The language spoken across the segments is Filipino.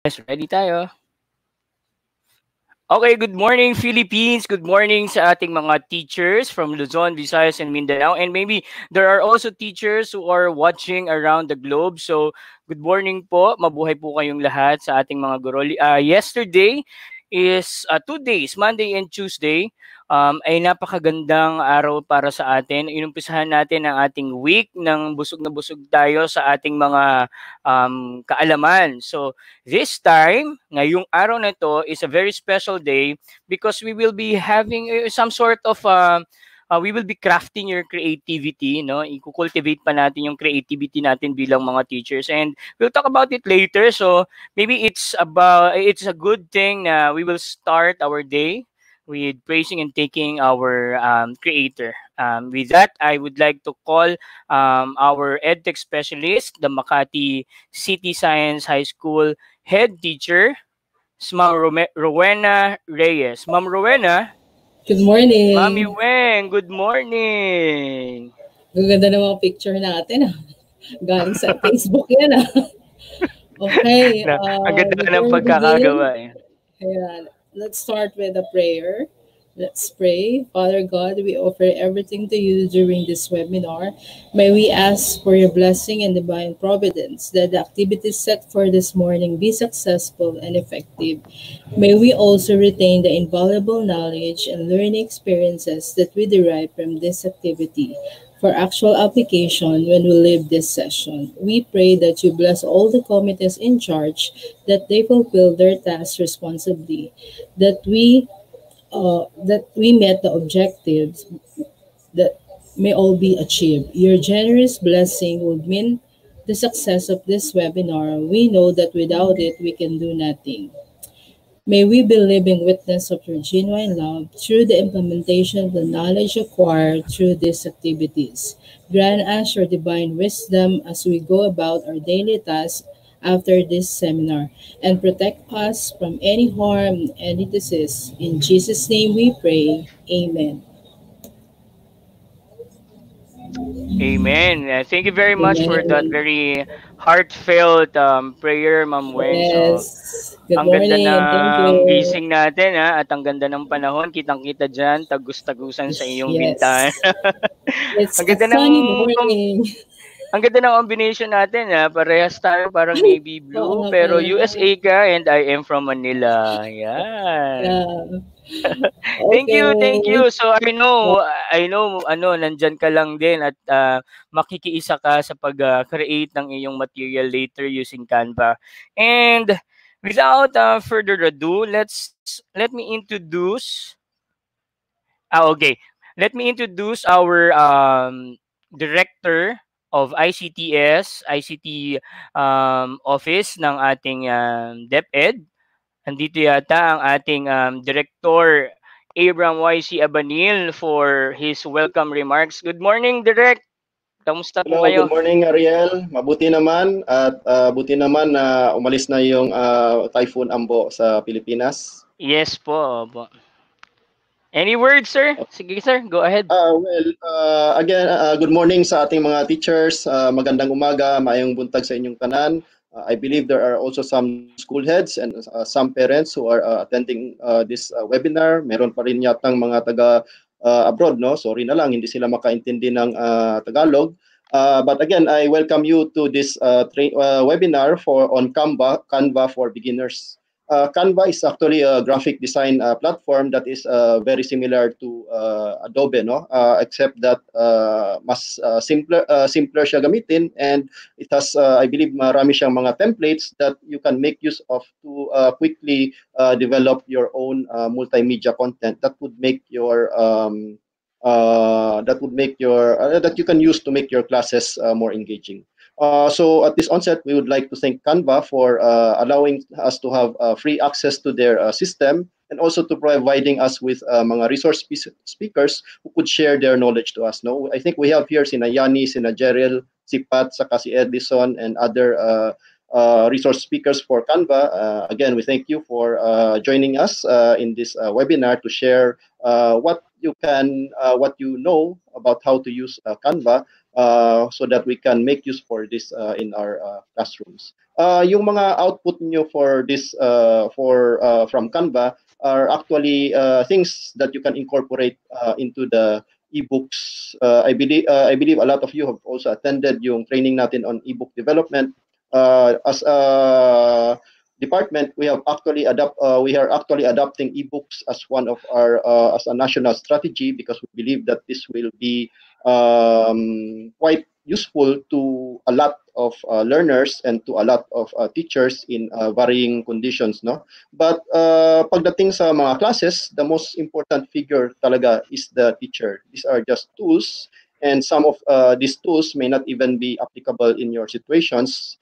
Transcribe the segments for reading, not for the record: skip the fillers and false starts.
Yes, ready tayo. Okay, good morning Philippines. Good morning sa ating mga teachers from Luzon, Visayas, and Mindanao. And maybe there are also teachers who are watching around the globe. So, good morning po. Mabuhay po kayong lahat sa ating mga guro. Yesterday is 2 days, Monday and Tuesday. Ay napakagandang araw para sa atin. Inumpisahan natin ang ating week ng busog na busog tayo sa ating mga kaalaman. So, this time, ngayong araw na ito is a very special day because we will be having some sort of we will be crafting your creativity, no? I-cultivate pa natin yung creativity natin bilang mga teachers, and we'll talk about it later. So maybe it's a good thing na we will start our day with praising and thanking our creator. With that, I would like to call our EdTech specialist, the Makati City Science High School head teacher, Ma'am Rowena Reyes. Ma'am Rowena, Good Mami morning. Weng, good morning. Gaganda ng mga picture natin. Galing sa Facebook yan. Okay, Ang ganda before ng we begin, pagkakagawa eh. ayan, let's start with a prayer. Let's pray. Father God, we offer everything to you during this webinar. May we ask for your blessing and divine providence that the activities set for this morning be successful and effective. May we also retain the invaluable knowledge and learning experiences that we derive from this activity for actual application when we leave this session. We pray that you bless all the committees in charge, that they fulfill their tasks responsibly, that we met the objectives that may all be achieved. Your generous blessing would mean the success of this webinar. We know that without it, we can do nothing. May we be living witness of your genuine love through the implementation of the knowledge acquired through these activities. Grant us your divine wisdom as we go about our daily tasks after this seminar, and protect us from any harm, any disease. In Jesus' name we pray. Amen. Amen. Thank you very much for that Amen. very heartfelt prayer, Ma'am Weng. So, Yes. Good ang ganda morning and thank ng you. gising natin ha, at ang ganda ng panahon. Kitang-kita dyan, tagus-tagusan sa iyong bintana. Yes. It's ang a ganda ng sunny morning. ang ganda ng combination natin ha. Parehas tayo parang navy Oo blue nga pero pala. USA ka and I am from Manila. Yan. Yeah. Thank you, thank Okay. you. So I know ano nandiyan ka lang din at makikiisa ka sa pag-create ng iyong material later using Canva. And without further ado, let me introduce okay. Let me introduce our director of ICTS, ICT office ng ating DepEd. Andito yata ang ating Director Abram YC Abanil for his welcome remarks. Good morning, Direct. Kamusta po Hello, good kayo? morning Ariel. Mabuti naman at buti naman na umalis na yung Typhoon Ambo sa Pilipinas. Yes po. Opo. Any words, sir? Sige, sir. Go ahead. Again, good morning sa ating mga teachers. Magandang umaga, maayong buntag sa inyong tanan. I believe there are also some school heads and some parents who are attending this webinar. Meron pa rin yatang mga taga abroad, no? Sorry na lang, hindi sila makaintindi ng Tagalog. But again, I welcome you to this webinar on Canva for beginners. Canva is actually a graphic design platform that is very similar to Adobe, no? Except that mas simpler siya gamitin, and it has, I believe, marami siyang mga templates that you can make use of to quickly develop your own multimedia content that would make your that you can use to make your classes more engaging. So at this onset, we would like to thank Canva for allowing us to have free access to their system, and also to providing us with mga resource speakers who could share their knowledge to us. No, I think we have here sina Yani, sina Jerel, si Pat, saka si Edison, and other resource speakers for Canva. Again, we thank you for joining us in this webinar to share what you know about how to use Canva. so that we can make use for this in our classrooms. Yung mga output nyo for this from Canva are actually things that you can incorporate into the ebooks. I believe a lot of you have also attended yung training natin on ebook development. As a department, we are actually adopting ebooks as one of our as a national strategy, because we believe that this will be quite useful to a lot of learners and to a lot of teachers in varying conditions, no? But pagdating sa mga classes, the most important figure talaga is the teacher. These are just tools, and some of these tools may not even be applicable in your situations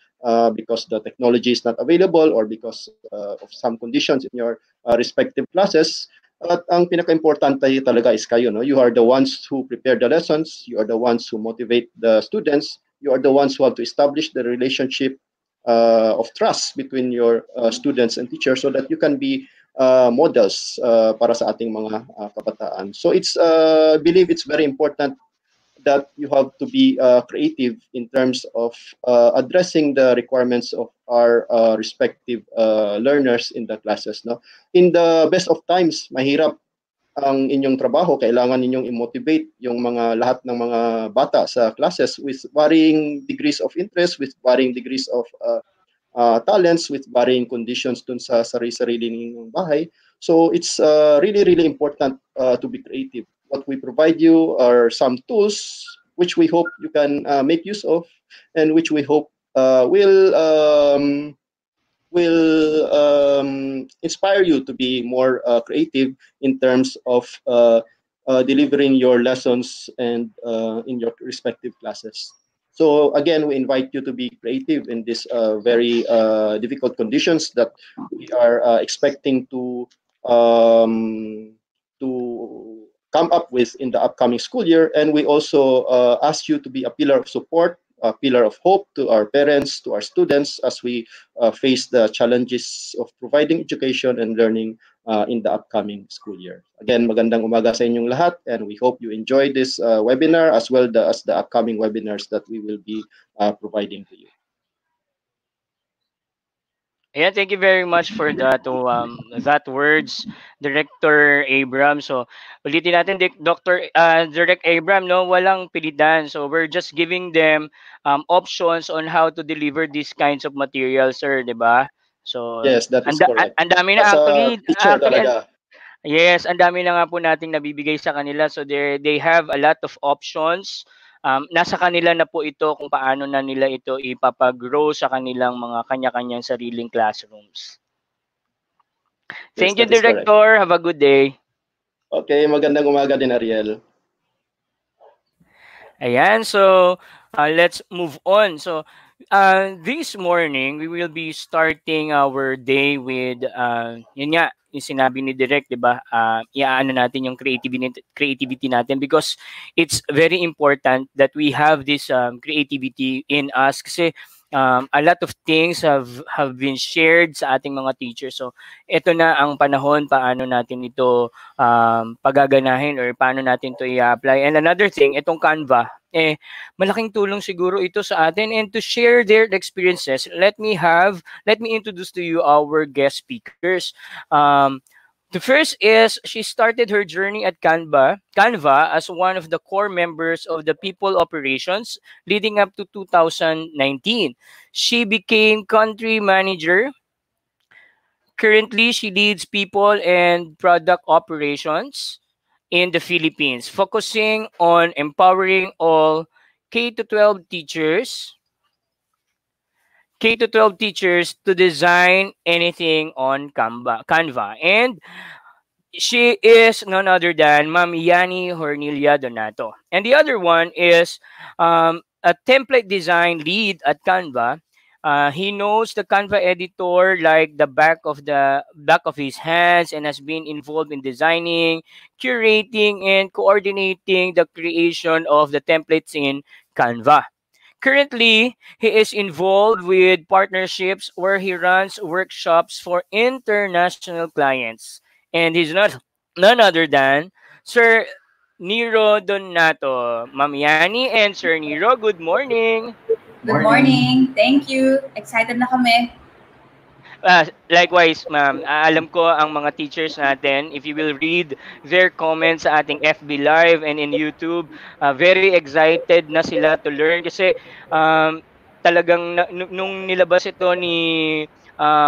because the technology is not available, or because of some conditions in your respective classes. At ang pinaka-importante talaga is kayo, no? You are the ones who prepare the lessons, you are the ones who motivate the students, you are the ones who have to establish the relationship of trust between your students and teachers, so that you can be models para sa ating mga kabataan. So I believe it's very important that you have to be creative in terms of addressing the requirements of our respective learners in the classes, no? In the best of times, mahirap ang inyong trabaho. Kailangan ninyong i-motivate yung mga lahat ng mga bata sa classes with varying degrees of interest, with varying degrees of talents, with varying conditions dun sa sarili-sarili ninyong bahay. So it's really, really important to be creative. What we provide you are some tools which we hope you can make use of, and which we hope will inspire you to be more creative in terms of delivering your lessons and in your respective classes. So again, we invite you to be creative in these very difficult conditions that we are expecting to come up with in the upcoming school year. And we also ask you to be a pillar of support, a pillar of hope to our parents, to our students, as we face the challenges of providing education and learning in the upcoming school year. Again, magandang umaga sa inyong lahat, and we hope you enjoy this webinar, as well as the upcoming webinars that we will be providing to you. Yeah, thank you very much for that words, Director Abram. So, ulitin natin, Dr. Direct Abram, no, walang pilitan. So, we're just giving them options on how to deliver these kinds of materials, sir, 'di ba? So, Yes, that is correct. ang dami As na a actually teacher talaga. yes, ang dami na nga po nating nabibigay sa kanila. So they have a lot of options. Nasa kanila na po ito kung paano na nila ito ipapag-grow sa kanilang mga kanya-kanyang sariling classrooms. Yes, Thank you, that is correct. Director. Have a good day. Okay, magandang umaga din, Ariel. Ayan, so let's move on. So this morning, we will be starting our day with, yun nga, yung sinabi ni Direk, di ba? Iaano natin yung creativity natin, because it's very important that we have this creativity in us, kasi a lot of things have been shared sa ating mga teachers. So ito na ang panahon paano natin ito pagaganahin, or paano natin ito i-apply. And another thing, itong Canva, malaking tulong siguro ito sa atin. And to share their experiences, let me introduce to you our guest speakers. The first is, she started her journey at Canva as one of the core members of the people operations leading up to 2019. She became country manager. Currently, she leads people and product operations in the Philippines, focusing on empowering all K to 12 teachers K to 12 teachers to design anything on Canva. And she is none other than Ma'am Yani Hornilia Donato. And the other one is a template design lead at Canva. He knows the Canva editor like the back of his hands, and has been involved in designing, curating, and coordinating the creation of the templates in Canva. Currently, he is involved with partnerships where he runs workshops for international clients. And he's none other than Sir Nero Donato. Ma'am Yani and Sir Nero, good morning. Good morning. Thank you. Excited na kami. Likewise, ma'am, alam ko ang mga teachers natin, if you will read their comments sa ating FB Live and in YouTube, very excited na sila to learn kasi um, talagang nung nilabas ito ni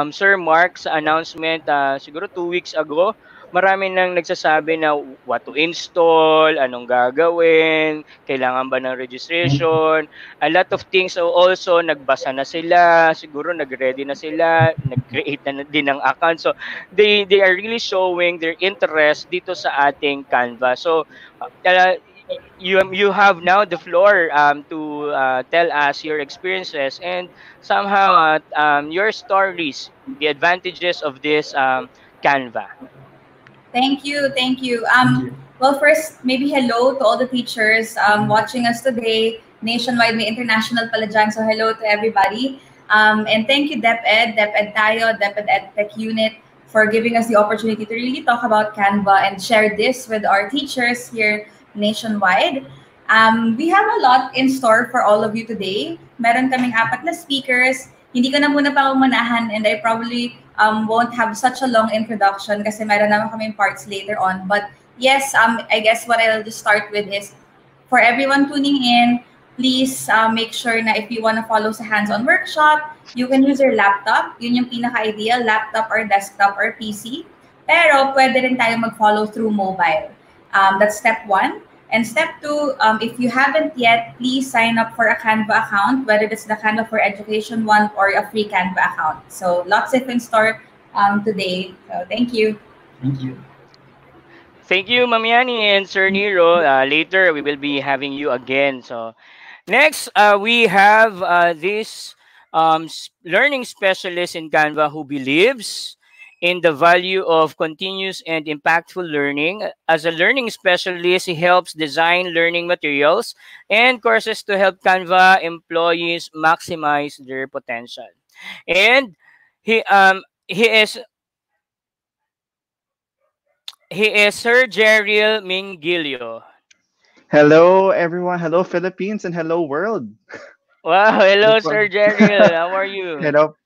Sir Mark sa announcement siguro 2 weeks ago, marami nang nagsasabi na what to install, anong gagawin, kailangan ba ng registration, a lot of things. So also nagbasa na sila, siguro nag-ready na sila, nag-create na din ng account. So they are really showing their interest dito sa ating Canva. So you have now the floor to tell us your experiences and somehow your stories, the advantages of this Canva. Thank you. Thank you. Well, first, maybe hello to all the teachers watching us today. Nationwide, may international pala dyan. So hello to everybody. And thank you, DepEd tayo, DepEd EdTech Unit, for giving us the opportunity to really talk about Canva and share this with our teachers here nationwide. We have a lot in store for all of you today. Meron kaming 4 na speakers. Hindi ko na muna pangunahan and I probably won't have such a long introduction kasi meron naman kaming parts later on. But yes, I guess what I'll just start with is for everyone tuning in, please make sure na if you want to follow sa hands-on workshop, you can use your laptop. Yun yung pinaka-ideal, laptop or desktop or PC. Pero pwede rin tayo mag-follow through mobile. That's step 1. And step 2, if you haven't yet, please sign up for a Canva account, whether it's the Canva for Education one or a free Canva account. So lots of in store today. So thank you. Thank you. Thank you, Ma'am Yani and Sir Nero. Later, we will be having you again. So next, we have this learning specialist in Canva who believes in the value of continuous and impactful learning. As a learning specialist, he helps design learning materials and courses to help Canva employees maximize their potential. And he he is he is Sir Jeriel Mingilio. Hello, everyone. Hello, Philippines, and hello, world. Wow, hello, Sir Jeriel. How are you? Hello.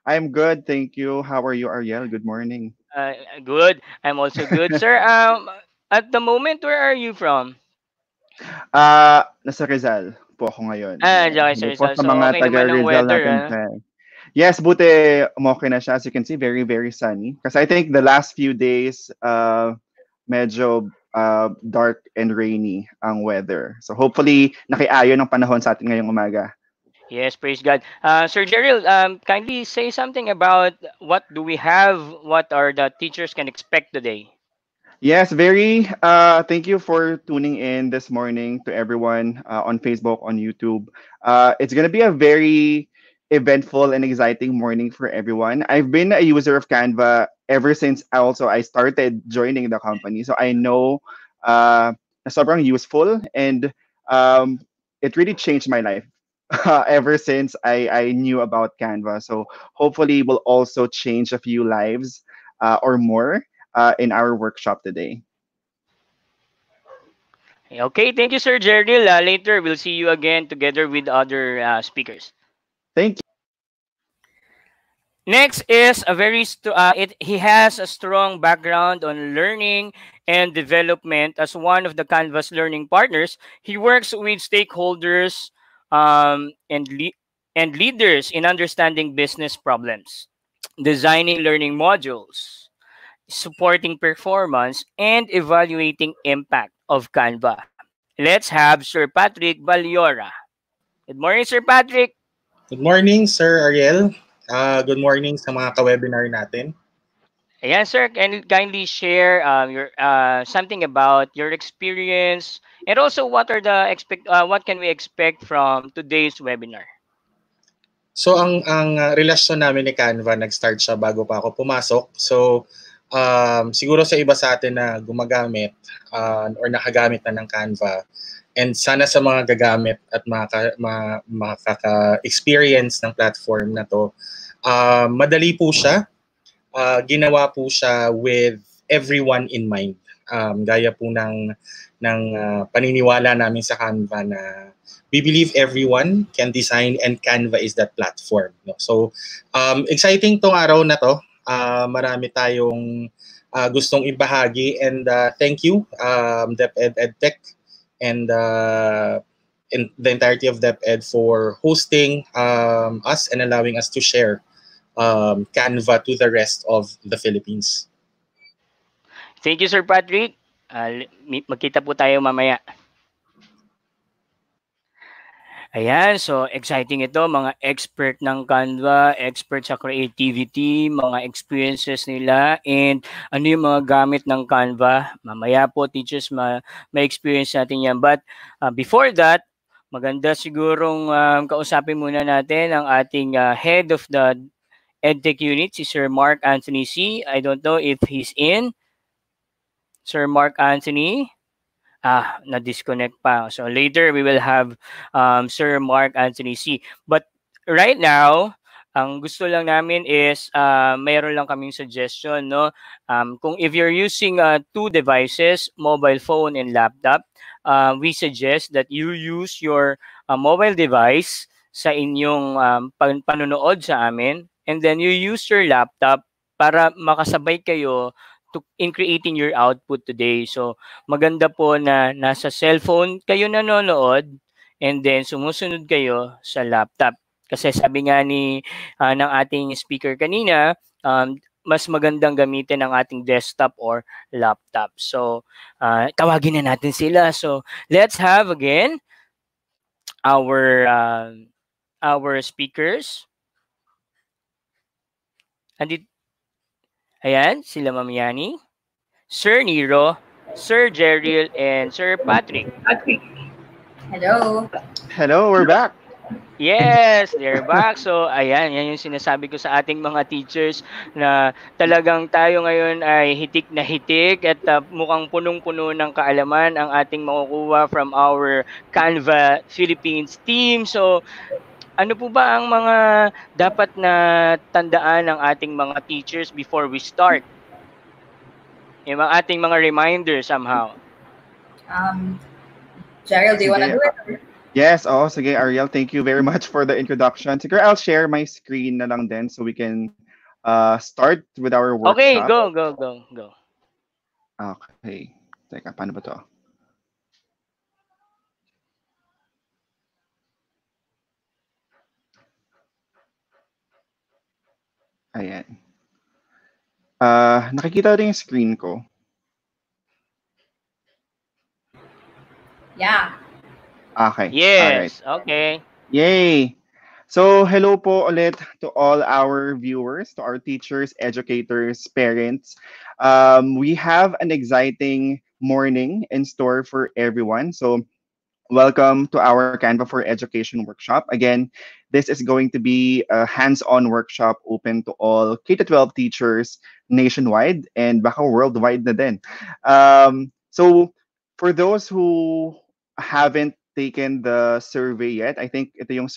I'm good, thank you. How are you, Ariel? Good morning. Uh, Good. I'm also good, sir. At the moment, where are you from? Nasa Rizal po ako ngayon. Okay, Hello sir. po So, sa so mga okay taga naman ang Rizal weather, natin dyan. Yes, buti okay na siya. As you can see, very, very sunny. Kasi I think the last few days, medyo dark and rainy ang weather. So hopefully, nakiayon ng panahon sa atin ngayong umaga. Yes, praise God. Sir Jeriel, kindly say something about what do we have, what are the teachers can expect today? Yes, very. Thank you for tuning in this morning to everyone on Facebook, on YouTube. It's gonna be a very eventful and exciting morning for everyone. I've been a user of Canva ever since I started joining the company, so I know na sobrang useful and um, it really changed my life ever since I knew about Canva. So hopefully, will also change a few lives or more in our workshop today. Okay, thank you, Sir Jeriel. Later, we'll see you again together with other speakers. Thank you. Next is a he has a strong background on learning and development as one of the Canvas learning partners. He works with stakeholders and leaders in understanding business problems, designing learning modules, supporting performance, and evaluating impact of Canva. Let's have Sir Patrick Baliora. Good morning, Sir Patrick. Good morning, Sir Ariel. Good morning sa mga ka-webinar natin. Ayan, sir, can you kindly share your something about your experience and also what can we expect from today's webinar? So ang relasyon namin ni Canva nag-start siya bago pa ako pumasok. So siguro sa iba sa atin na gumagamit or nakagamit na ng Canva and sana sa mga gagamit at makaka-experience ng platform na to, madali po siya. Ginawa po siya with everyone in mind. Gaya po ng paniniwala namin sa Canva na we believe everyone can design and Canva is that platform. No? So, exciting tong araw na to. Marami tayong gustong ibahagi and thank you DepEd EdTech and in the entirety of DepEd for hosting us and allowing us to share Canva to the rest of the Philippines. Thank you, Sir Patrick. Magkita po tayo mamaya. Ayan, so exciting ito, mga expert ng Canva, expert sa creativity, mga experiences nila, and ano yung mga gamit ng Canva. Mamaya po, teachers, ma-experience natin yan. But before that, maganda sigurong kausapin muna natin ang ating head of the EdTech unit, si Sir Mark Anthony C. I don't know if he's in. Sir Mark Anthony? Na-disconnect pa. So later we will have Sir Mark Anthony C. But right now, ang gusto lang namin is mayroon lang kaming suggestion, no? Kung if you're using two devices, mobile phone and laptop, we suggest that you use your mobile device sa inyong panonood sa amin, and then you use your laptop para makasabay kayo in creating your output today. So, maganda po na nasa cellphone kayo nanonood and then sumusunod kayo sa laptop. Kasi sabi nga ng ating speaker kanina, mas magandang gamitin ang ating desktop or laptop. So, tawagin na natin sila. So, let's have again our speakers. Ayan, sila Ma'am Yani, Sir Nero, Sir Jeriel, and Sir Patrick. Hello. Hello, we're back. Yes, they're back. So, ayan, yan yung sinasabi ko sa ating mga teachers na talagang tayo ngayon ay hitik na hitik at mukhang punong-puno ng kaalaman ang ating makukuha from our Canva Philippines team. So, ano po ba ang mga dapat na tandaan ng ating mga teachers before we start? Yung ating mga reminder somehow. Gerald, do you want to do it? Yes, sige, Ariel, thank you very much for the introduction. Siguro I'll share my screen na lang din so we can start with our workshop. Okay, go. Okay. Teka, paano ba to? Ayan. Nakikita rin yung screen ko. Yeah. Okay. Yes. Alright. Okay. Yay! So, hello po ulit to all our viewers, to our teachers, educators, parents. We have an exciting morning in store for everyone. So, welcome to our Canva for Education workshop. Again, this is going to be a hands-on workshop open to all K-12 teachers nationwide and baka worldwide na din. So, for those who haven't taken the survey yet, I think ito yung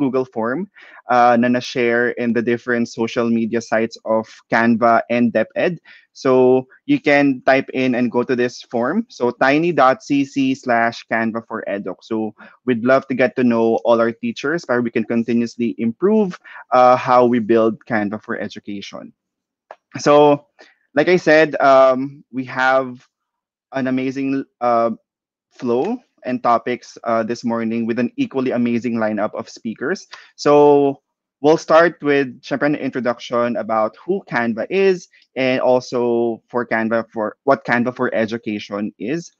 Google form na na-share in the different social media sites of Canva and DepEd. So you can type in and go to this form. So tiny.cc/Canva for Edoc. So we'd love to get to know all our teachers where we can continuously improve how we build Canva for education. So like I said, we have an amazing flow and topics this morning with an equally amazing lineup of speakers. So we'll start with syempre an introduction about who Canva is and also for what Canva for education is.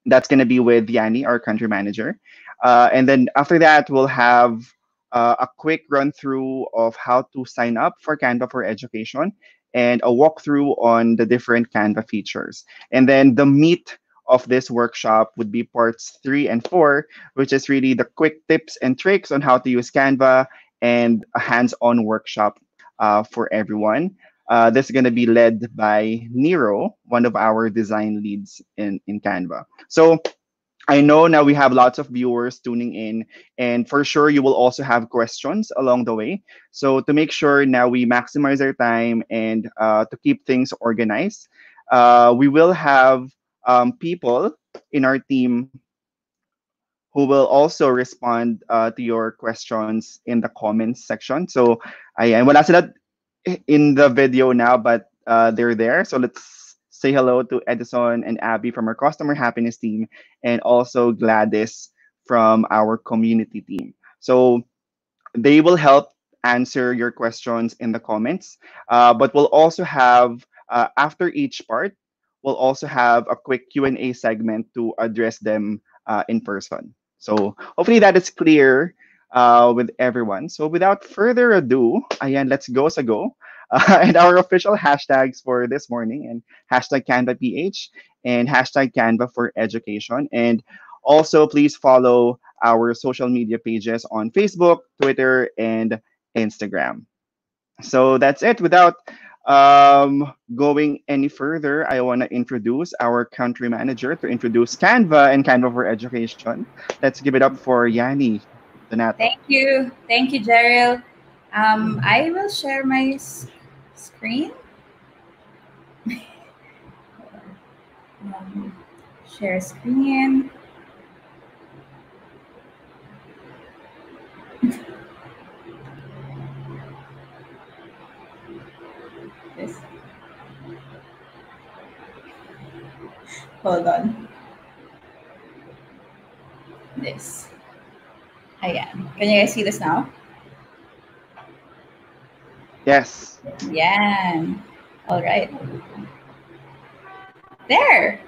That's going to be with Yanni, our country manager. And then after that, we'll have a quick run through of how to sign up for Canva for education and a walkthrough on the different Canva features. And then the meat of this workshop would be parts 3 and 4, which is really the quick tips and tricks on how to use Canva and a hands-on workshop for everyone. This is going to be led by Nero, one of our design leads in Canva. So I know now we have lots of viewers tuning in, and for sure you will also have questions along the way. So to make sure now we maximize our time and to keep things organized, we will have people in our team who will also respond to your questions in the comments section. So, ayan, wala sila in the video now, but they're there. So let's say hello to Edison and Abby from our customer happiness team, and also Gladys from our community team. So they will help answer your questions in the comments. But we'll also have after each part, we'll also have a quick Q&A segment to address them in person. So hopefully that is clear with everyone. So without further ado, ayan, let's go sa go. And our official hashtags for this morning, and hashtag CanvaPH and hashtag Canva for education. And also please follow our social media pages on Facebook, Twitter, and Instagram. So that's it. Without going any further, I want to introduce our country manager to introduce Canva and Canva for Education. Let's give it up for Yanni Donato. Thank you, Jeril. I will share my screen. Share screen. This. Hold on. This. Ayan. Can you guys see this now? Yes. Yan. All right. There.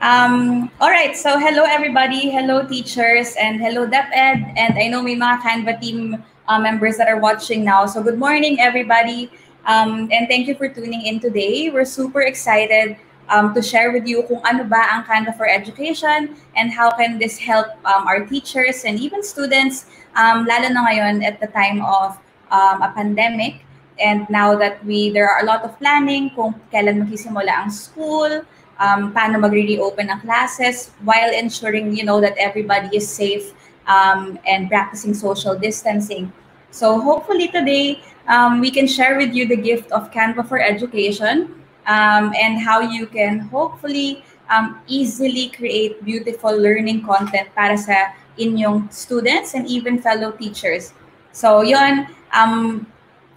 All right. So hello everybody. Hello teachers and hello DepEd. And I know may mga Canva team members that are watching now. So good morning everybody. And thank you for tuning in today. We're super excited to share with you kung ano ba ang Canva for Education and how can this help our teachers and even students, lalo na ngayon at the time of a pandemic. And now that there are a lot of planning kung kailan magsisimula ang school, paano mag-reopen ang classes while ensuring, that everybody is safe and practicing social distancing. So hopefully today, we can share with you the gift of Canva for Education and how you can hopefully easily create beautiful learning content para sa inyong students and even fellow teachers. So yon,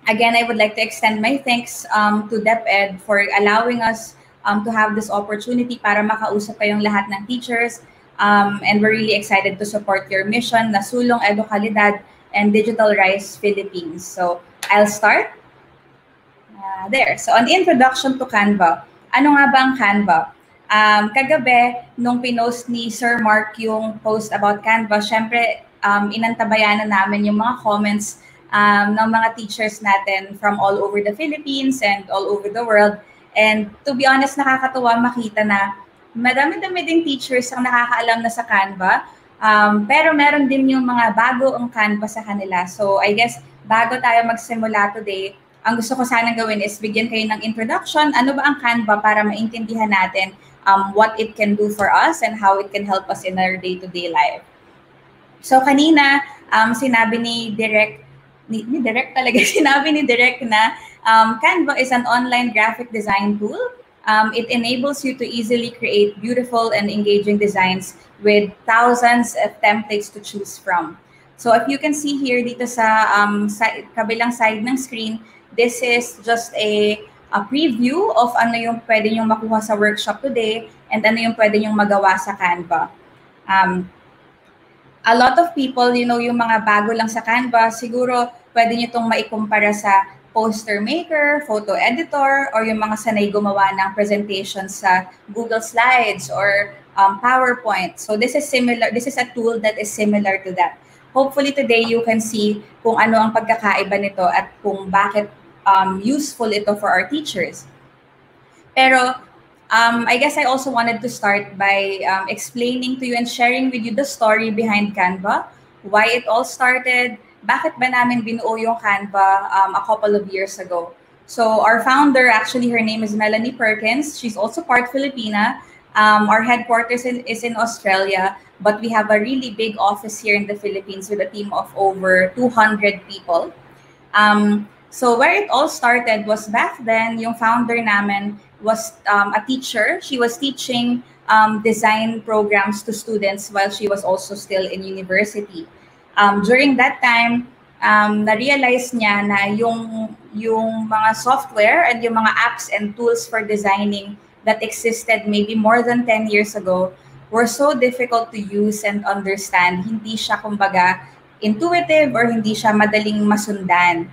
again, I would like to extend my thanks to DepEd for allowing us to have this opportunity para makausap kayong lahat ng teachers. And we're really excited to support your mission na sulong edukalidad and Digital Rise Philippines. So I'll start. There. So an introduction to Canva. Ano nga ba ang Canva? Kagabi, nung pinost ni Sir Mark yung post about Canva, syempre inantabayanan namin yung mga comments ng mga teachers natin from all over the Philippines and all over the world. And to be honest, nakakatuwa makita na madami-dami ding teachers ang nakakaalam na sa Canva. Pero meron din yung mga bago ang Canva sa kanila. So I guess bago tayo magsimula today, ang gusto ko sanang gawin is bigyan kayo ng introduction. Ano ba ang Canva para maintindihan natin what it can do for us and how it can help us in our day-to-day life. So kanina, sinabi ni Direk na Canva is an online graphic design tool. It enables you to easily create beautiful and engaging designs with thousands of templates to choose from. So if you can see here dito sa kabilang side ng screen, this is just a preview of ano yung pwede nyong makuha sa workshop today and ano yung pwede nyong magawa sa Canva. A lot of people, yung mga bago lang sa Canva, siguro pwede nyo itong maikumpara sa poster maker, photo editor, or yung mga sanay gumawa ng presentations sa Google Slides or PowerPoint. So this is similar. This is a tool that is similar to that. Hopefully today you can see kung ano ang pagkakaiba nito at kung bakit useful ito for our teachers. Pero I guess I also wanted to start by explaining to you and sharing with you the story behind Canva, why it all started, bakit ba namin binuo yung Canva a couple of years ago. So our founder, actually her name is Melanie Perkins. She's also part Filipina. Our headquarters is in Australia, but we have a really big office here in the Philippines with a team of over 200 people. So where it all started was back then, yung founder namin was a teacher. She was teaching design programs to students while she was also still in university. During that time, na-realize niya na yung mga software and yung mga apps and tools for designing that existed maybe more than 10 years ago were so difficult to use and understand. Hindi siya kumbaga intuitive or hindi siya madaling masundan.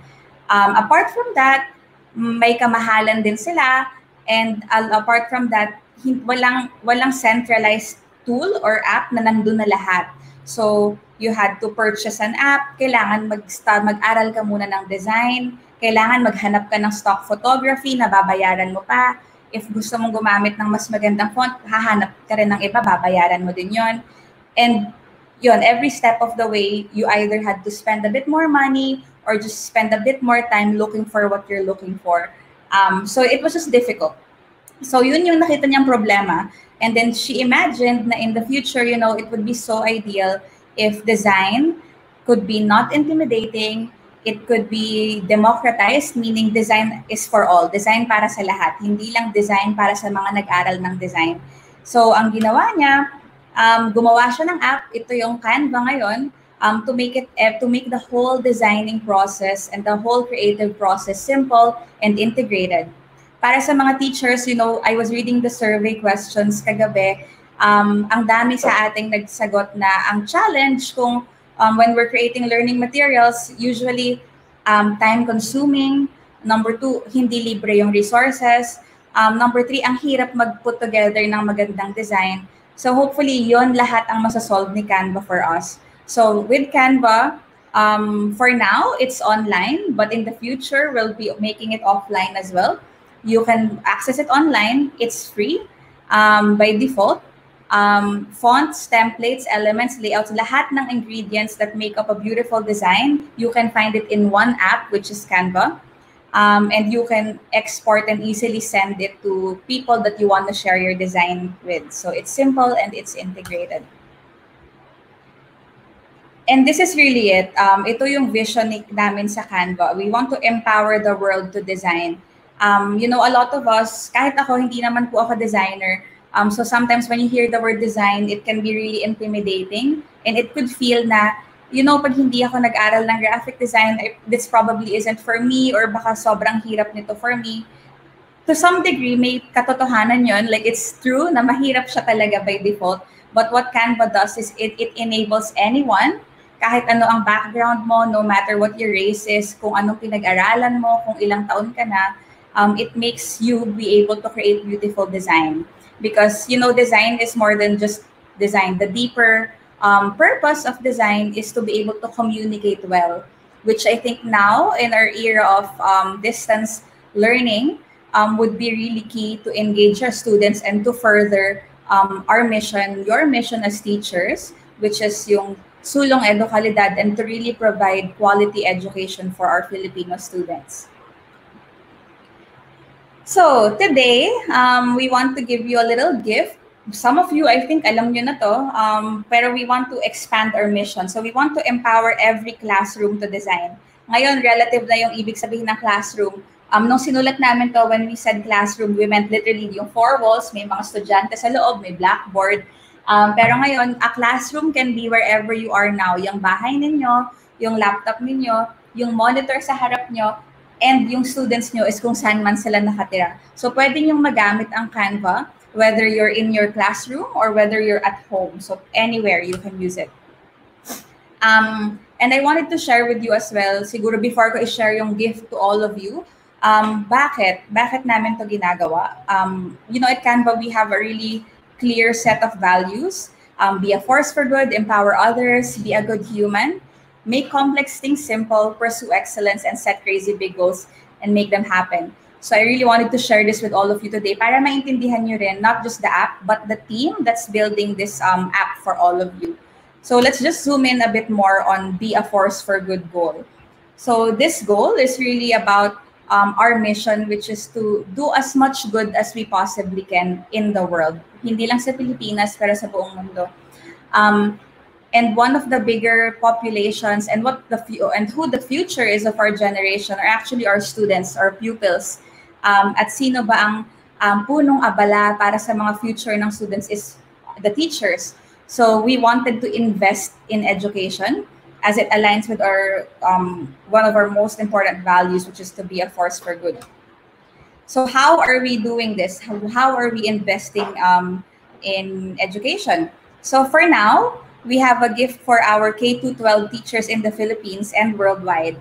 Apart from that, may kamahalan din sila, and apart from that, walang centralized tool or app na nandun na lahat. So, you had to purchase an app, kailangan mag-aral ka muna ng design, kailangan maghanap ka ng stock photography na babayaran mo pa. If gusto mong gumamit ng mas magandang font, hahanap ka rin ng iba, babayaran mo din yon. And yun, every step of the way, you either had to spend a bit more money or just spend a bit more time looking for what you're looking for. So it was just difficult. So yun yung nakita niyang problema. And then she imagined na in the future, you know, it would be so ideal if design could be not intimidating, it could be democratized, meaning design is for all. Design para sa lahat, hindi lang design para sa mga nag-aral ng design. So ang ginawa niya, gumawa siya ng app, ito yung Canva ngayon, to make the whole designing process and the whole creative process simple and integrated. Para sa mga teachers, you know, I was reading the survey questions kagabi. Ang dami sa ating nagsagot na ang challenge kung when we're creating learning materials, usually time-consuming. Number 2, hindi libre yung resources. Number 3, ang hirap mag-put together ng magandang design. So hopefully, yon lahat ang masasolve ni Canva for us. So with Canva, for now, it's online, but in the future, we'll be making it offline as well. You can access it online. It's free by default. Fonts, templates, elements, layouts, lahat ng ingredients that make up a beautiful design, you can find it in one app, which is Canva. And you can export and easily send it to people that you want to share your design with. So it's simple and it's integrated. And this is really it. Ito yung vision namin sa Canva. We want to empower the world to design. You know, a lot of us, kahit ako, hindi naman po ako designer. So sometimes when you hear the word design, it can be really intimidating. And it could feel na, you know, pag hindi ako nag-aral ng graphic design, this probably isn't for me or baka sobrang hirap nito for me. To some degree, may katotohanan yun. Like, it's true na mahirap siya talaga by default. But what Canva does is it enables anyone, kahit ano ang background mo, no matter what your race is, kung anong pinag-aralan mo, kung ilang taon ka na, it makes you be able to create beautiful design. Because, you know, design is more than just design. The deeper purpose of design is to be able to communicate well, which I think now in our era of distance learning would be really key to engage our students and to further our mission, your mission as teachers, which is yung sulong edukalidad, and to really provide quality education for our Filipino students. So today, we want to give you a little gift. Some of you, I think, alam nyo na to, pero we want to expand our mission. So we want to empower every classroom to design. Ngayon, relative na yung ibig sabihin ng classroom. Nung sinulat namin to, when we said classroom, we meant literally yung 4 walls, may mga estudyante sa loob, may blackboard. Pero ngayon, a classroom can be wherever you are now. Yung bahay ninyo, yung laptop ninyo, yung monitor sa harap nyo, and yung students nyo is kung saan man sila nakatira. So pwede nyong magamit ang Canva, whether you're in your classroom or whether you're at home. So anywhere you can use it. And I wanted to share with you as well, siguro before ko i-share yung gift to all of you, bakit namin to ginagawa? You know, at Canva, we have a really clear set of values. Be a force for good, empower others, be a good human, make complex things simple, pursue excellence, and set crazy big goals and make them happen. So I really wanted to share this with all of you today para maintindihan nyo rin, not just the app, but the team that's building this app for all of you. So let's just zoom in a bit more on be a force for good goal. So this goal is really about our mission, which is to do as much good as we possibly can in the world. Hindi lang sa Pilipinas, pero sa buong mundo. And one of the bigger populations and who the future is of our generation are actually our students, our pupils. At sino ba ang punong abala para sa mga future ng students is the teachers. So we wanted to invest in education as it aligns with our one of our most important values, which is to be a force for good. So how are we doing this? How are we investing in education? So for now, we have a gift for our K-12 teachers in the Philippines and worldwide.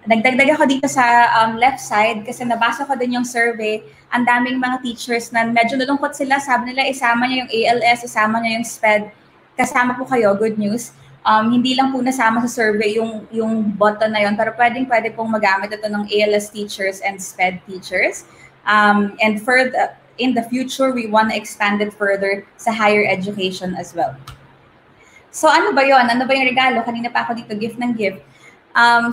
Nagdagdag ako dito sa left side kasi nabasa ko din yung survey. Ang daming mga teachers na medyo nalungkot sila. Sabi nila, isama niyo yung ALS, isama niyo yung SPED. Kasama po kayo, good news. Hindi lang po nasama sa survey yung button na yun, pero pwede pong magamit ito ng ALS teachers and SPED teachers. And further, in the future, we want to expand it further sa higher education as well. So ano ba yun? Ano ba yung regalo? Kanina pa ako dito, gift ng gift.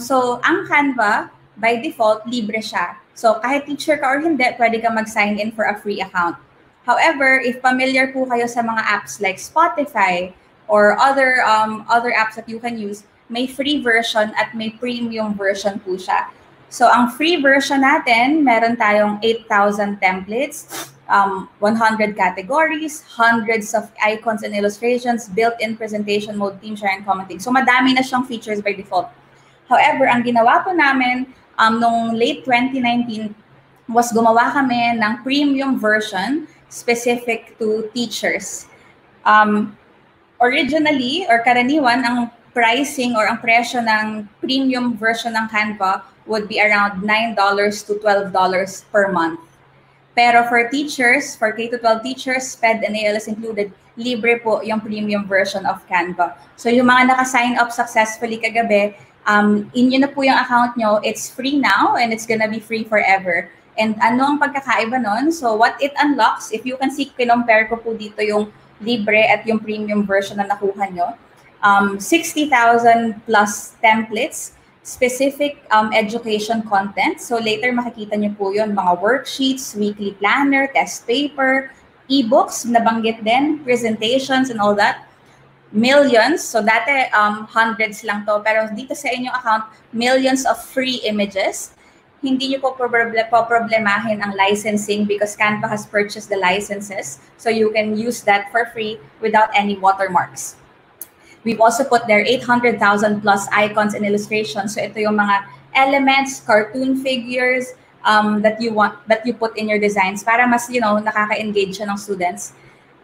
So ang Canva, by default, libre siya. So kahit teacher ka or hindi, pwede ka mag-sign in for a free account. However, if familiar po kayo sa mga apps like Spotify or other apps that you can use, may free version at may premium version po siya. So ang free version natin, meron tayong 8,000 templates, 100 categories, hundreds of icons and illustrations, built-in presentation mode, team share, and commenting. So madami na siyang features by default. However, ang ginawa po namin nung late 2019 was gumawa kami ng premium version specific to teachers. Originally, or karaniwan, ang pricing or ang presyo ng premium version ng Canva would be around $9 to $12 per month. Pero for teachers, for K-12 teachers, SPED and ALS included, libre po yung premium version of Canva. So yung mga naka-sign up successfully kagabi, inyo na po yung account nyo, it's free now and it's gonna be free forever. And ano ang pagkakaiba nun? So what it unlocks, if you can see, kinumpare ko po dito yung libre at yung premium version na nakuha nyo. 60,000 plus templates, specific education content. So later makikita nyo po yun, mga worksheets, weekly planner, test paper, ebooks, nabanggit din, presentations and all that. Millions, so dati hundreds lang to, pero dito sa inyong account, millions of free images. Hindi nyo po problemahin ang licensing because Canva has purchased the licenses. So you can use that for free without any watermarks. We've also put there 800,000 plus icons and illustrations. So ito yung mga elements, cartoon figures that you put in your designs para mas, nakaka-engage siya ng students.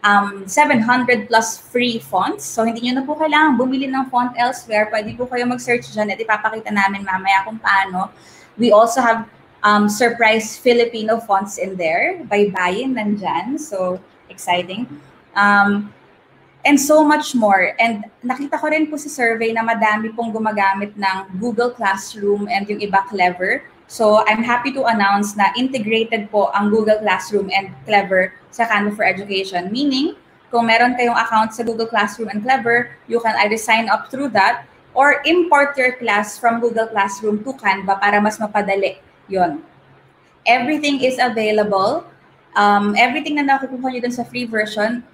700 plus free fonts. So hindi nyo na po kailangan bumili ng font elsewhere. Pwede po kayo mag-search dyan at ipapakita namin mamaya kung paano. We also have surprise Filipino fonts in there. Baybayin nandyan. So, exciting. And so much more. And nakita ko rin po sa survey na madami pong gumagamit ng Google Classroom and yung iba Clever. So, I'm happy to announce na integrated po ang Google Classroom and Clever sa Canva for Education. Meaning, kung meron kayong account sa Google Classroom and Clever, you can either sign up through that or import your class from Google Classroom to Canva para mas mapadali yon. Everything is available. Everything na nakukuha nyo dun sa free version,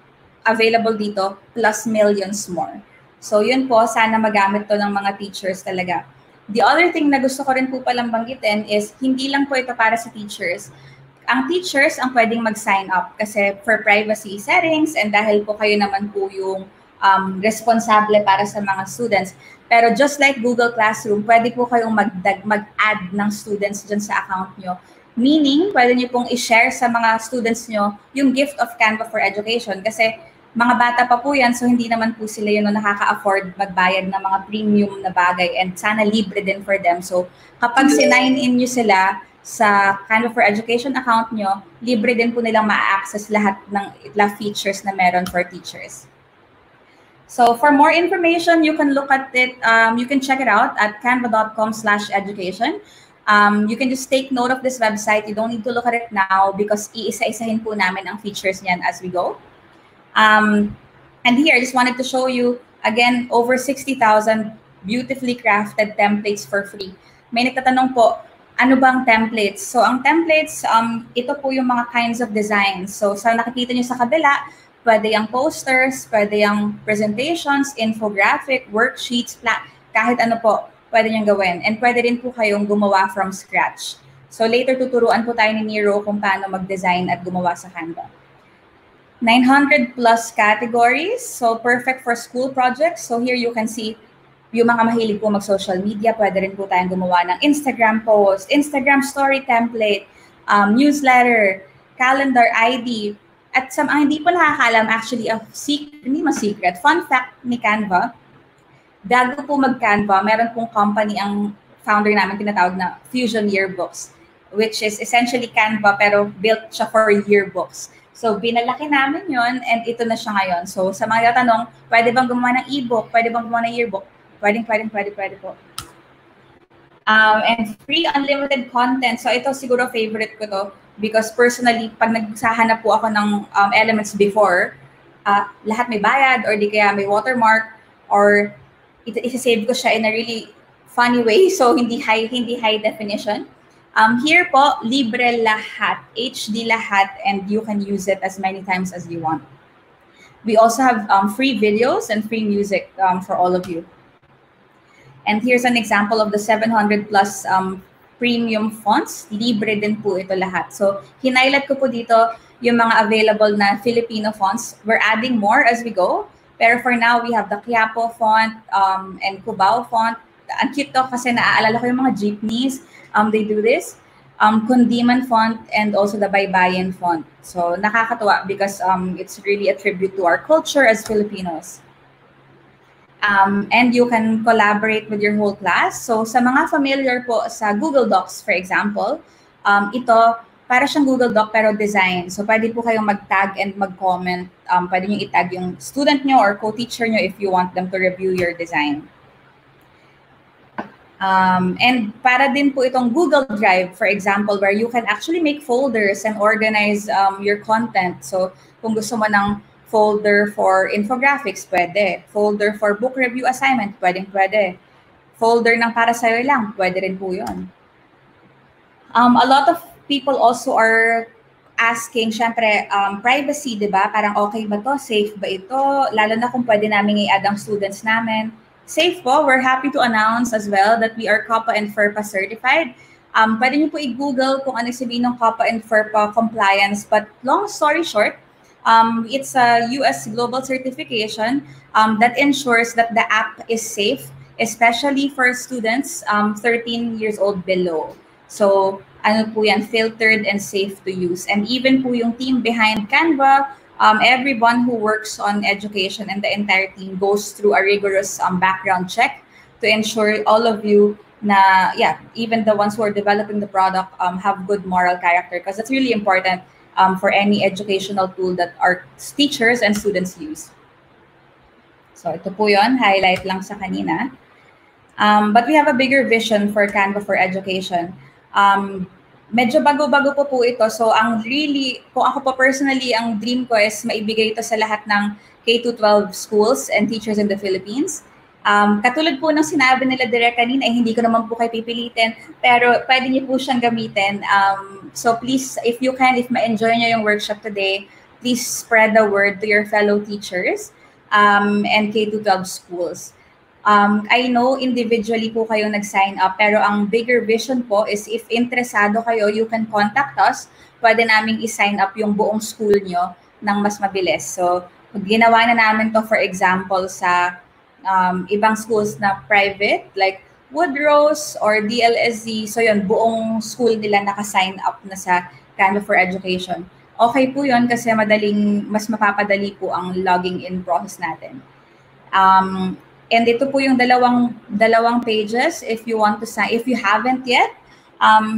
available dito, plus millions more. So yun po, sana magamit to ng mga teachers talaga. The other thing na gusto ko rin po palang banggitin is, hindi lang po ito para sa teachers. Ang teachers ang pwedeng mag-sign up kasi for privacy settings and dahil po kayo naman po yung responsable para sa mga students. Pero just like Google Classroom, pwede po kayong mag-add ng students dyan sa account nyo. Meaning, pwede nyo pong i-share sa mga students nyo yung gift of Canva for Education. Kasi mga bata pa po yan, so hindi naman po sila yun nakaka-afford magbayad ng mga premium na bagay and sana libre din for them. So kapag sinign in nyo sila sa Canva for Education account nyo, libre din po nilang ma-access lahat ng features na meron for teachers. So for more information, you can look at it, you can check it out at canva.com/education. You can just take note of this website. You don't need to look at it now because iisa-isahin po namin ang features niyan as we go. And here, I just wanted to show you, again, over 60,000 beautifully crafted templates for free. May nagtatanong po, ano bang templates? So ang templates, ito po yung mga kinds of designs. So sa nakikita nyo sa kabila, Pwede yung posters, pwede yung presentations, infographic, worksheets, kahit ano po, pwede niyong gawin. And pwede rin po kayong gumawa from scratch. So later tuturuan po tayo ni Nero kung paano mag-design at gumawa sa Canva. 900 plus categories, so perfect for school projects. So here you can see yung mga mahilig po mag-social media, pwede rin po tayong gumawa ng Instagram post, Instagram story template, newsletter, calendar ID. At sa hindi po nakakalam, actually, hindi mas secret, fun fact ni Canva, bago po mag-Canva, meron pong company ang founder namin tinatawag na Fusion Yearbooks, which is essentially Canva pero built siya for yearbooks. So, binalaki namin yon and ito na siya ngayon. So, sa mga tanong, pwede bang gumawa ng e-book? Pwede bang gumawa ng yearbook? Pwede po. And free unlimited content. So, ito siguro favorite ko to because personally, pag nagsahanap po ako ng elements before, lahat may bayad or di kaya may watermark or isa-save ko siya in a really funny way. So, hindi high definition. Here po, libre lahat, HD lahat, and you can use it as many times as you want. We also have free videos and free music for all of you. And here's an example of the 700 plus premium fonts. Libre din po ito lahat. So, hinighlight ko po dito yung mga available na Filipino fonts. We're adding more as we go. Pero for now, we have the Quiapo font and Cubao font. Ang cute to kasi naaalala ko yung mga jeepneys. They do this. Kundiman font and also the Baybayin font. So, nakakatuwa because it's really a tribute to our culture as Filipinos. And you can collaborate with your whole class. So, sa mga familiar po sa Google Docs, for example, ito, para siyang Google Doc pero design. So, pwede po kayong mag-tag and mag-comment. Pwede nyo itag yung student nyo or co-teacher nyo if you want them to review your design. And para din po itong Google Drive, for example, where you can actually make folders and organize your content. So, kung gusto mo ng folder for infographics, pwede. Folder for book review assignment, pwede. Folder ng para sa'yo lang, pwede rin po yun. A lot of people also are asking, syempre, privacy, di ba? Parang okay ba to? Safe ba ito? Lalo na kung pwede namin i-add ang students namin. Safe po, we're happy to announce as well that we are COPPA and FERPA certified. Pwede nyo po i-Google kung ano sabihin ng COPPA and FERPA compliance. But long story short, it's a US global certification that ensures that the app is safe, especially for students 13 years old below. So, ano po yan, filtered and safe to use. And even po yung team behind Canva, everyone who works on education and the entire team goes through a rigorous background check to ensure all of you na, even the ones who are developing the product have good moral character because that's really important for any educational tool that our teachers and students use. So ito po yun, highlight lang sa kanina. But we have a bigger vision for Canva for education. Medyo bago-bago po ito. So ang really, kung ako po personally, ang dream ko is maibigay ito sa lahat ng K-12 schools and teachers in the Philippines. Katulad po ng sinabi nila direct kanina, hindi ko naman po kayo pipilitin, pero pwede niyo po siyang gamitin. So please, if you can, if ma-enjoy niyo yung workshop today, please spread the word to your fellow teachers and K-12 schools. I know individually po kayo nag-sign up, pero ang bigger vision po is if interesado kayo, you can contact us. Pwede naming i-sign up yung buong school nyo ng mas mabilis. So, ginawa na namin to for example sa ibang schools na private, like Woodrose or DLSZ. So yun, buong school nila naka-sign up na sa Canva for Education. Okay po yun kasi mas mapapadali po ang logging in process natin. And ito po yung dalawang pages if you want to sign, if you haven't yet.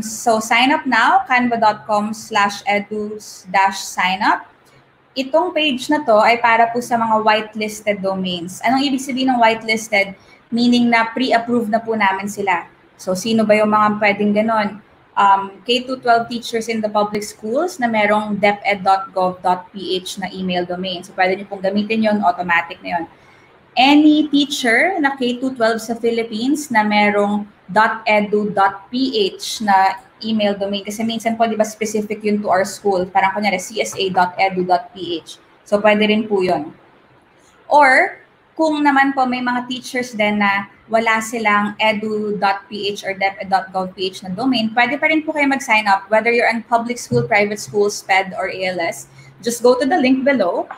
So sign up now, canva.com/edu-signup. Itong page na to ay para po sa mga whitelisted domains. Anong ibig sabihin ng whitelisted? Meaning na pre-approved na po namin sila. So sino ba yung mga pwedeng ganon? K-12 teachers in the public schools na merong deped.gov.ph na email domain. So pwede nyo pong gamitin yun, automatic na yun. Any teacher na K-12 sa Philippines na merong .edu.ph na email domain. Kasi minsan po, di ba, specific yun to our school. Parang kunyari, csa.edu.ph. So, pwede rin po yun. Or, kung naman po may mga teachers din na wala silang edu.ph or deped.gov.ph na domain, pwede pa rin po kayo mag-sign up, whether you're in public school, private school, SPED, or ALS. Just go to the link below.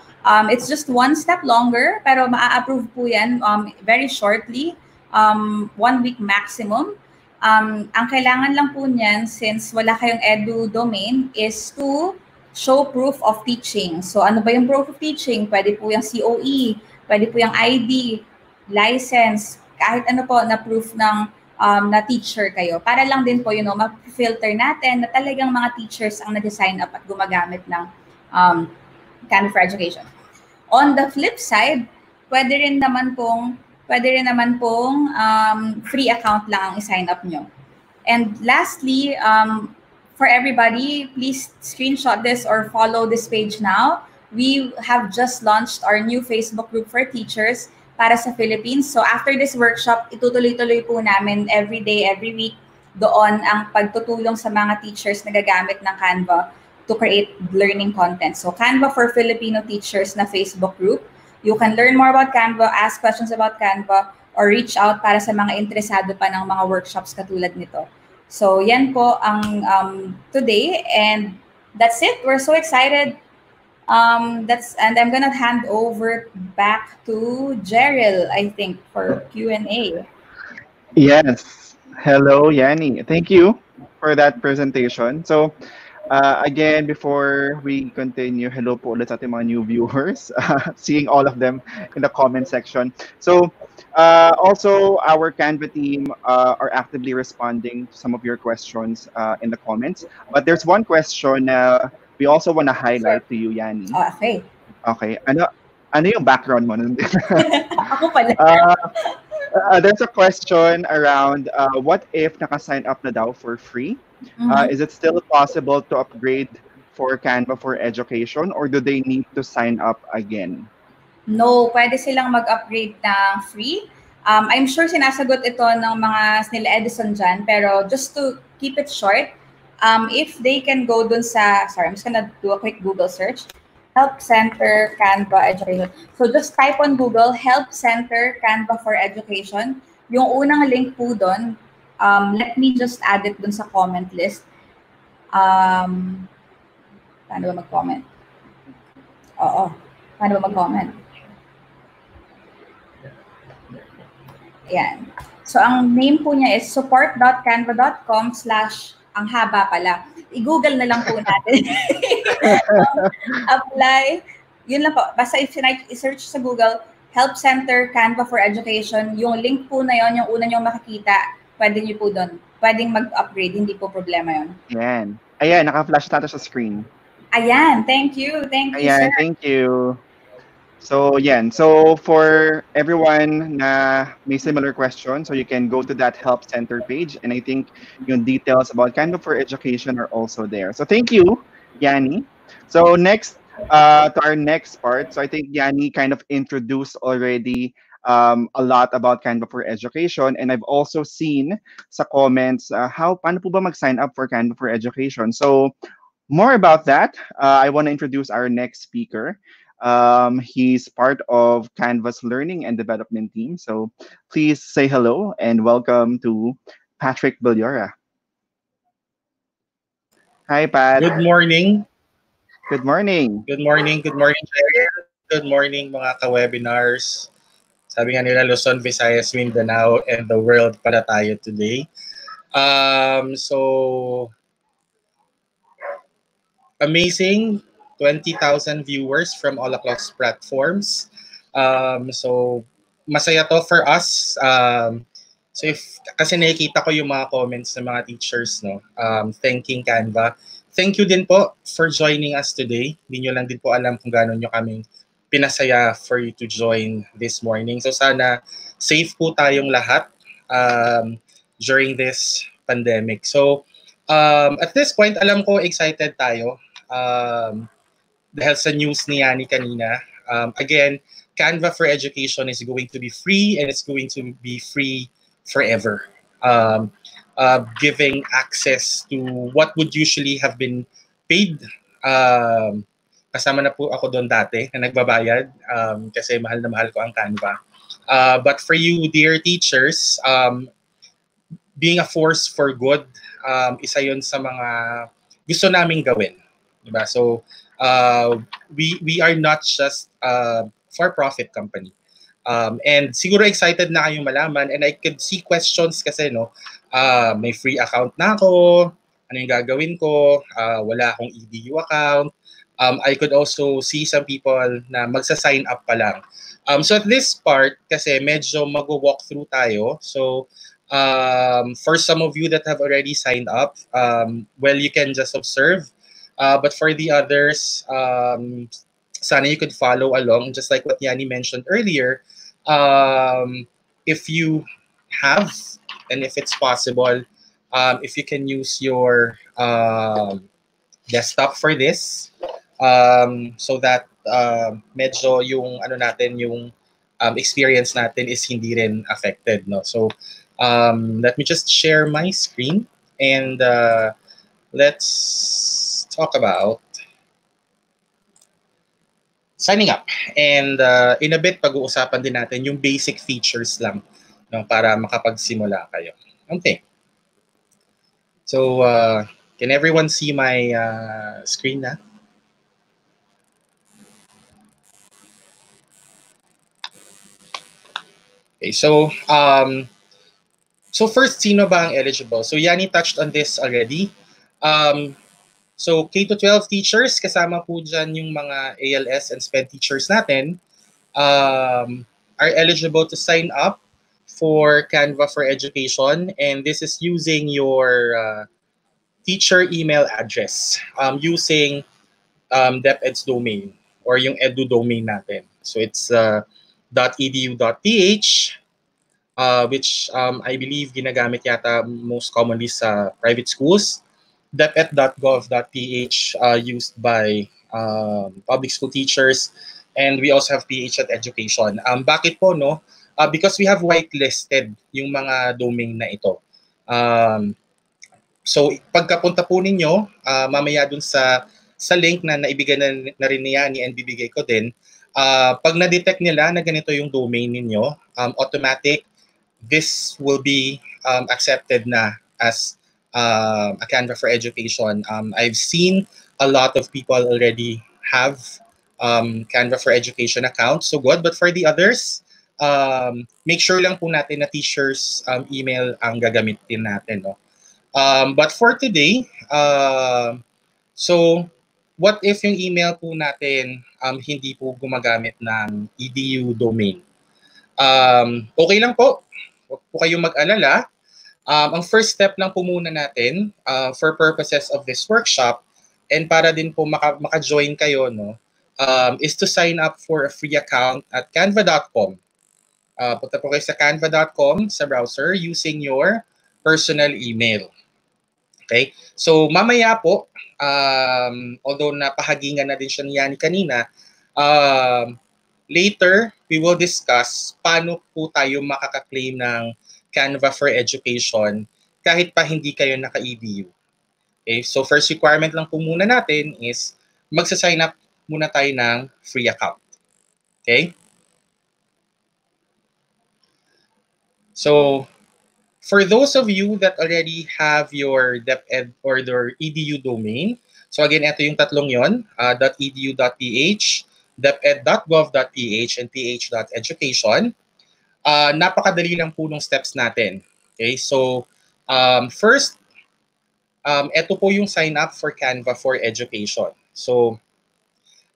It's just one step longer, pero maa-approve po yan very shortly, 1 week maximum. Ang kailangan lang po niyan, since wala kayong edu domain, is to show proof of teaching. So ano ba yung proof of teaching? Pwede po yung COE, pwede po yung ID, license, kahit ano po na proof ng na teacher kayo. Para lang din po, ma-filter natin na talagang mga teachers ang nag-sign up at gumagamit ng Canva for Education. On the flip side, pwede rin naman pong free account lang ang i-sign up nyo. And lastly, for everybody, please screenshot this or follow this page now. We have just launched our new Facebook group for teachers para sa Philippines. So after this workshop, itutuloy-tuloy po namin every day, every week, doon ang pagtutulong sa mga teachers na gagamit ng Canva to create learning content. So Canva for Filipino Teachers na Facebook group. You can learn more about Canva, ask questions about Canva, or reach out para sa mga interesado pa ng mga workshops katulad nito. So yan po ang today, and that's it. We're so excited. And I'm gonna hand over back to Jeril, I think, for Q&A. Yes. Hello, Yanni. Thank you for that presentation. So, again, before we continue, hello po ulit sa ating mga new viewers. Seeing all of them in the comment section. So, also, our Canva team are actively responding to some of your questions in the comments. But there's one question we also want to highlight to you, Yanni. Okay. Okay. Ano yung background mo? Ako pala. There's a question around what if naka-sign up na daw for free? Is it still possible to upgrade for Canva for Education, or do they need to sign up again? No, pwede silang mag-upgrade ng free. I'm sure sinasagot ito ng mga nila Edison dyan, pero just to keep it short, if they can go dun sa, sorry, I'm just gonna do a quick Google search. Help Center Canva Education. So just type on Google, Help Center Canva for Education. Yung unang link po dun, let me just add it dun sa comment list. Paano ba mag-comment? Oo. Paano ba mag-comment? Ayan. So ang name po niya is support.canva.com/ ang haba pala. I-google na lang po natin. Apply. Yun lang po. Basta i-search sa Google, Help Center Canva for Education. Yung link po na yon, yung una nyo makikita, pwede nyo po doon. Pwedeng mag-upgrade, hindi po problema yon. Ayan. Ayan, naka-flash natin sa screen. Ayan, thank you. Thank you, Ayan, sir. thank you. So, yan. So, for everyone na may similar question, so you can go to that Help Center page, and I think yung details about Canva for Education are also there. So, thank you, Yanni. So, next, to our next part. So, I think Yanni kind of introduced already a lot about Canva for Education, and I've also seen sa comments paano po ba mag-sign up for Canva for Education. So, more about that, I want to introduce our next speaker. He's part of Canva's learning and development team. So please say hello and welcome to Patrick Villora. Hi, Pat. Good morning. Good morning. Good morning. Good morning, Jerry. Good morning, mga ka-webinars. Sabi nga nila, Luzon, Visayas, Mindanao, and the world para tayo today. So, amazing. 20,000 viewers from all across platforms. So, masaya to for us. So, kasi nakikita ko yung mga comments ng mga teachers, no? Thanking Canva. Thank you din po for joining us today. Hindi nyo lang din po alam kung gano'n nyo kaming pinasaya for you to join this morning. So, sana safe po tayong lahat during this pandemic. So, at this point, alam ko excited tayo. Dahil sa news ni Yani kanina, again, Canva for Education is going to be free, and it's going to be free forever. Giving access to what would usually have been paid kasama na po ako doon dati na nagbabayad kasi mahal na mahal ko ang Canva. But for you, dear teachers, being a force for good, isa yun sa mga gusto naming gawin. Diba? So, we are not just a for-profit company. And siguro excited na kayong malaman, and I could see questions kasi, no, may free account na ako, ano yung gagawin ko, wala akong EDU account. I could also see some people na magsa-sign up pa lang. So at this part, kasi medyo mag-walk through tayo. So for some of you that have already signed up, well, you can just observe. But for the others, sana you could follow along, just like what Yanni mentioned earlier. If you have, and if it's possible, if you can use your desktop for this, so that medyo yung ano natin, yung experience natin is hindi rin affected, no? So let me just share my screen, and let's talk about signing up. And in a bit, pag-uusapan din natin yung basic features lang, no, para makapagsimula kayo. Okay. So, can everyone see my screen na? Okay, so first, sino ba ang eligible? So Yanni touched on this already. So K-12 teachers, kasama po dyan yung mga ALS and SPED teachers natin, are eligible to sign up for Canva for Education, and this is using your teacher email address, using DepEd's domain or yung edu domain natin. So it's .edu.ph, which I believe ginagamit yata most commonly sa private schools. DepEd.gov.ph, used by public school teachers, and we also have PH at Education. Bakit po, no? Because we have whitelisted yung mga domain na ito. So pagkapunta po ninyo, mamaya dun sa link na naibigay na rin niya ni bibigay ko din, pag na-detect nila na ganito yung domain ninyo, automatic, this will be accepted na as a Canva for Education. I've seen a lot of people already have Canva for Education accounts, so good. But for the others, make sure lang po natin na teachers email ang gagamitin natin, no? But for today, so what if yung email po natin hindi po gumagamit ng EDU domain? Okay lang po. Huwag po kayong mag-alala. Ang first step lang po muna natin for purposes of this workshop, and para din po maka-join kayo, no, is to sign up for a free account at canva.com. Punta po kayo sa canva.com sa browser using your personal email. Okay? So mamaya po, although napahagingan na din siya ni Yanni kanina, later we will discuss paano po tayo makaka-claim ng Canva for Education kahit pa hindi kayo naka-EDU. Okay? So first requirement lang po muna natin is magsa-sign up muna tayo ng free account. Okay? So for those of you that already have your DepEd or your EDU domain, so again, ito yung tatlong yon, .edu.ph, deped.gov.ph, and ph.education. Napakadali lang po ng steps natin. Okay, so first, ito po yung sign up for Canva for Education. So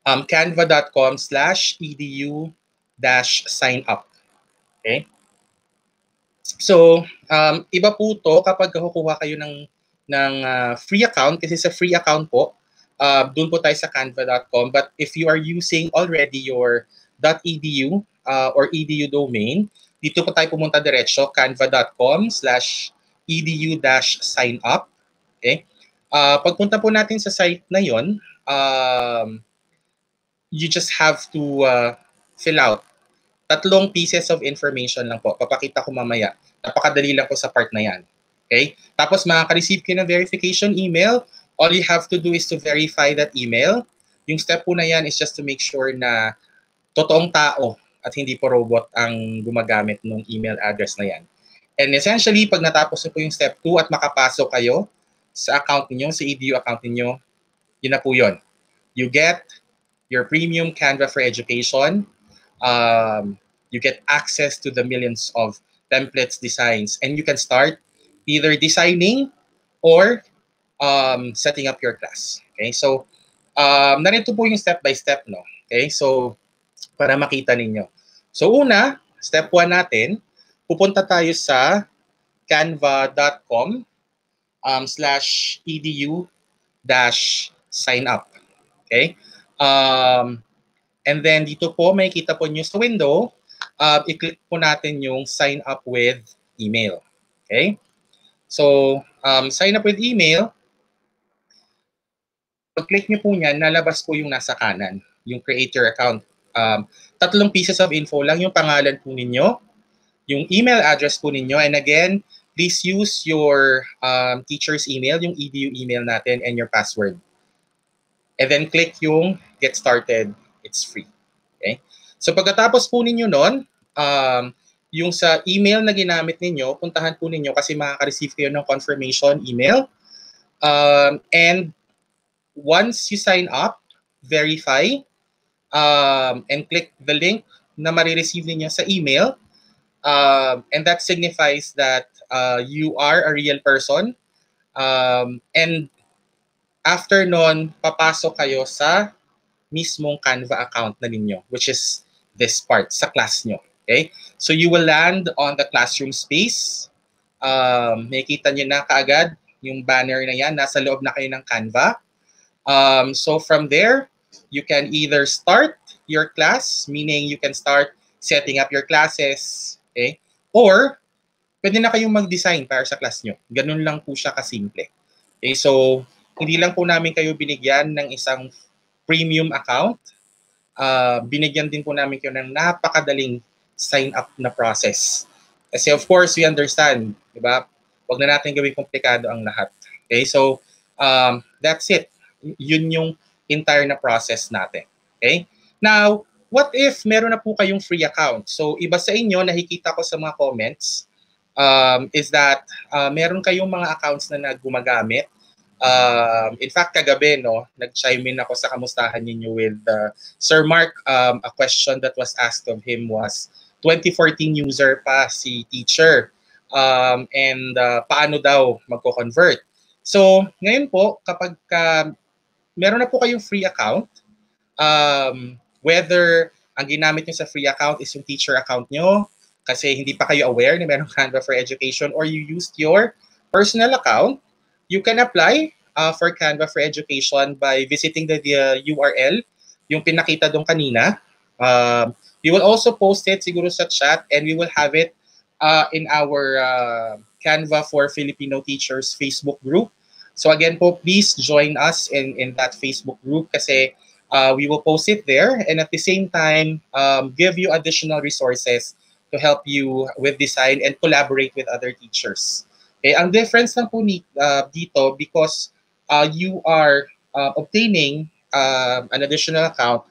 canva.com/edu-sign up. Okay? So, iba po to kapag kukuha kayo ng free account, kasi sa free account po, doon po tayo sa canva.com. But if you are using already your .edu or edu domain, dito po tayo pumunta diretso, canva.com/edu-sign up. Okay? Pagpunta po natin sa site na yon, you just have to fill out 3 pieces of information lang po. Papakita ko mamaya. Napakadali lang po sa part na yan. Okay? Tapos makaka-receive kayo ng verification email. All you have to do is to verify that email. Yung step po na yan is just to make sure na totoong tao at hindi po robot ang gumagamit ng email address na yan. And essentially, pag natapos na po yung step 2 at makapasok kayo sa account niyo, sa EDU account niyo, yun na po yun. You get your premium Canva for Education. You get access to the millions of templates, designs, and you can start either designing or setting up your class. Okay, so narito po yung step by step, no? Okay, so para makita ninyo. So una, step 1 natin, pupunta tayo sa canva.com/edu-sign up. Okay? And then dito po, makikita po nyo sa window, i-click po natin yung sign up with email. Okay? So, sign up with email, pag-click nyo po niyan, nalabas po yung nasa kanan, yung create your account. 3 pieces of info lang, yung pangalan po ninyo, yung email address po ninyo, and again, please use your teacher's email, yung EDU email natin, and your password. And then click yung get started. It's free. Okay? So pagkatapos po ninyo nun, yung sa email na ginamit ninyo, puntahan po ninyo kasi makaka-receive kayo ng confirmation email. And once you sign up, verify, and click the link na marireceive ninyo sa email, and that signifies that you are a real person. And after nun, papasok kayo sa mismong Canva account na ninyo, which is this part, sa class nyo. Okay? So you will land on the classroom space. Makikita nyo na kaagad yung banner na yan. Nasa loob na kayo ng Canva. So from there, you can either start your class, meaning you can start setting up your classes. Okay? Or, pwede na kayong mag-design para sa class nyo. Ganun lang po siya kasimple. Okay? So, hindi lang po namin kayo binigyan ng isang premium account. Binigyan din po namin kayo ng napakadaling sign up na process. Kasi of course, we understand, di ba? Huwag na natin gawing komplikado ang lahat. Okay, so that's it. Yun yung entire na process natin. Okay? Now, what if meron na po kayong free account? So, iba sa inyo, nakikita ko sa mga comments, is that meron kayong mga accounts na gumagamit. In fact, kagabi, no, nag-chime in ako sa kamustahan ninyo with Sir Mark. A question that was asked of him was, 2014 user pa si teacher. And paano daw magko-convert? So, ngayon po, kapag meron na po kayong free account, whether ang ginamit nyo sa free account is yung teacher account nyo, kasi hindi pa kayo aware na meron Canva for Education, or you used your personal account, you can apply for Canva for Education by visiting the URL, yung pinakita doon kanina. We will also post it siguro sa chat, and we will have it in our Canva for Filipino Teachers Facebook group. So again po, please join us in that Facebook group kasi we will post it there, and at the same time, give you additional resources to help you with design and collaborate with other teachers. Okay, ang difference lang po dito, because you are obtaining an additional account,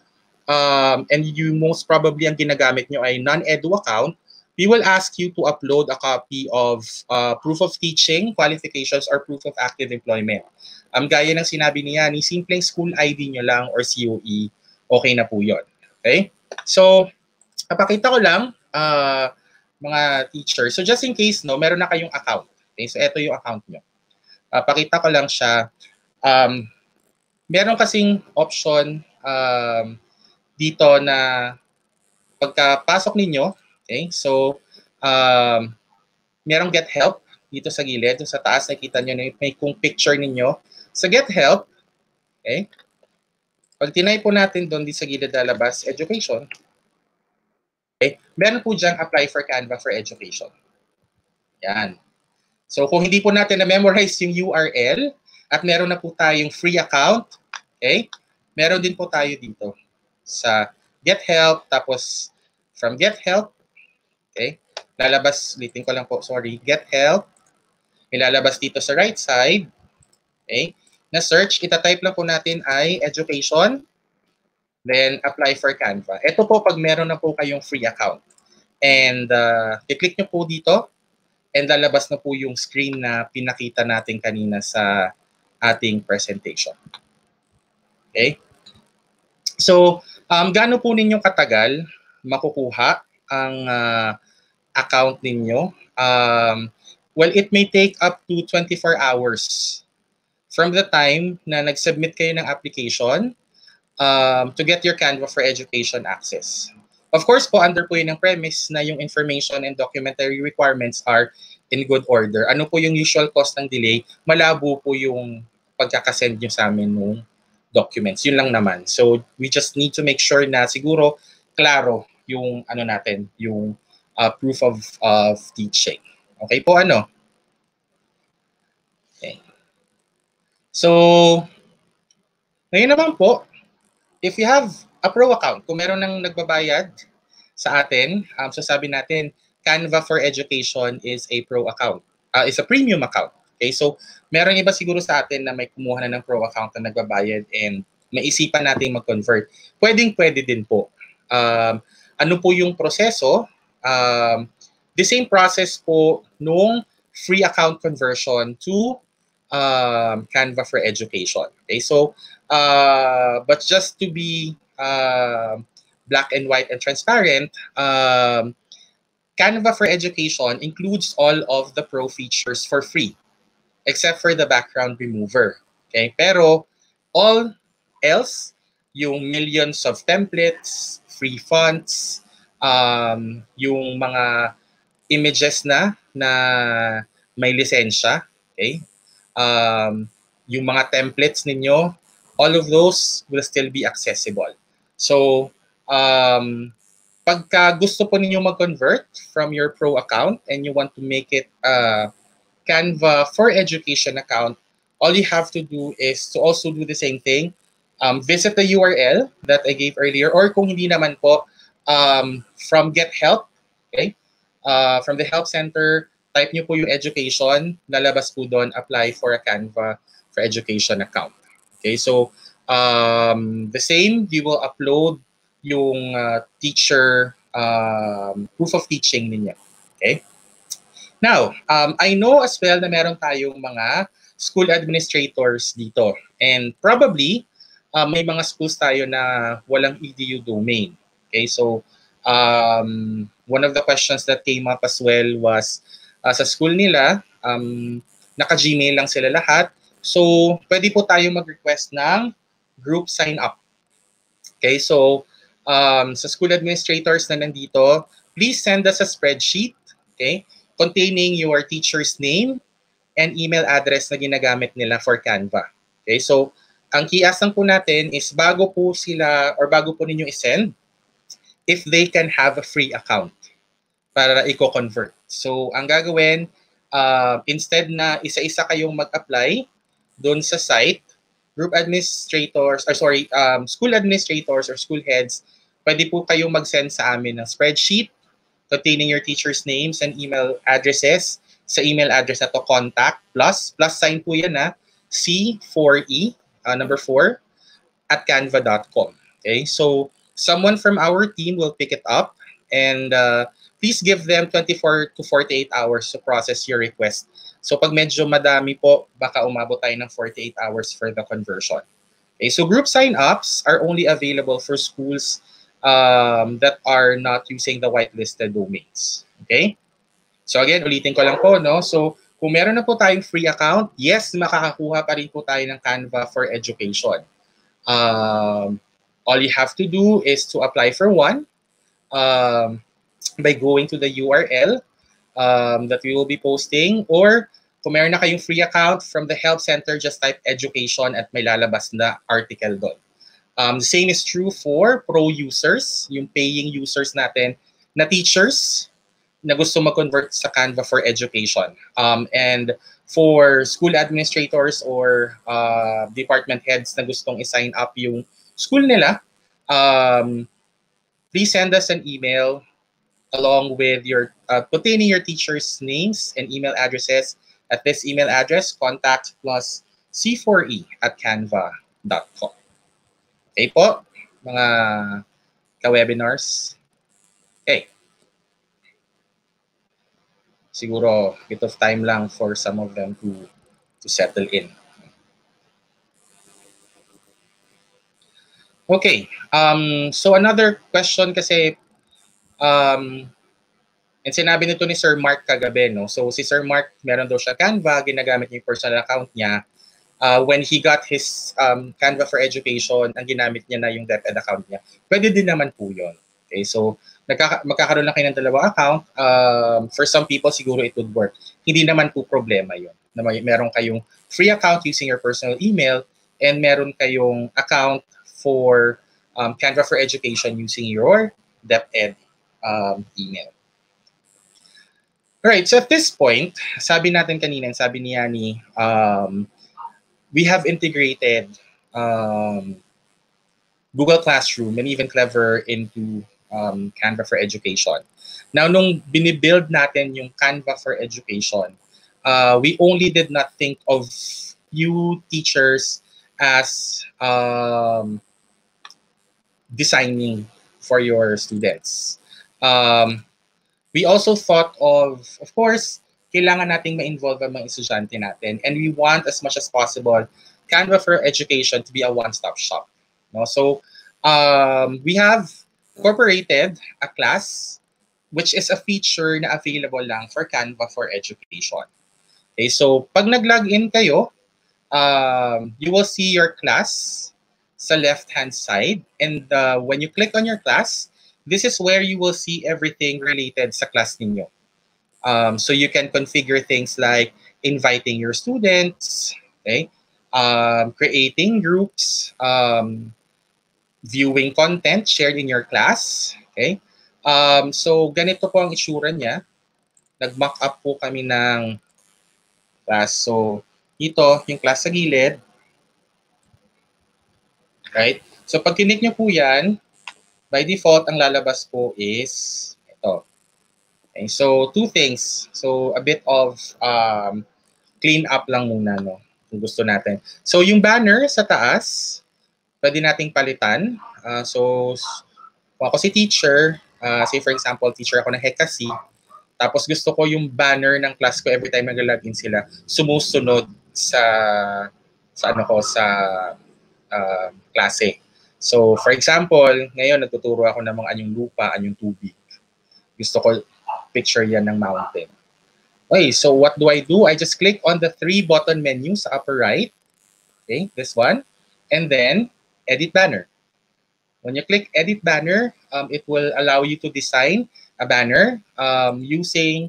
and you most probably ang ginagamit nyo ay non-edu account, we will ask you to upload a copy of proof of teaching, qualifications, or proof of active employment. Gaya ng sinabi niya, ni simpleng school ID nyo lang or COE, okay na po yun. Okay? So, papakita ko lang, mga teachers. So, just in case, no, meron na kayong account. Okay, so ito yung account nyo. Pakita ko lang siya. Meron kasing option dito na pagkapasok ninyo, okay, so merong get help dito sa gilid, sa taas nakita nyo na may kung picture ninyo. Sa get help, okay, pag tinay po natin doon di sa gilid lalabas, education, okay, meron po diyang apply for Canva for Education. Yan. So kung hindi po natin na-memorize yung URL at meron na po tayong free account, okay, meron din po tayo dito sa Get Help. Tapos from Get Help, okay, lalabas, ulitin ko lang po, sorry, Get Help, ilalabas dito sa right side, okay, na search, itatype lang po natin ay Education, Then, apply for Canva. Ito po pag meron na po kayong free account. And i-click nyo po dito and lalabas na po yung screen na pinakita natin kanina sa ating presentation. Okay? So, gaano po ninyo katagal makukuha ang account ninyo? Well, it may take up to 24 hours from the time na nag-submit kayo ng application to get your Canva for Education access. Of course po, under po yun ang premise na yung information and documentary requirements are in good order. Ano po yung usual cost ng delay? Malabo po yung pagkakasend nyo sa amin ng documents. Yun lang naman. So, we just need to make sure na siguro klaro yung ano natin, yung proof of teaching. Okay po, ano? Okay. So, ngayon naman po, if you have a pro account, kung meron nang nagbabayad sa atin, sasabi natin, Canva for Education is a pro account, is a premium account. Okay, so meron iba siguro sa atin na may kumuha na ng pro account na nagbabayad and maisipan natin mag-convert. Pwedeng-pwede din po. Ano po yung proseso? The same process po nung free account conversion to Canva for Education. Okay, so but just to be black and white and transparent, Canva for Education includes all of the pro features for free, except for the background remover. Okay, pero all else, yung millions of templates, free fonts, yung mga images na may lisensya, okay? Yung mga templates ninyo, all of those will still be accessible. So, pagka gusto po ninyo mag-convert from your pro account and you want to make it Canva for Education account, all you have to do is to also do the same thing. Visit the URL that I gave earlier, or kung hindi naman po, from Get Help, okay? From the Help Center, type nyo po yung education, lalabas po doon, apply for a Canva for Education account. Okay, so the same, you will upload yung teacher proof of teaching ninyo. Okay? Now, I know as well na meron tayong mga school administrators dito. And probably, may mga schools tayo na walang EDU domain. Okay, so one of the questions that came up as well was sa school nila, naka-Gmail lang sila lahat. So, pwede po tayo mag-request ng group sign up. Okay, so sa school administrators na nandito, please send us a spreadsheet, okay, containing your teacher's name and email address na ginagamit nila for Canva. Okay, so ang key-ask lang po natin is bago po sila or bago po ninyo isend, if they can have a free account para i-convert. So ang gagawin, instead na isa-isa kayong mag-apply doon sa site, group administrators, or sorry, school administrators or school heads, pwede po kayong mag-send sa amin ng spreadsheet containing your teacher's names and email addresses sa email address na to, contact plus sign po yan na C4E, number 4, at canva.com. Okay, so someone from our team will pick it up and please give them 24 to 48 hours to process your request. So pag medyo madami po, baka umabot tayo ng 48 hours for the conversion. Okay, so group sign-ups are only available for schools that are not using the whitelisted domains. Okay? So again, ulitin ko lang po, no? So kung meron na po tayong free account, yes, makakakuha pa rin po tayo ng Canva for Education. All you have to do is to apply for one by going to the URL that we will be posting, or kung meron na kayong free account from the Help Center, just type education at may lalabas na article doon. The same is true for pro users, yung paying users natin na teachers na gusto mag-convert sa Canva for Education. And for school administrators or department heads na gustong i-sign up yung school nila, please send us an email along with your containing your teachers' names and email addresses at this email address, contact plus C4E at canva.com. Okay po? mga ka-webinars? Okay. Siguro, bit of time lang for some of them to settle in. Okay. So another question kasi, and sinabi nito ni Sir Mark kagabi, no? So si Sir Mark, meron daw siya Canva, ginagamit niya yung personal account niya. When he got his Canva for Education, ang ginamit niya na yung DepEd account niya. Pwede din naman po yun. Okay, so magkakaroon lang kayo ng dalawang account. For some people, siguro it would work. Hindi naman po problema yun. Na meron kayong free account using your personal email and meron kayong account for Canva for Education using your DepEd email. Alright, so at this point, sabi natin kanina, sabi ni Yani, we have integrated Google Classroom and even Clever into Canva for Education. Now, nung binibuild natin yung Canva for Education, we only did not think of you teachers as designing for your students. We also thought of course, kailangan nating ma-involve ang mga estudyante natin, and we want as much as possible Canva for Education to be a one-stop shop. No? So we have incorporated a class which is a feature na available lang for Canva for Education. Okay, so pag nag-login kayo, you will see your class sa left-hand side, and when you click on your class, this is where you will see everything related sa class ninyo. So you can configure things like inviting your students, okay, creating groups, viewing content shared in your class. Okay, so ganito po ang itsura niya. Nag-mock up po kami ng class. So ito yung class sa gilid. Right? So pag kinik nyo po yan, by default, ang lalabas po is ito. Okay, so two things. So a bit of clean up lang muna, no, kung gusto natin. So yung banner sa taas, pwede nating palitan. So kung ako si teacher, say for example, teacher ako ng HECASI, tapos gusto ko yung banner ng class ko every time nag-login sila, sumusunod sa klase. So, for example, ngayon nagtuturo ako ng mga anyong lupa, anyong tubig. Gusto ko picture yan ng mountain. Okay, so what do? I just click on the 3 button menu sa upper right. Okay, this one. And then, edit banner. When you click edit banner, it will allow you to design a banner using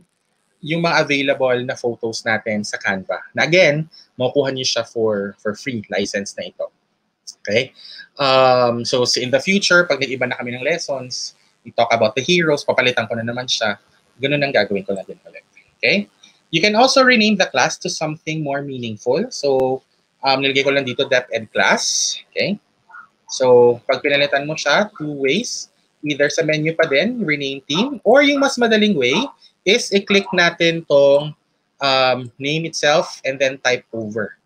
yung mga available na photos natin sa Canva. Na again, makukuha niyo siya for free license na ito. Okay? So in the future, pag nag-iba na kami ng lessons, we talk about the heroes, papalitan ko na naman siya. Ganun ang gagawin ko na din ulit. Okay? You can also rename the class to something more meaningful. So, nilagay ko lang dito DepEd class. Okay? So, pag pinalitan mo siya, 2 ways. Either sa menu pa din, rename theme, or yung mas madaling way is i-click natin tong name itself and then type over.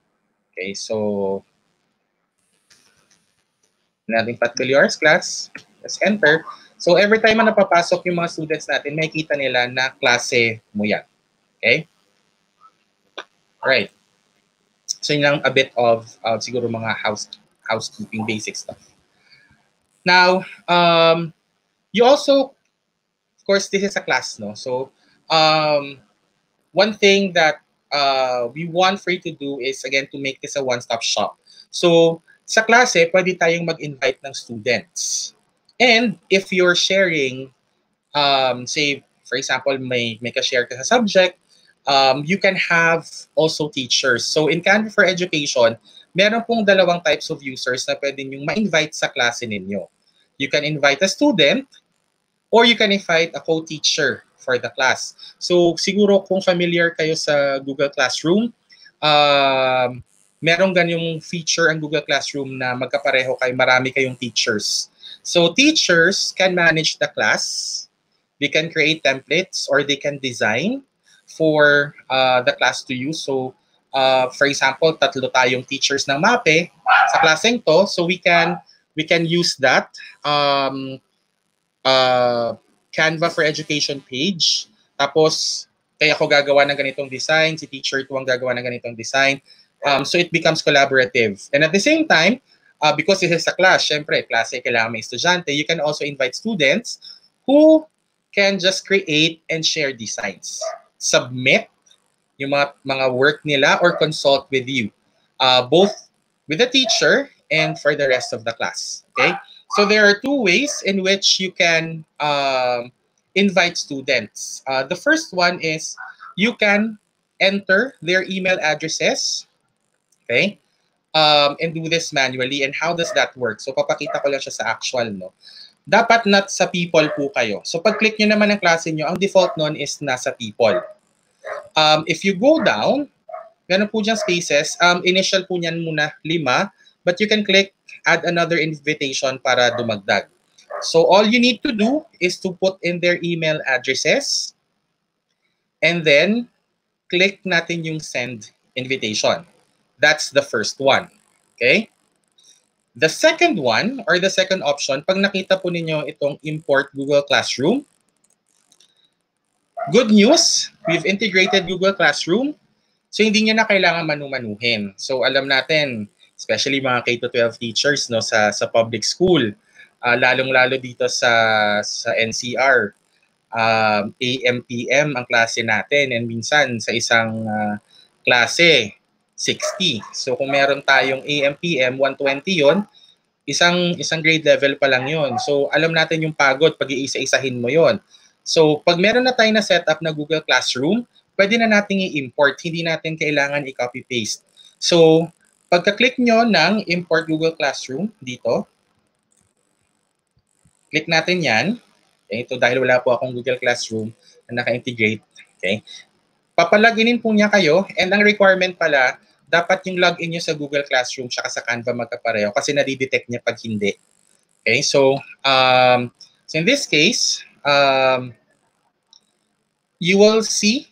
Okay? So, nating Pat Villar's class. Let's enter. So every time na napapasok yung mga students natin, makikita nila na klase mo yan. Okay? Alright. So yun lang a bit of siguro mga housekeeping basic stuff. Now, you also, of course, this is a class, no? So one thing that we want for you to do is, again, to make this a one-stop shop. So, sa klase, pwede tayong mag-invite ng students. And if you're sharing, say, for example, may ka-share ka sa subject, you can have also teachers. So, in Canva for Education, meron pong dalawang types of users na pwede nyong ma-invite sa klase ninyo. You can invite a student, or you can invite a co-teacher for the class. So, siguro kung familiar kayo sa Google Classroom, merong ganyong feature ang Google Classroom na magkapareho kayo, marami kayong teachers. So teachers can manage the class, they can create templates, or they can design for the class to use. So for example, 3 tayong teachers ng MAPE sa klaseng to, so we can we can use that. Canva for Education page. Tapos, kaya ako gagawa ng ganitong design, si teacher 2 ang gagawa ng ganitong design. So it becomes collaborative. And at the same time, because this is a class, syempre, klase kailangan may estudyante, you can also invite students who can just create and share designs. Submit yung mga work nila or consult with you. Both with the teacher and for the rest of the class. Okay? So there are 2 ways in which you can invite students. The first one is you can enter their email addresses, okay, and do this manually. And how does that work? So papakita ko lang siya sa actual, no? Dapat not sa people po kayo. So pag-click nyo naman ng klase nyo, ang default nun is nasa people. If you go down, meron po dyan spaces. Initial po niyan muna 5, but you can click add another invitation para dumagdag. So all you need to do is to put in their email addresses and then click natin yung send invitation. That's the first one. Okay? The second one or the second option, pag nakita po ninyo itong import Google Classroom, good news, we've integrated Google Classroom. So hindi niya na kailangan manu-manuhin. So alam natin, especially mga K-12 teachers no sa public school, lalong-lalo dito sa NCR, AM/PM ang klase natin and minsan sa isang klase 60. So kung meron tayong AM/PM 120 yon, isang grade level pa lang yon. So alam natin yung pagod pag iisa-isahin mo yon. So pag meron na tayo na setup na Google Classroom, pwede na nating i-import, hindi natin kailangan i-copy-paste. So, pagka-click nyo ng Import Google Classroom dito, click natin yan. Okay, ito dahil wala po akong Google Classroom na naka-integrate. Okay. Papalaginin po niya kayo and ang requirement pala, dapat yung login nyo sa Google Classroom tsaka sa Canva magkapareho kasi nadidetect niya pag hindi. Okay, so in this case, you will see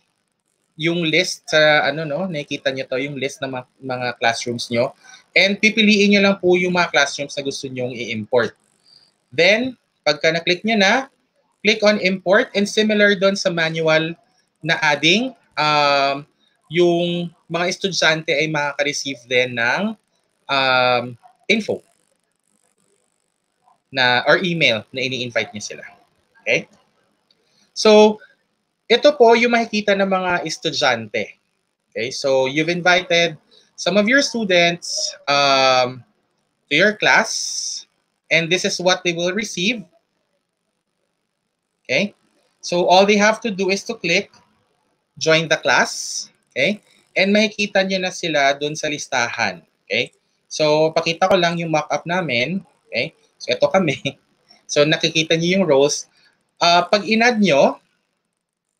yung list sa nakikita niyo to, yung list ng mga classrooms nyo. And pipiliin niyo lang po yung mga classrooms na gusto niyo i-import. Then, pagka na-click niyo na, click on import and similar doon sa manual na adding, yung mga estudyante ay makaka-receive din ng info or email na ini-invite niyo sila. Okay? So, ito po yung makikita ng mga estudyante. Okay, so you've invited some of your students to your class, and this is what they will receive. Okay, so all they have to do is to click join the class. Okay, and makikita nyo na sila dun sa listahan. Okay, so pakita ko lang yung mock-up namin. Okay, so ito kami. So nakikita nyo yung roles. Pag in-add nyo,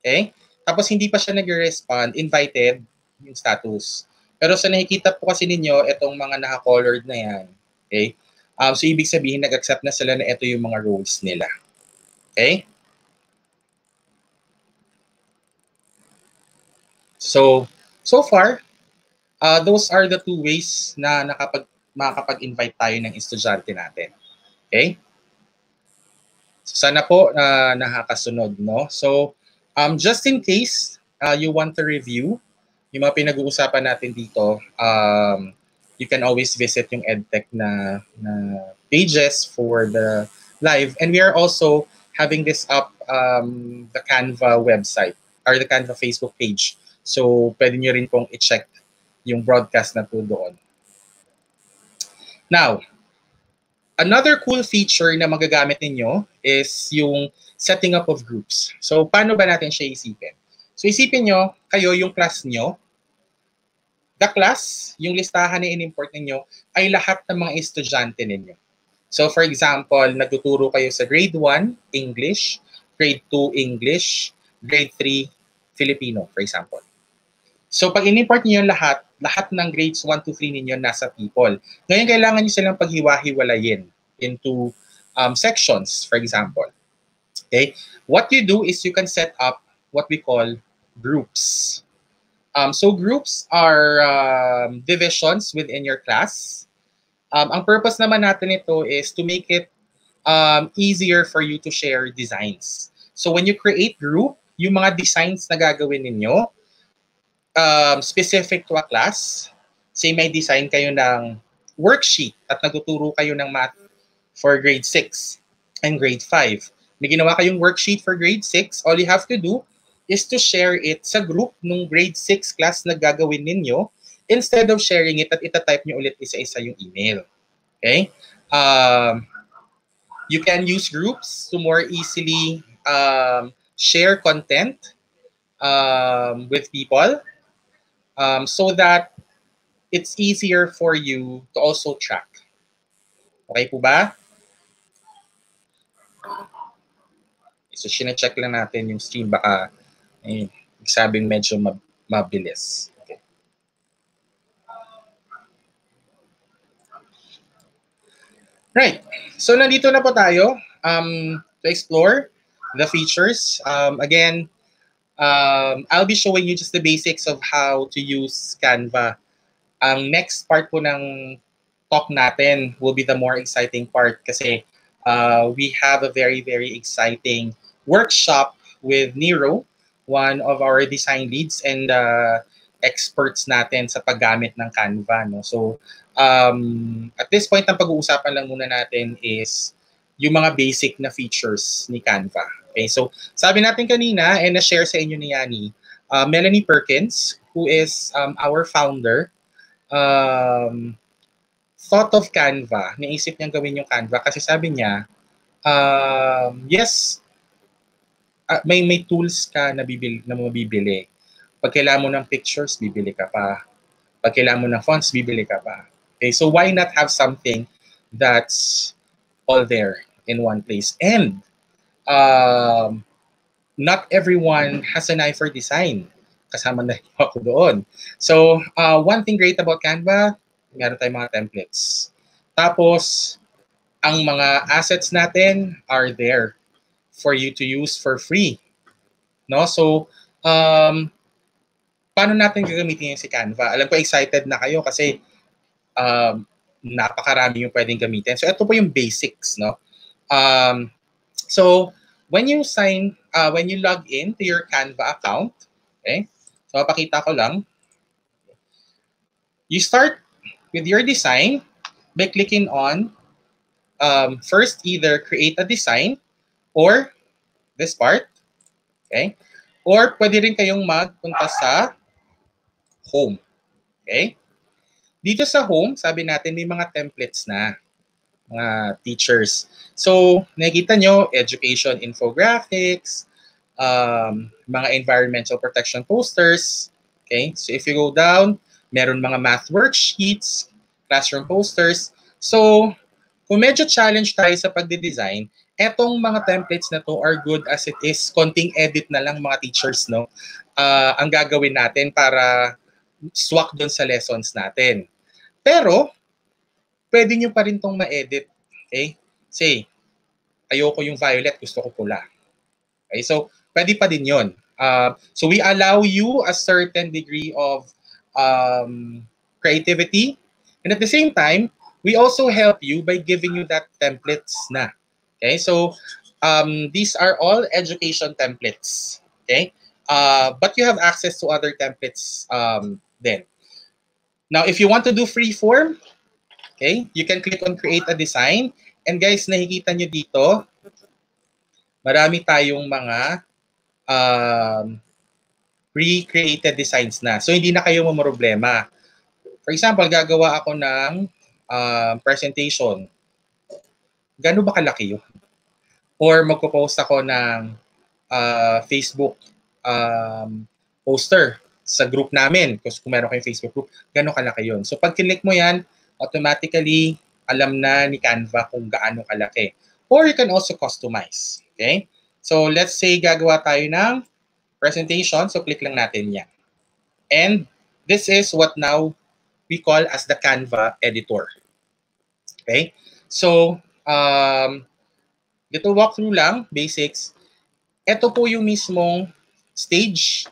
okay? Tapos hindi pa siya nag-respond, invited yung status. Pero sa nakikita po kasi ninyo, itong mga naka-colored na yan. Okay? So ibig sabihin, nag-accept na sila na ito yung mga roles nila. Okay? So far, those are the 2 ways na makakapag-invite tayo ng estudyante natin. Okay? So sana po nakakasunod, no? So, just in case you want to review yung mga pinag-uusapan natin dito, you can always visit yung EdTech na pages for the live. And we are also having this up the Canva website or the Canva Facebook page. So, pwede nyo rin pong i-check yung broadcast na po doon. Now, another cool feature na magagamit ninyo is yung setting up of groups. So, paano ba natin siya isipin? So, isipin nyo, kayo yung class nyo. The class, yung listahan na in-import ninyo, ay lahat ng mga estudyante ninyo. So, for example, nagtuturo kayo sa grade 1, English, grade 2, English, grade 3, Filipino, for example. So, pag in-import niyo lahat ng grades 1 to 3 ninyo nasa people. Ngayon, kailangan nyo silang paghiwa-hiwalayin into sections, for example. Okay? What you do is you can set up what we call groups. So groups are divisions within your class. Ang purpose naman natin ito is to make it easier for you to share designs. So when you create group, yung mga designs na gagawin ninyo, specific to a class, say may design kayo ng worksheet at nagtuturo kayo ng math for grade 6 and grade 5. May ginawa kayong worksheet for grade 6, all you have to do is to share it sa group nung grade 6 class na gagawin ninyo instead of sharing it at itatype nyo ulit isa-isa yung email. Okay? You can use groups to more easily share content with people so that it's easier for you to also track. Okay po ba? So, sine-check lang natin yung stream. Baka sabing medyo mabilis. Okay. Right. So, nandito na po tayo to explore the features. Again, I'll be showing you just the basics of how to use Canva. Ang next part po ng talk natin will be the more exciting part kasi we have a very, very exciting workshop with Nero, one of our design leads and experts natin sa paggamit ng Canva. No? So, at this point, ang pag-uusapan lang muna natin is yung mga basic na features ni Canva. Okay, so sabi natin kanina and na-share sa inyo ni Yani, Melanie Perkins, who is our founder, thought of Canva, naisip niyang gawin yung Canva kasi sabi niya, yes, may tools ka na mabibili. Pag kailangan mo ng pictures, bibili ka pa. Pag kailangan mo ng fonts, bibili ka pa. Okay, so why not have something that's all there in one place? And not everyone has an eye for design. Kasama na ako doon. So, one thing great about Canva, meron tayong mga templates. Tapos, ang mga assets natin are there for you to use for free. No? So, paano natin gagamitin yung si Canva? Alam ko excited na kayo kasi napakarami yung pwedeng gamitin. So, ito po yung basics. No? So, when you log in to your Canva account, okay? So, papakita ko lang. You start with your design by clicking on first either create a design or this part, okay? Or pwede rin kayong magpunta sa home, okay? Dito sa home, sabi natin may mga templates na, mga teachers. So, nakikita nyo, education infographics, mga environmental protection posters, okay? So, if you go down, meron mga math worksheets, classroom posters. So, kung medyo challenge tayo sa pagde-design, etong mga templates na to are good as it is. Konting edit na lang mga teachers, no? Ang gagawin natin para swak doon sa lessons natin. Pero, pwede nyo pa rin tong ma-edit. Okay? Say, ayoko yung violet, gusto ko pula. Okay? So, pwede pa din yun. So, we allow you a certain degree of creativity. And at the same time, we also help you by giving you that templates na. Okay? So, these are all education templates. Okay? But you have access to other templates then. Now, if you want to do free form, okay, you can click on create a design. And guys, nakikita nyo dito, marami tayong mga pre-created designs na. So, hindi na kayo mamroblema. For example, gagawa ako ng presentation. Gano'n ba kalaki yun? Or magpo-post ako ng Facebook poster sa group namin. Kasi kung meron kayong Facebook group, gano'n kalaki yun. So, pag click mo yan, automatically, alam na ni Canva kung gaano kalaki. Or you can also customize. Okay? So, let's say gagawa tayo ng presentation. So, click lang natin yan. And this is what now we call as the Canva editor. Okay? So, dito walkthrough lang, basics. Ito po yung mismong stage.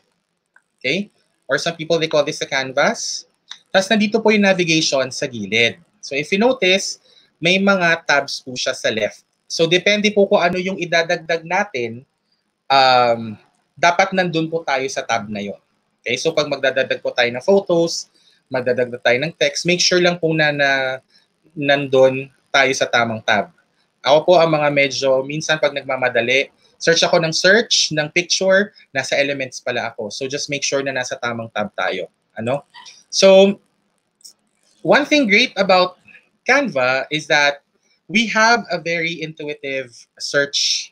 Okay? Or some people, they call this the canvas. Tapos nandito po yung navigation sa gilid. So if you notice, may mga tabs po siya sa left. So depende po kung ano yung idadagdag natin, dapat nandun po tayo sa tab na yon. Okay, so pag magdadagdag po tayo ng photos, magdadagdag tayo ng text, make sure lang po na nandun tayo sa tamang tab. Ako po ang mga medyo, minsan pag nagmamadali, search ako ng search, ng picture, nasa elements pala ako. So just make sure na nasa tamang tab tayo. Ano? So, one thing great about Canva is that we have a very intuitive search.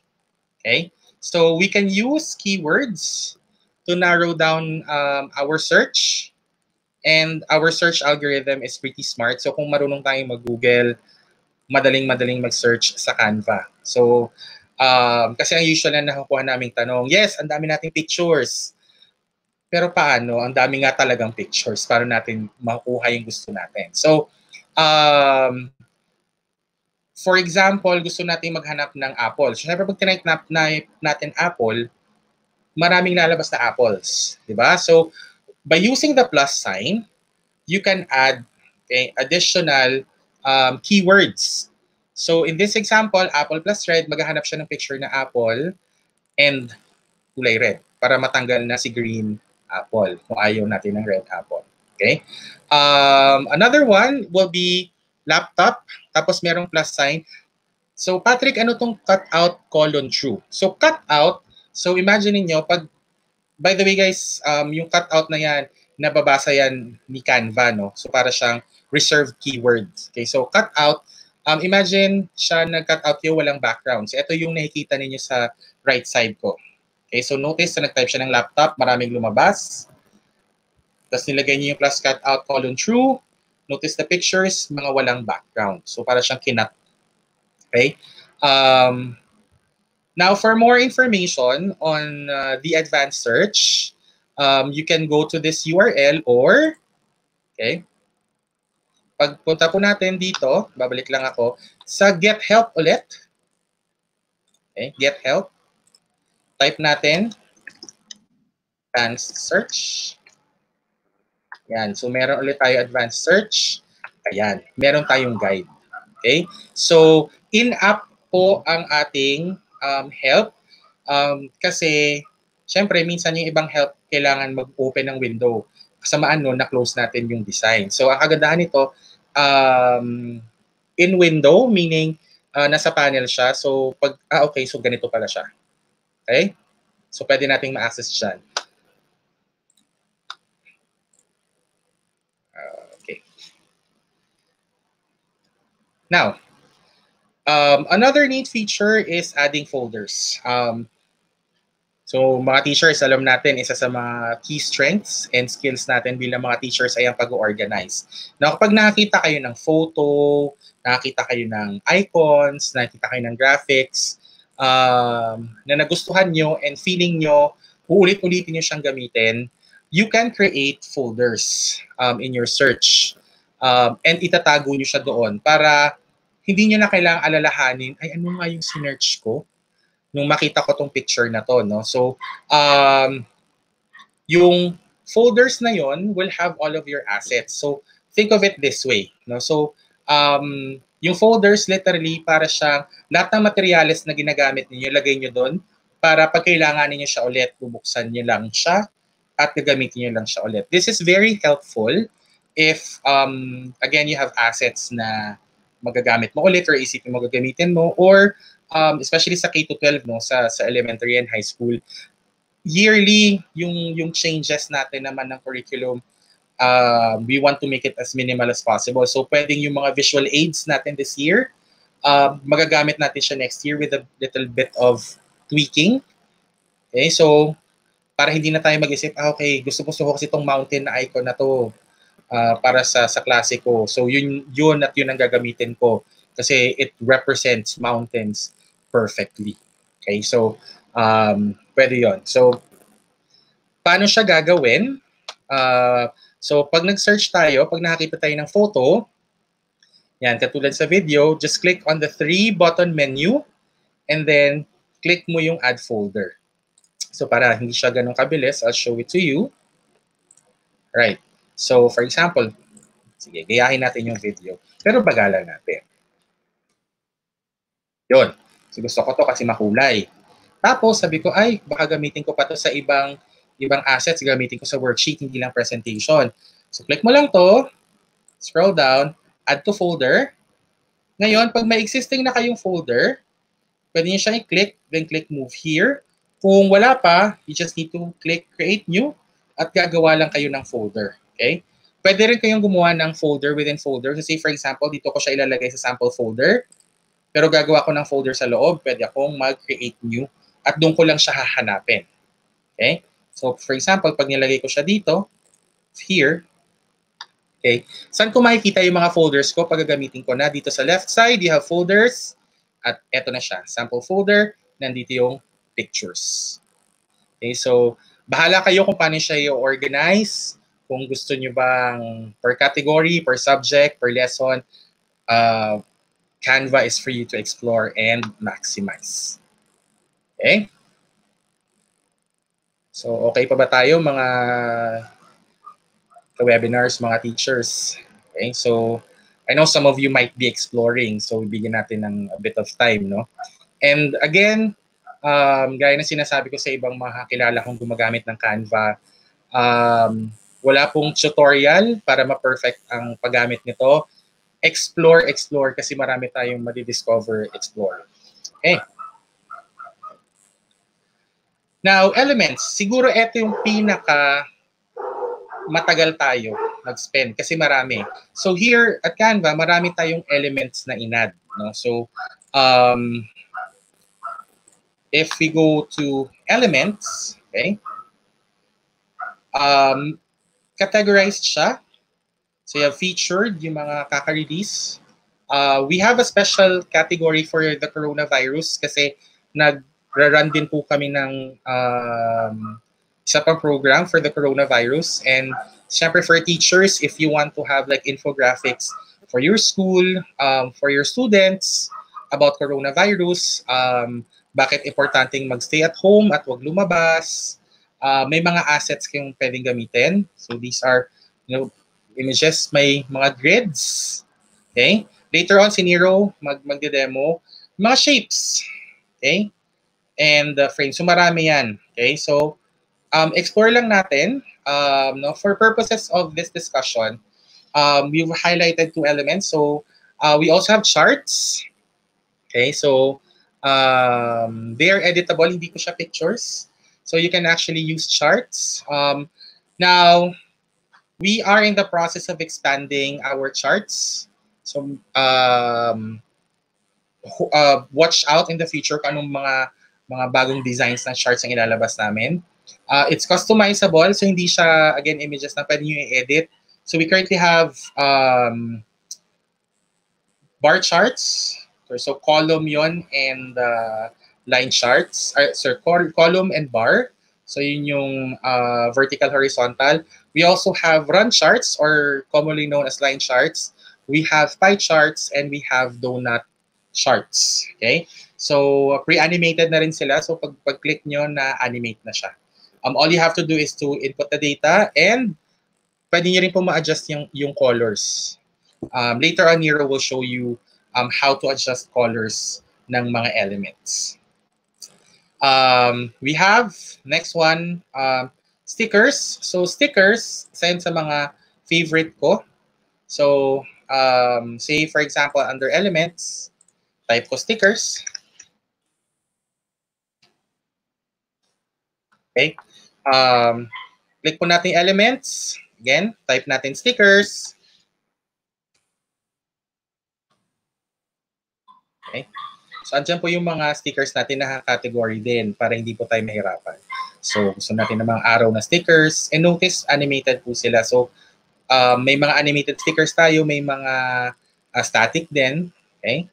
Okay? So we can use keywords to narrow down our search. And our search algorithm is pretty smart. So kung marunong tayong mag-Google, madaling mag-search sa Canva. So, kasi ang usual na nakukuha naming tanong, yes, ang dami nating pictures. Pero paano? Ang dami nga talagang pictures para natin makuha yung gusto natin. So, for example, gusto natin maghanap ng apple. So, syempre pag tinype natin apple, maraming lalabas na apples. Diba? So, by using the plus sign, you can add additional keywords. So in this example, apple plus red, maghahanap siya ng picture na apple and kulay red para matanggal na si green apple kung ayaw natin ng red apple. Okay? Another one will be laptop, tapos merong plus sign. So Patrick, ano tong cutout colon true? So cutout, so imagine niyo pag, by the way guys, yung cutout na yan, nababasa yan ni Canva, no? So para siyang reserved keywords. Okay, so cutout, imagine siya nag-cutout yung walang background. So ito yung nakikita ninyo sa right side ko. Okay, so notice na nag-type siya ng laptop, maraming lumabas. Tapos nilagay niyo yung plus cutout colon true. Notice the pictures, mga walang background. So para siyang kinat. Okay? Now, for more information on the advanced search, you can go to this URL or, okay, pagpunta po natin dito, babalik lang ako, sa Get Help ulit. Okay, Get Help. Type natin, Advanced Search. Yan, so meron ulit tayo Advanced Search. Ayan, meron tayong guide. Okay, so in-app po ang ating help. Kasi, syempre, minsan yung ibang help, kailangan mag-open ng window. Kasamaan nun, na-close natin yung design. So, ang kagandahan nito, in window, meaning nasa panel siya. So, okay, so ganito pala siya. Okay? So, pwede nating ma-access dyan. Okay. Now, another neat feature is adding folders. So mga teachers, alam natin, isa sa mga key strengths and skills natin bilang mga teachers ay ang pag-organize. Now kapag nakakita kayo ng photo, nakakita kayo ng icons, nakakita kayo ng graphics, na nagustuhan nyo and feeling nyo, uulit-ulitin nyo siyang gamitin, you can create folders in your search. And itatago nyo siya doon para hindi nyo na kailangang alalahanin, ay ano nga yung sinearch ko nung makita ko tong picture na to, no? So, yung folders na yon will have all of your assets. So, think of it this way, no? So, yung folders literally para siyang lahat ng materials na ginagamit niyo, lagay niyo doon para pag kailangan niyo siya ulit, bubuksan niyo lang siya at gagamitin niyo lang siya ulit. This is very helpful if, again, you have assets na magagamit mo ulit or isipin mo gagamitin mo, or especially sa K-12, no, sa elementary and high school, yearly yung changes natin naman ng curriculum, we want to make it as minimal as possible. So pwedeng yung mga visual aids natin this year, magagamit natin siya next year with a little bit of tweaking. Okay, so para hindi na tayo mag-isip, okay, gusto ko kasi itong mountain na icon na to para sa klase ko. So yun at yun ang gagamitin ko kasi it represents mountains perfectly. Okay, so pwede yon. So paano siya gagawin? So pag nag-search tayo, pag nakakita tayo ng photo, yan, katulad sa video, just click on the 3-button menu and then click mo yung add folder. So para hindi siya ganun kabilis, I'll show it to you. Right. So for example, Sige, gayahin natin yung video. Pero bagalan natin. Yun. So gusto ko to kasi makulay. Tapos sabi ko, ay, baka gamitin ko pa to sa ibang assets. Gamitin ko sa worksheet, hindi lang presentation. So click mo lang to, scroll down, add to folder. Ngayon, pag may existing na kayong folder, pwede nyo siyang i-click, then click move here. Kung wala pa, you just need to click create new at gagawa lang kayo ng folder. Okay? Pwede rin kayong gumawa ng folder within folder. So say for example, dito ko siya ilalagay sa sample folder. Pero gagawa ko ng folder sa loob, pwede akong mag-create new at doon ko lang siya hahanapin. Okay? So for example, pag nilagay ko siya dito, here, okay, saan ko makikita yung mga folders ko pag gagamitin ko na? Dito sa left side, you have folders. At eto na siya, sample folder, nandito yung pictures. Okay, so bahala kayo kung paano siya i-organize. Kung gusto nyo bang per category, per subject, per lesson, Canva is for you to explore and maximize. Okay? So okay pa ba tayo mga webinars, mga teachers? Okay, so I know some of you might be exploring, so bigyan natin ng a bit of time, no? And again, gaya na sinasabi ko sa ibang mga kakilala kong gumagamit ng Canva, wala pong tutorial para ma-perfect ang paggamit nito. Explore kasi marami tayong madi-discover, explore. Okay. Now, elements. Siguro ito yung pinaka matagal tayo mag-spend kasi marami. So here at Canva, marami tayong elements na inad. No? So if we go to elements, okay, categorized siya. So you have featured, yung mga kaka-release. We have a special category for the coronavirus kasi nag-run din po kami ng isa pang program for the coronavirus. And syempre for teachers, if you want to have like infographics for your school, for your students about coronavirus, bakit importanteng magstay at home at wag lumabas, may mga assets kayong pwedeng gamitin. So these are, images, may mga grids. Okay? Later on, si Nero magde-demo. Mga shapes. Okay? And frames. So marami yan. Okay? So, explore lang natin. No, for purposes of this discussion, we've highlighted 2 elements. So, we also have charts. Okay? So, they are editable. Hindi ko siya pictures. So, you can actually use charts. Now, we are in the process of expanding our charts. So, watch out in the future kung anong mga bagong designs ng charts ang ilalabas namin. It's customizable, so hindi siya, again, images na pwede nyo i-edit. So, we currently have bar charts. So, column yon and line charts. Column and bar. So, yun yung vertical, horizontal. We also have run charts or commonly known as line charts. We have pie charts and we have donut charts. Okay? So, pre-animated na rin sila. So, pag-click nyo, na-animate na siya. All you have to do is to input the data and pwede nyo rin po ma-adjust yung colors. Later on, Nero will show you how to adjust colors ng mga elements. We have, next one, stickers. So stickers, isa yun sa mga favorite ko. So, say for example, under elements, type ko stickers. Okay. Click po natin elements. Again, type natin stickers. Okay. So, andyan po yung mga stickers natin na category din para hindi po tayo mahirapan. So, gusto natin ng mga araw na stickers. And notice, animated po sila. So, may mga animated stickers tayo, may mga static din. Okay?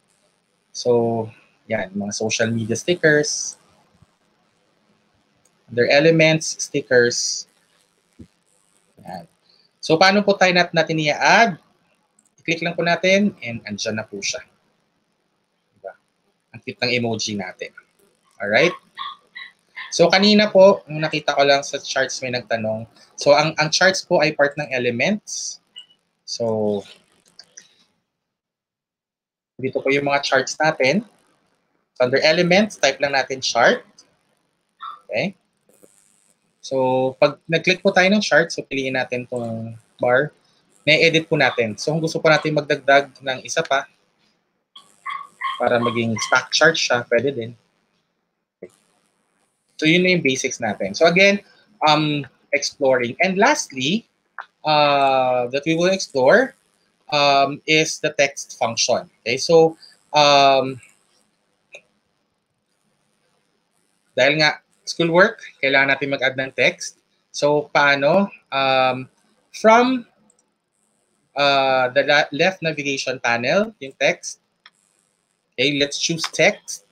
So, yan, mga social media stickers. Under elements, stickers. Yan. So, paano po tayo natin i-add? I-click lang po natin and andyan na po siya. Diba? Ang cute ng emoji natin. Alright? So, kanina po, nung nakita ko lang sa charts may nagtanong. So, ang charts po ay part ng elements. So, dito po yung mga charts natin. So, under elements, type lang natin chart. Okay? So, pag nag-click po tayo ng chart, so piliin natin itong bar, na-edit po natin. So, kung gusto po natin magdagdag ng isa pa, para maging stack chart siya, pwede din. So, yun na yung basics natin. So, again, exploring. And lastly, that we will explore is the text function. Okay, so dahil nga schoolwork, kailangan natin mag-add ng text. So paano? From the left navigation panel, yung text. Okay, let's choose text.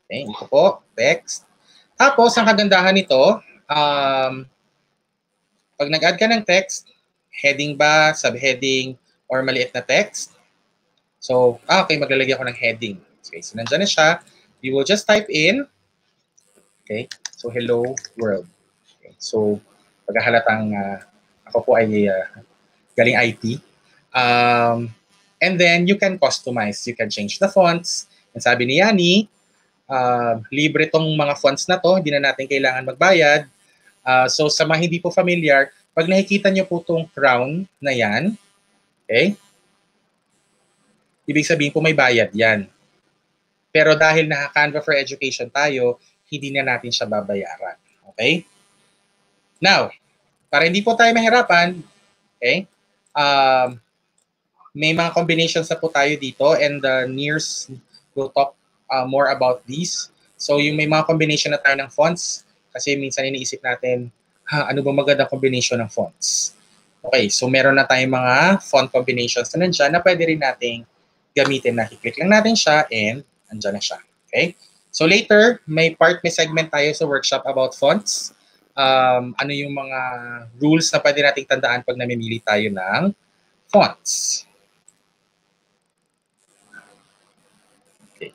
Okay, ito po, text. Tapos, ang kagandahan nito, pag nag-add ka ng text, heading ba, subheading, or maliit na text. So, okay, maglalagay ako ng heading. Okay, so nandyan na siya. You will just type in, okay, so hello world. Okay, so, paghahalatang ako po ay galing IT. And then, you can customize. You can change the fonts. And sabi ni Yani, libre tong mga fonts na to. Hindi na natin kailangan magbayad. So, sa mga hindi po familiar, pag nakikita nyo po itong crown na yan, okay, ibig sabihin po may bayad yan. Pero dahil naka-Canva for Education tayo, hindi na natin siya babayaran. Okay? Now, para hindi po tayo mahirapan, okay, may mga combinations na po tayo dito and Nears will talk more about these. So yung may mga combination na tayo ng fonts, kasi minsan iniisip natin, ano ba magandang combination ng fonts? Okay, so meron na tayong mga font combinations na nandyan na pwede rin nating gamitin na. I-click lang natin siya and andyan na siya. Okay? So later, may segment tayo sa workshop about fonts. Ano yung mga rules na pwede nating tandaan pag namimili tayo ng fonts. Okay.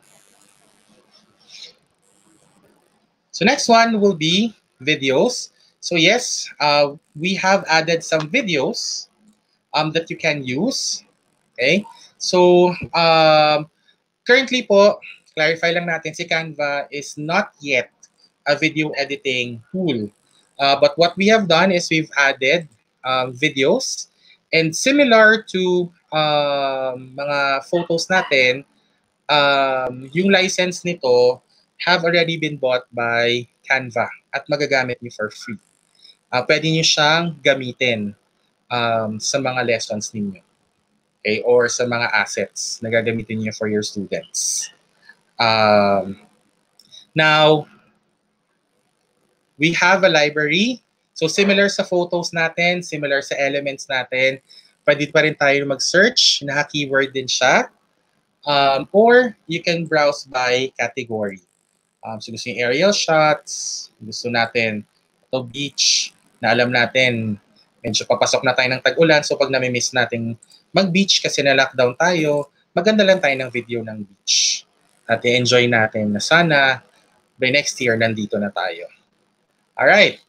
So next one will be videos. So yes, we have added some videos that you can use. Okay? So currently po, clarify lang natin, si Canva is not yet a video editing tool. But what we have done is we've added videos, and similar to mga photos natin, yung license nito have already been bought by Canva at magagamit niyo for free. Pwede niyo siyang gamitin sa mga lessons ninyo. Okay, or sa mga assets na gagamitin niyo for your students. Now, we have a library. So similar sa photos natin, similar sa elements natin, pwede pa rin tayo mag-search, naka-keyword din siya. Or you can browse by category. So gusto yung aerial shots, gusto natin ito beach, na alam natin medyo papasok na tayo ng tag-ulan, so pag nami-miss natin mag-beach kasi na-lockdown tayo, maganda lang tayo ng video ng beach. At i-enjoy natin na sana by next year nandito na tayo. Alright.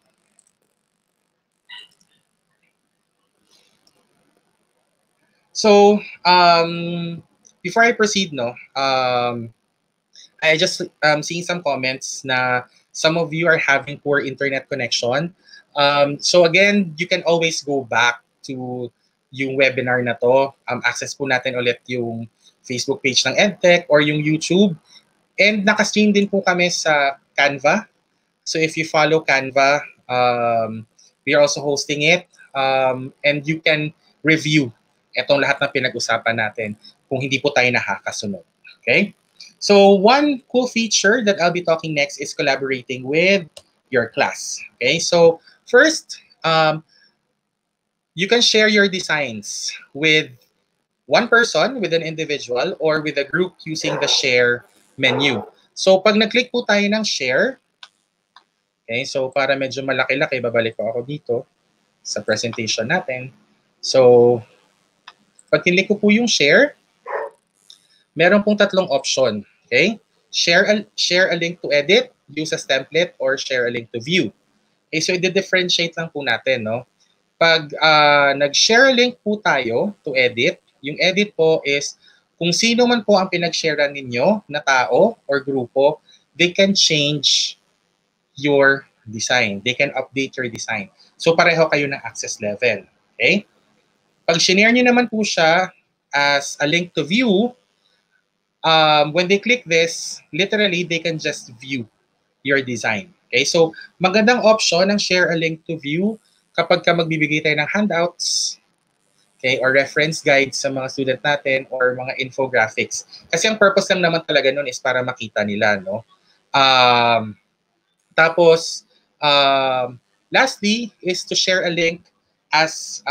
So, before I proceed, I just seeing some comments na some of you are having poor internet connection. So again, you can always go back to yung webinar na to. Access po natin ulit yung Facebook page ng EdTech or yung YouTube. And nakastream din po kami sa Canva. So if you follow Canva, we are also hosting it. And you can review itong lahat ng pinag-usapan natin kung hindi po tayo nakakasunod. Okay? So one cool feature that I'll be talking next is collaborating with your class. Okay? So first, you can share your designs with one person, with an individual, or with a group using the share menu. So pag nag-click po tayo ng share, okay, so para medyo malaki-laki, babalik po ako dito sa presentation natin. So pag kinlik ko po yung share, meron pong tatlong option. Okay? Share a link to edit, use as template, or share a link to view. Okay, so i-differentiate lang po natin, no? pag nag-share link po tayo to edit, yung edit po is kung sino man po ang pinag-sharean ninyo na tao or grupo, they can change your design. They can update your design. So pareho kayo ng access level. Okay? Pag shinare nyo naman po siya as a link to view, when they click this, literally, they can just view your design. Okay? So magandang option ng share a link to view kapag ka magbibigay tayo ng handouts, okay, or reference guides sa mga student natin or mga infographics. Kasi ang purpose lang naman talaga nun is para makita nila, no? Tapos, lastly is to share a link as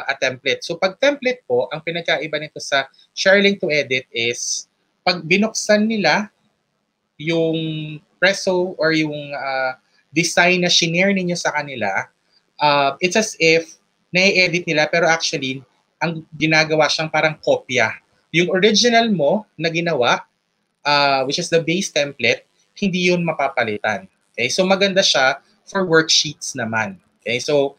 a template. So pag template po, ang pinagkaiba nito sa share link to edit is pag binuksan nila yung preso or yung design na shinare ninyo sa kanila, it's as if na-edit nila pero actually ang ginagawa siyang parang kopya. Yung original mo na ginawa, which is the base template, hindi yun mapapalitan. Okay? So maganda siya for worksheets naman. Okay? So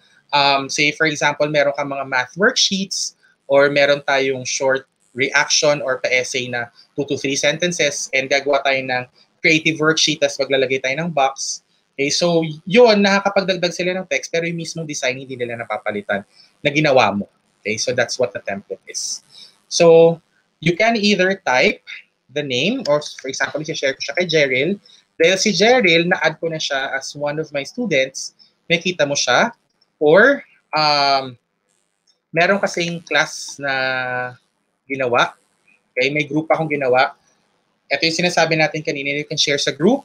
say for example, meron ka mga math worksheets or meron tayong short reaction or pa-essay na 2 to 3 sentences and gagawa tayo ng creative worksheet tapos maglalagay tayo ng box. Okay, so yun, nakakapagdagdag sila ng text pero yung mismong design hindi nila napapalitan na ginawa mo. Okay, so that's what the template is. So you can either type the name or for example, i-share ko siya kay Jerrel. Dahil si Jerrel, na-add ko na siya as one of my students, nakita mo siya. Or meron kasing class na ginawa. Okay, may group akong ginawa. Ito yung sinasabi natin kanina, you can share sa group.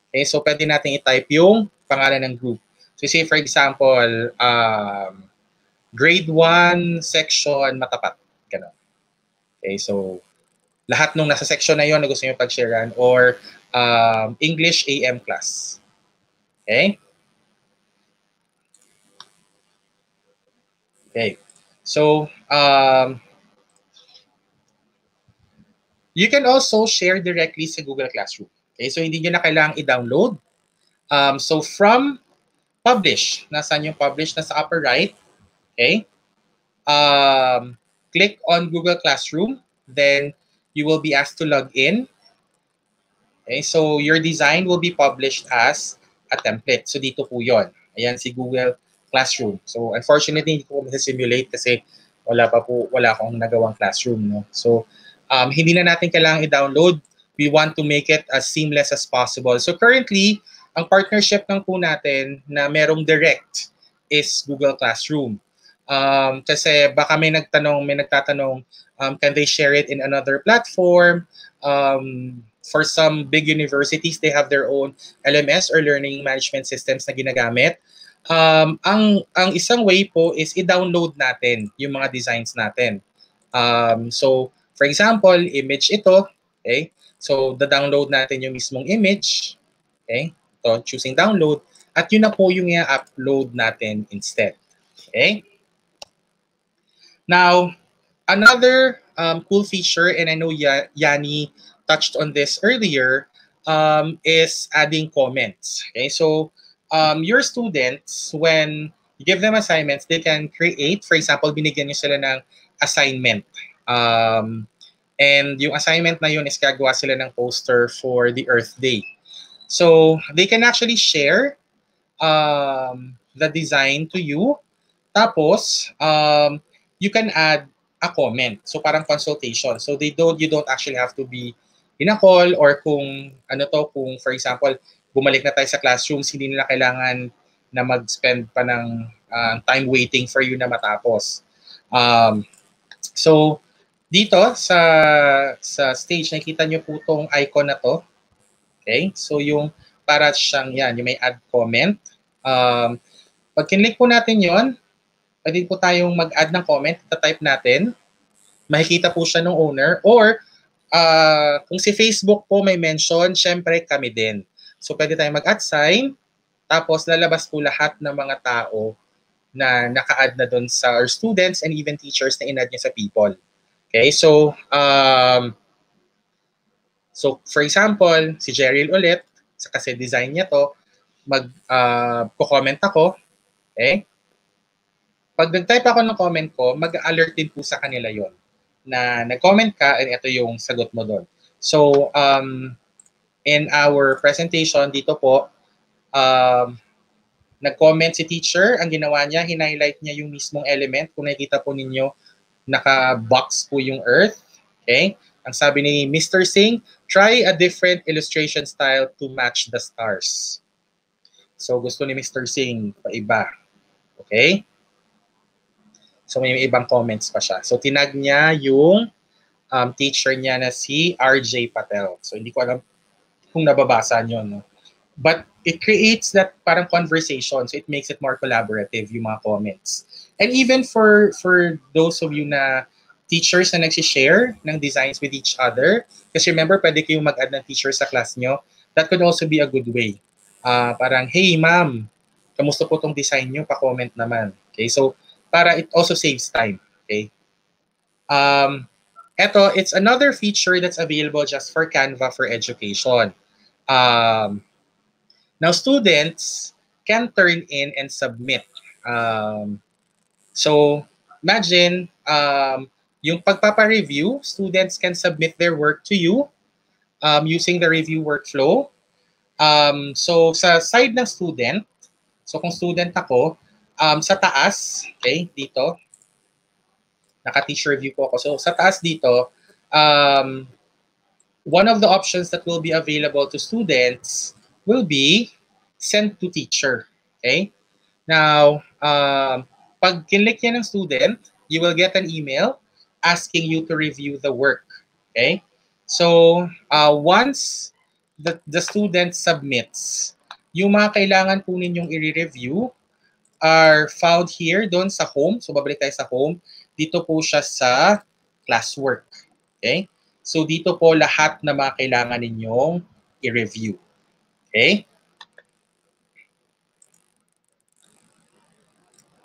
Okay, so pwede natin i-type yung pangalan ng group. So say for example, grade 1 section matapat. Ganun. Okay, so lahat nung nasa section na yon na gusto nyo pag-sharean or English AM class. Okay? Okay. So, you can also share directly sa Google Classroom. Okay, so hindi nyo na kailangang i-download. So from publish, nasaan yung publish? Nasa upper right. Okay. Click on Google Classroom. Then you will be asked to log in. Okay, so your design will be published as a template. So dito po yun. Ayan si Google Classroom. So unfortunately, hindi ko simulate kasi wala akong nagawang classroom. No? So hindi na natin kailangang i-download. We want to make it as seamless as possible. So currently, ang partnership ng po natin na merong direct is Google Classroom. Kasi baka may nagtatanong, can they share it in another platform? For some big universities, they have their own LMS or learning management systems na ginagamit. Ang isang way po is i-download natin yung mga designs natin. So, for example, image ito. Okay? So, da-download natin yung mismong image. Okay? So, choosing download. At yun na po yung i-upload natin instead. Okay? Now, another cool feature, and I know Yanni touched on this earlier, is adding comments. Okay? So, your students, when you give them assignments, they can create, for example, binigyan nyo sila ng assignment. And yung assignment na yun is gagawa sila ng poster for the Earth Day. So, they can actually share the design to you. Tapos, you can add a comment. So, parang consultation. So, you don't actually have to be in a call or kung for example, bumalik na tayo sa classrooms, hindi nila kailangan na mag-spend pa ng time waiting for you na matapos. So, dito sa stage, nakikita nyo po itong icon na to. Okay? So, yung para siyang yan, yung may add comment. Pag kinlik po natin yon, pwede po tayong mag-add ng comment, type natin. Makikita po siya ng owner. Or, kung si Facebook po may mention, syempre kami din. So, pwede tayong mag-add sign. Tapos, lalabas po lahat ng mga tao na naka-add na doon sa our students and even teachers na in-add niya sa people. Okay, so for example, si Jerrel ulit, kasi design niya to, mag-comment ako, okay? Pag nag-type ako ng comment ko, mag-alert din po sa kanila yon na nag-comment ka and ito yung sagot mo doon. So, in our presentation dito po, nag-comment si teacher. Ang ginawa niya, hinighlight niya yung mismong element. Kung nakikita po ninyo, naka-box po yung earth. Okay? Ang sabi ni Mr. Singh, try a different illustration style to match the stars. So, gusto ni Mr. Singh, paiba. Okay? So, may ibang comments pa siya. So, tinag niya yung teacher niya na si RJ Patel. So, hindi ko alam kung nababasa niyo, no? But it creates that parang conversation. So, it makes it more collaborative, yung mga comments. And even for those of you na teachers na nagsishare ng designs with each other, kasi remember, pwede kayong mag-add ng teacher sa class nyo. That could also be a good way. Parang, hey ma'am, kamusta po tong design nyo? Pa-comment naman. Okay, so para it also saves time. Okay. It's another feature that's available just for Canva for education. Now, students can turn in and submit. So, imagine, yung pagpapa-review, students can submit their work to you using the review workflow. So, sa side ng student, so kung student ako, sa taas, okay, dito, naka-teacher review po ako. So, sa taas dito, one of the options that will be available to students will be send to teacher. Okay? Now, pag kinlik niya ng student, you will get an email asking you to review the work. Okay? So, once the student submits, yung mga kailangan po ninyong i-review are found here doon sa home. So, babalik tayo sa home. Dito po siya sa classwork. Okay? So, dito po lahat na mga kailangan ninyong i-review. Okay?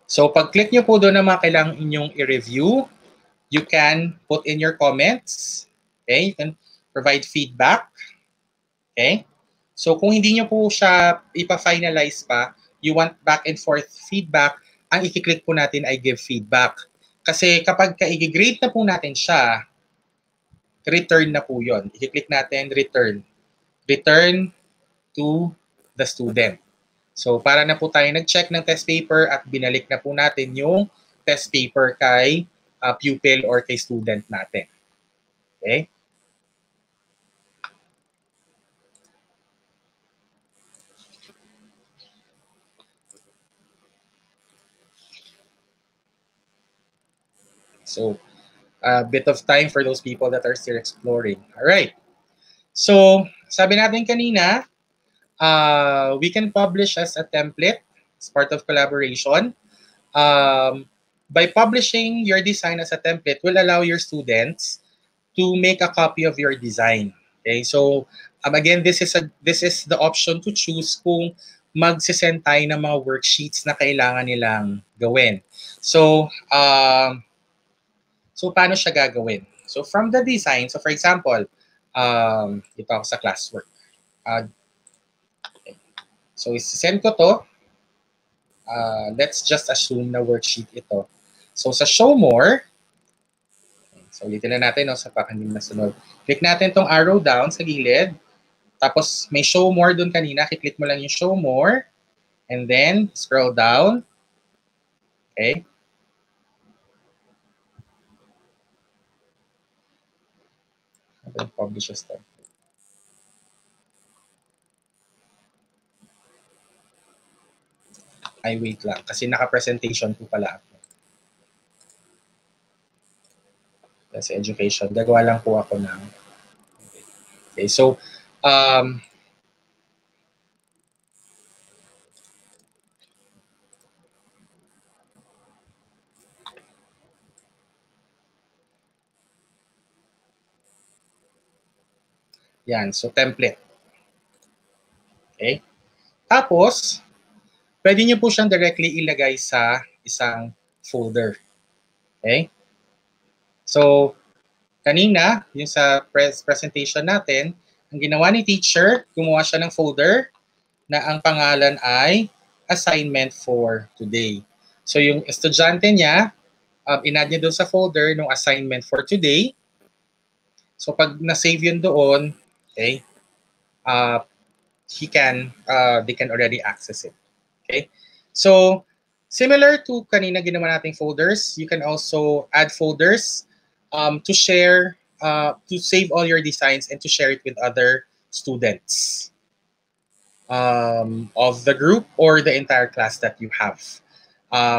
So, pag-click nyo po doon na mga kailangan inyong i-review, you can put in your comments. Okay? You can provide feedback. Okay? So, kung hindi nyo po siya ipa-finalize pa, you want back and forth feedback, ang i-click po natin ay give feedback. Kasi kapag i-grade na po natin siya, return na po yun. I-click natin return. Return to the student. So, para na po tayo nag-check ng test paper at binalik na po natin yung test paper kay pupil or kay student natin. Okay? So, a bit of time for those people that are still exploring. All right. So, sabi natin kanina, we can publish as a template as part of collaboration. By publishing your design as a template will allow your students to make a copy of your design. Okay, so again, this is the option to choose kung magsisend tayo ng mga worksheets na kailangan nilang gawin. So, paano siya gagawin? So, from the design, so for example, dito ako sa classwork. Okay. So, isisend ko to. Let's just assume na worksheet ito. So, sa show more, so ulitin na natin, no, sa pa hindi nasunod. Click natin tong arrow down sa gilid. Tapos, may show more dun kanina. Kiklik mo lang yung show more. And then, scroll down. Okay. Publish a step. Ay, wait lang. Kasi naka-presentation po pala ako. Sa education. Gagawa lang po ako ng... Okay, so, yan. So, template. Okay. Tapos, pwede nyo po siyang directly ilagay sa isang folder. Okay. So, kanina, yung sa presentation natin, ang ginawa ni teacher, gumawa siya ng folder na ang pangalan ay assignment for today. So yung estudyante niya, in-add niya doon sa folder ng assignment for today. So pag na-save yun doon, okay, they can already access it. Okay? So similar to kanina ginawa nating folders, you can also add folders to share, to save all your designs and to share it with other students of the group or the entire class that you have.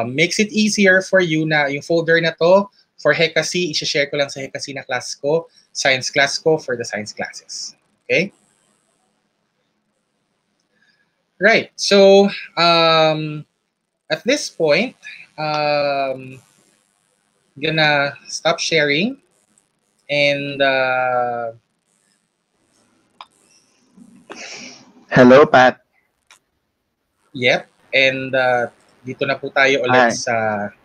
Makes it easier for you na yung folder na to, for Hekasi, i-share ko lang sa Hekasi na class ko, science class ko for the science classes. Okay? Right. So, at this point, I'm gonna stop sharing and Hello, Pat. yep, and dito na po tayo ulit Hi. sa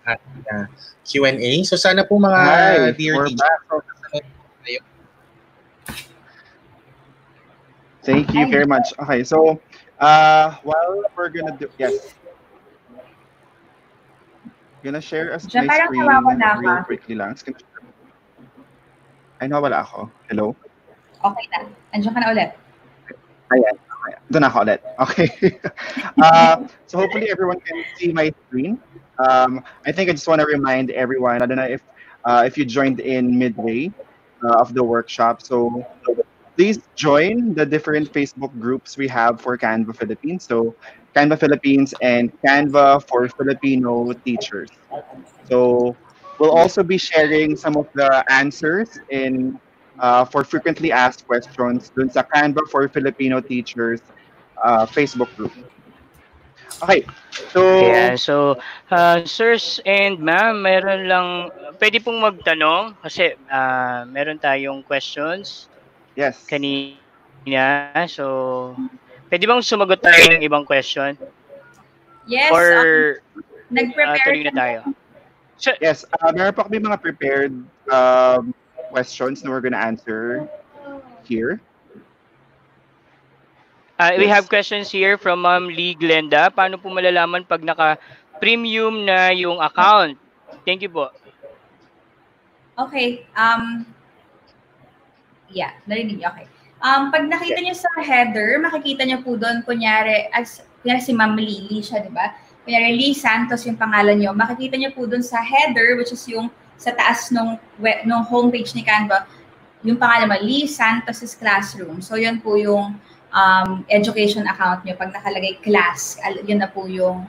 ating Q&A. So sana po mga Hi, dear we're teachers, back. Thank you very much. Okay, so while we're gonna do, yes, gonna share Diyan my parang screen nawawala ka. real quickly lang. Ay, nawala ako. Hello? Okay na. Andiyan ka na ulit. Ayan. Okay. Doon ako ulit. Okay. So hopefully everyone can see my screen. I think I just want to remind everyone, I don't know if you joined in midway of the workshop. So please join the different Facebook groups we have for Canva Philippines. So Canva Philippines and Canva for Filipino teachers. So we'll also be sharing some of the answers in for frequently asked questions dun sa Canva for Filipino teachers Facebook group. Okay. So Yeah, so sirs and ma'am, meron lang pwede pong magtanong kasi meron tayong questions yes. kanina. So pwede bang sumagot tayo ng ibang question Yes, or nag-prepare tuloy na tayo? So, Yes, meron pa kami mga prepared questions na we're gonna answer here. we have Yes. questions here from Ma'am Lee Glenda. Paano po malalaman pag naka-premium na yung account? Thank you po. Okay. Yeah, narinig niyo. Okay. Pag nakita niyo sa header, makikita niyo po doon, kunyari si Ma'am Lily siya, di ba? Kunyari, Lee Santos yung pangalan niyo. Makikita niyo po doon sa header, which is yung sa taas nung homepage ni Canva, yung pangalan mo, Lee Santos' Classroom. So, yun po yung education account niyo. Pag nakalagay class, yun na po yung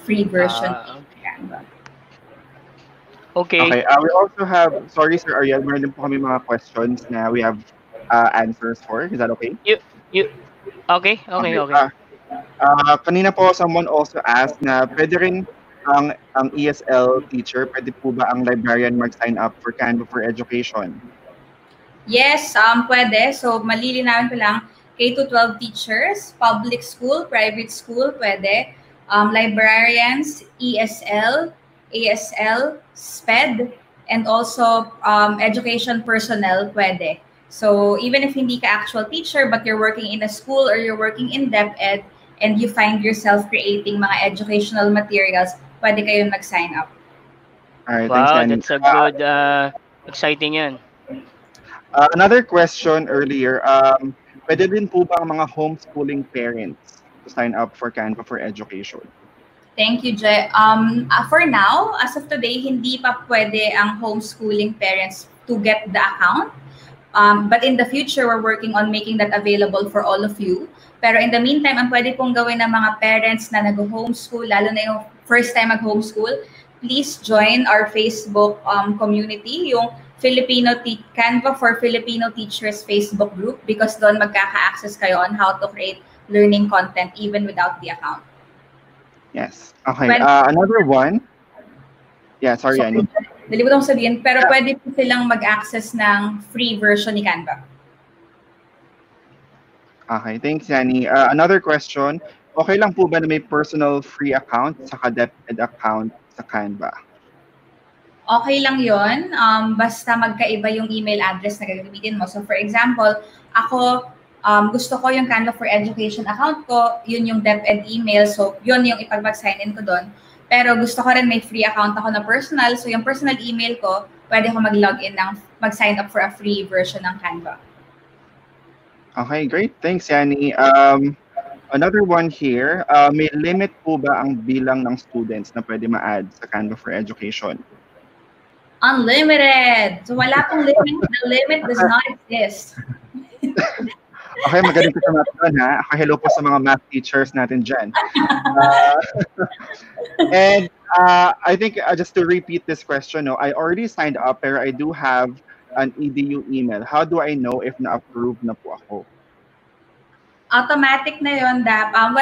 free version ni Canva. Okay. Okay. We also have, sorry Sir Ariel, meron din po kami mga questions na we have answers for. Is that okay? Okay. Kanina po someone also asked na pwede rin ang ESL teacher, pwede po ba ang librarian mag-sign up for Canva for Education? Yes, pwede. So, malilinawin ko lang, K-12 teachers, public school, private school, pwede. Librarians, ESL, ASL, SPED, and also education personnel, pwede. So, even if hindi ka actual teacher, but you're working in a school or you're working in DepEd, and you find yourself creating mga educational materials, pwede kayong mag-sign up. Alright, Wow, thanks, that's a good, exciting yan. Another question earlier, pwede din po ba ang mga homeschooling parents to sign up for Canva for Education? Thank you, Jay. For now, as of today, hindi pa pwede ang homeschooling parents to get the account. But in the future, we're working on making that available for all of you. Pero in the meantime, ang pwede pong gawin ng mga parents na nag-homeschool, lalo na yung first time mag-homeschool, please join our Facebook community, yung Canva for Filipino Teachers Facebook group, because doon magkaka-access kayo on how to create learning content even without the account. Yes. Okay. Another one. Yeah, sorry, Annie. Nalimutan ko sabihin, pero pwede po silang mag-access ng free version ni Canva. Okay, thanks, Annie. Another question. Okay lang po ba na may personal free account saka DepEd account sa Canva? Okay lang yon, basta magkaiba yung email address na gagamitin mo. So for example, ako, gusto ko yung Canva for Education account ko, yun yung DepEd email, so yun yung ipag-sign in ko doon. Pero gusto ko rin may free account ako na personal. So yung personal email ko, pwede ko mag-login mag-sign up for a free version ng Canva. Okay, great. Thanks, Yani. Another one here, may limit po ba ang bilang ng students na pwede ma-add sa Canva for Education? Unlimited! So wala pong limit. The limit does not exist. Okay, magaling ka sa math doon, ha? Okay, hello po sa mga math teachers natin dyan. And I think just to repeat this question, no, I already signed up pero I do have an EDU email. How do I know if na-approve na po ako? Automatic na yun. Dapat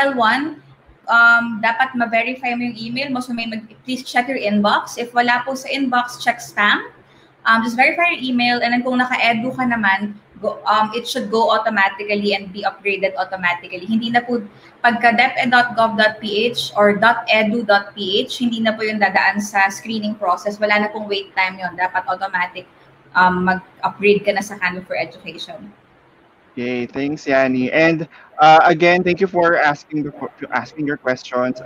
ma-verify mo yung email mo. So please check your inbox. If wala po sa inbox, check spam. Just verify your email, and then kung naka-edu ka naman, it should go automatically and be upgraded automatically. Hindi na po, pagka deped.gov.ph or .edu.ph, hindi na po yung dadaan sa screening process. Wala na pong wait time yun. Dapat automatic mag-upgrade ka na sa Canva for Education. Okay, thanks, Yani. And again, thank you for asking your questions.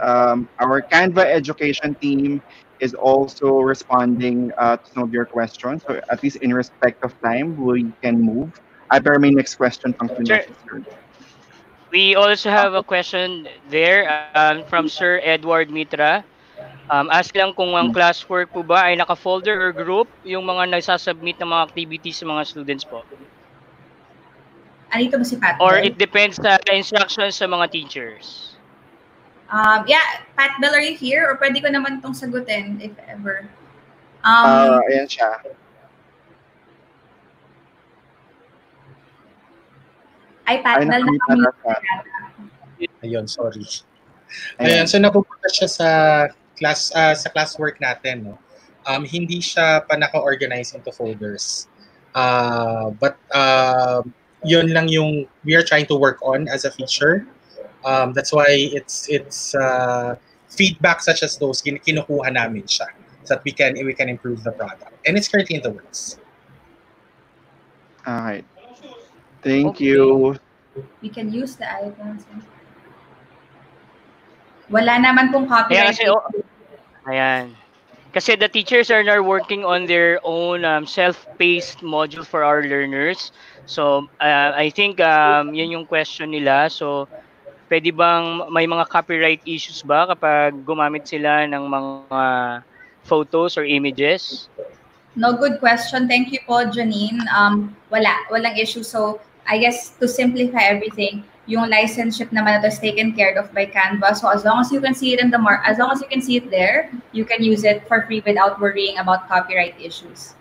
Our Canva education team is also responding to some of your questions. So at least in respect of time, we can move. Pero may next question pang Sir, sir. we also have a question there from Sir Edward Mitra. Ask lang kung ang classwork po ba ay naka-folder or group yung mga nagsasubmit ng mga activities sa mga students po? Anito ba si Pat? Or it depends sa instructions sa mga teachers? Yeah, Pat Bell, are you here? Or pwede ko naman itong sagutin if ever. Ayan siya. Ay, Pat Bell, Ayun, sorry. Ayan, so napupunta siya sa classwork natin, no? Hindi siya pa naka-organize into folders. But yun lang yung we are trying to work on as a feature. That's why it's feedback such as those kinukuha namin siya so that we can improve the product, and it's currently in the works. All right. Thank you. We can use the icons. Wala naman pong copyright. Ayan. Kasi the teachers are now working on their own self-paced module for our learners. So, I think yun yung question nila. So, pwede bang may mga copyright issues ba kapag gumamit sila ng mga photos or images? No, good question. Thank you po, Janine. Walang issue. So, I guess to simplify everything, yung licenseship naman na is taken care of by Canva. So as long as you can see it as long as you can see it there, you can use it for free without worrying about copyright issues.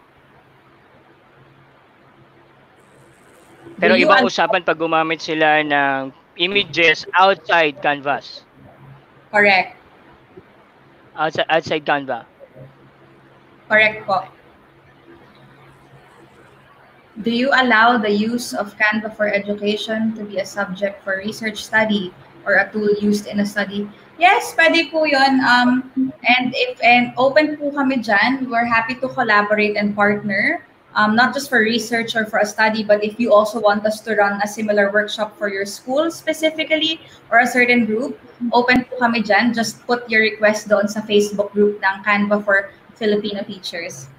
Pero ibang usapan pag gumamit sila ng images outside Canvas. Correct. Outside Canva. Correct po. Do you allow the use of Canva for Education to be a subject for research study or a tool used in a study? Yes, pwede po yun. And open po kami dyan. We're happy to collaborate and partner, not just for research or for a study, but if you also want us to run a similar workshop for your school specifically or a certain group, open po kami dyan. Just put your request doon sa Facebook group ng Canva for Filipino Teachers.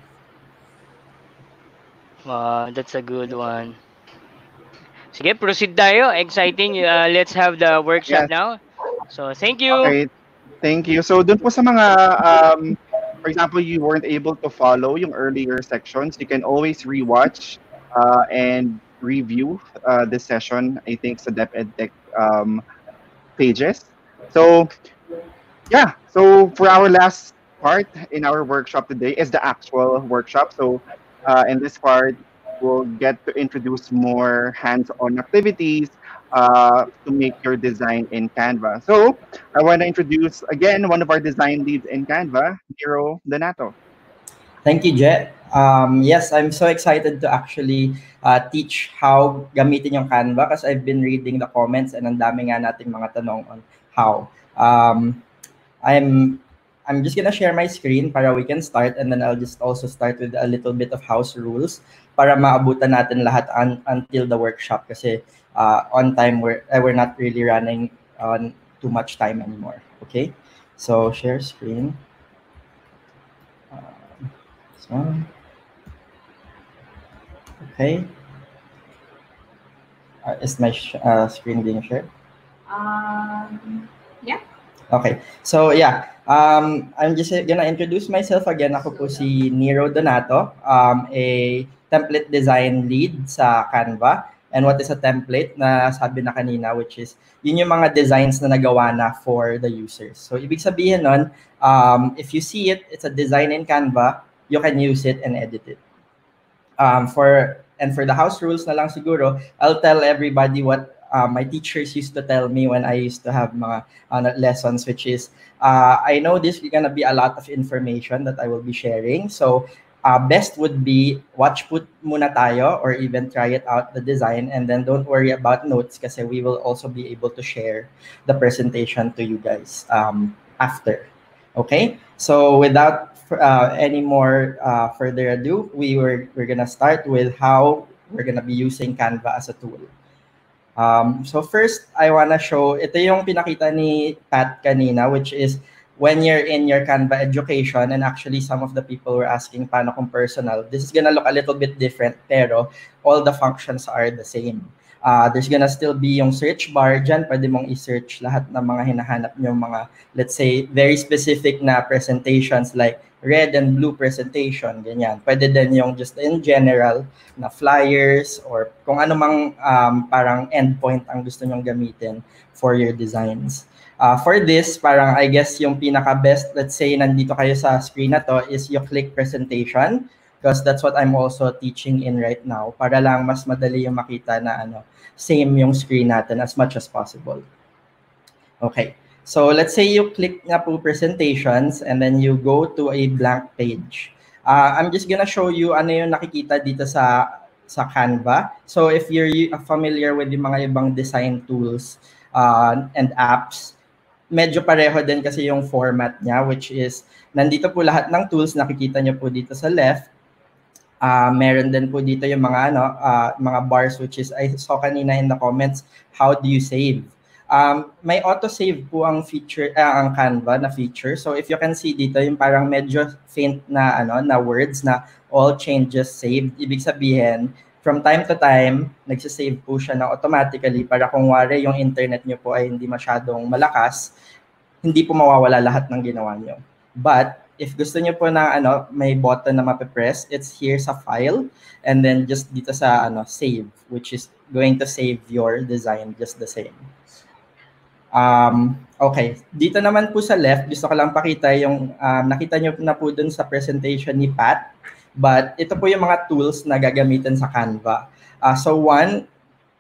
Wow, that's a good one. Sige, proceed tayo. Exciting. Let's have the workshop now. So, thank you. Okay, thank you. So, dun po sa mga, for example, you weren't able to follow yung earlier sections, you can always rewatch and review this session, I think, sa DepEdTech pages. So, yeah. So, for our last part in our workshop today is the actual workshop. So, in this part, we'll get to introduce more hands-on activities to make your design in Canva. So, I want to introduce, again, one of our design leads in Canva, Nero Donato. Thank you, Jet. Yes, I'm so excited to actually teach how gamitin yung Canva kasi I've been reading the comments and ang dami nga nating mga tanong on how. I'm just gonna share my screen para we can start, and then I'll just also start with a little bit of house rules para maabutan natin lahat until the workshop kasi on time we're not really running on too much time anymore. Okay, So, share screen. So, okay. Is my screen being shared? Yeah. Okay. So, yeah. I'm just gonna introduce myself again. Ako po si Nero Donato, a template design lead sa Canva. And what is a template na sabi na kanina, which is yun yung mga designs na nagawa na for the users. So, ibig sabihin nun, if you see it, it's a design in Canva, you can use it and edit it. For the house rules na lang siguro, I'll tell everybody what my teachers used to tell me when I used to have mga lessons, which is, I know this is gonna be a lot of information that I will be sharing. So best would be watch put muna tayo or even try it out the design, and then don't worry about notes kasi we will also be able to share the presentation to you guys after. Okay, so without any more further ado, we're gonna start with how we're gonna be using Canva as a tool. So first, I wanna show, ito yung pinakita ni Pat kanina, which is when you're in your Canva education, and actually some of the people were asking paano kung personal, this is gonna look a little bit different, pero all the functions are the same. There's gonna still be yung search bar dyan, pwede mong i-search lahat ng mga hinahanap nyo, mga, let's say, very specific na presentations like red and blue presentation, ganyan. Pwede din yung just in general na flyers or kung ano mang parang endpoint ang gusto nyong gamitin for your designs. For this, parang I guess yung pinaka-best, let's say nandito kayo sa screen na to, is you click presentation because that's what I'm also teaching in right now para lang mas madali yung makita na same yung screen natin as much as possible. Okay. So let's say you click na po presentations and then you go to a blank page. I'm just gonna show you ano yung nakikita dito sa Canva. So if you're familiar with yung mga ibang design tools and apps, medyo pareho din kasi yung format niya, which is nandito po lahat ng tools, nakikita nyo po dito sa left. Meron din po dito yung mga mga bars, which is I saw kanina in the comments, how do you save? May auto-save po ang feature, ang Canva na feature. So if you can see dito, yung parang medyo faint na na words na all changes saved. Ibig sabihin, from time to time, nagsisave po siya na automatically para kung wari yung internet nyo po ay hindi masyadong malakas, hindi po mawawala lahat ng ginawa nyo. But if gusto nyo po na may button na mape-press, it's here sa file and then just dito sa save, which is going to save your design just the same. Okay, dito naman po sa left, gusto ko lang pakita yung nakita nyo na po dun sa presentation ni Pat. But ito po yung mga tools na gagamitin sa Canva. So one,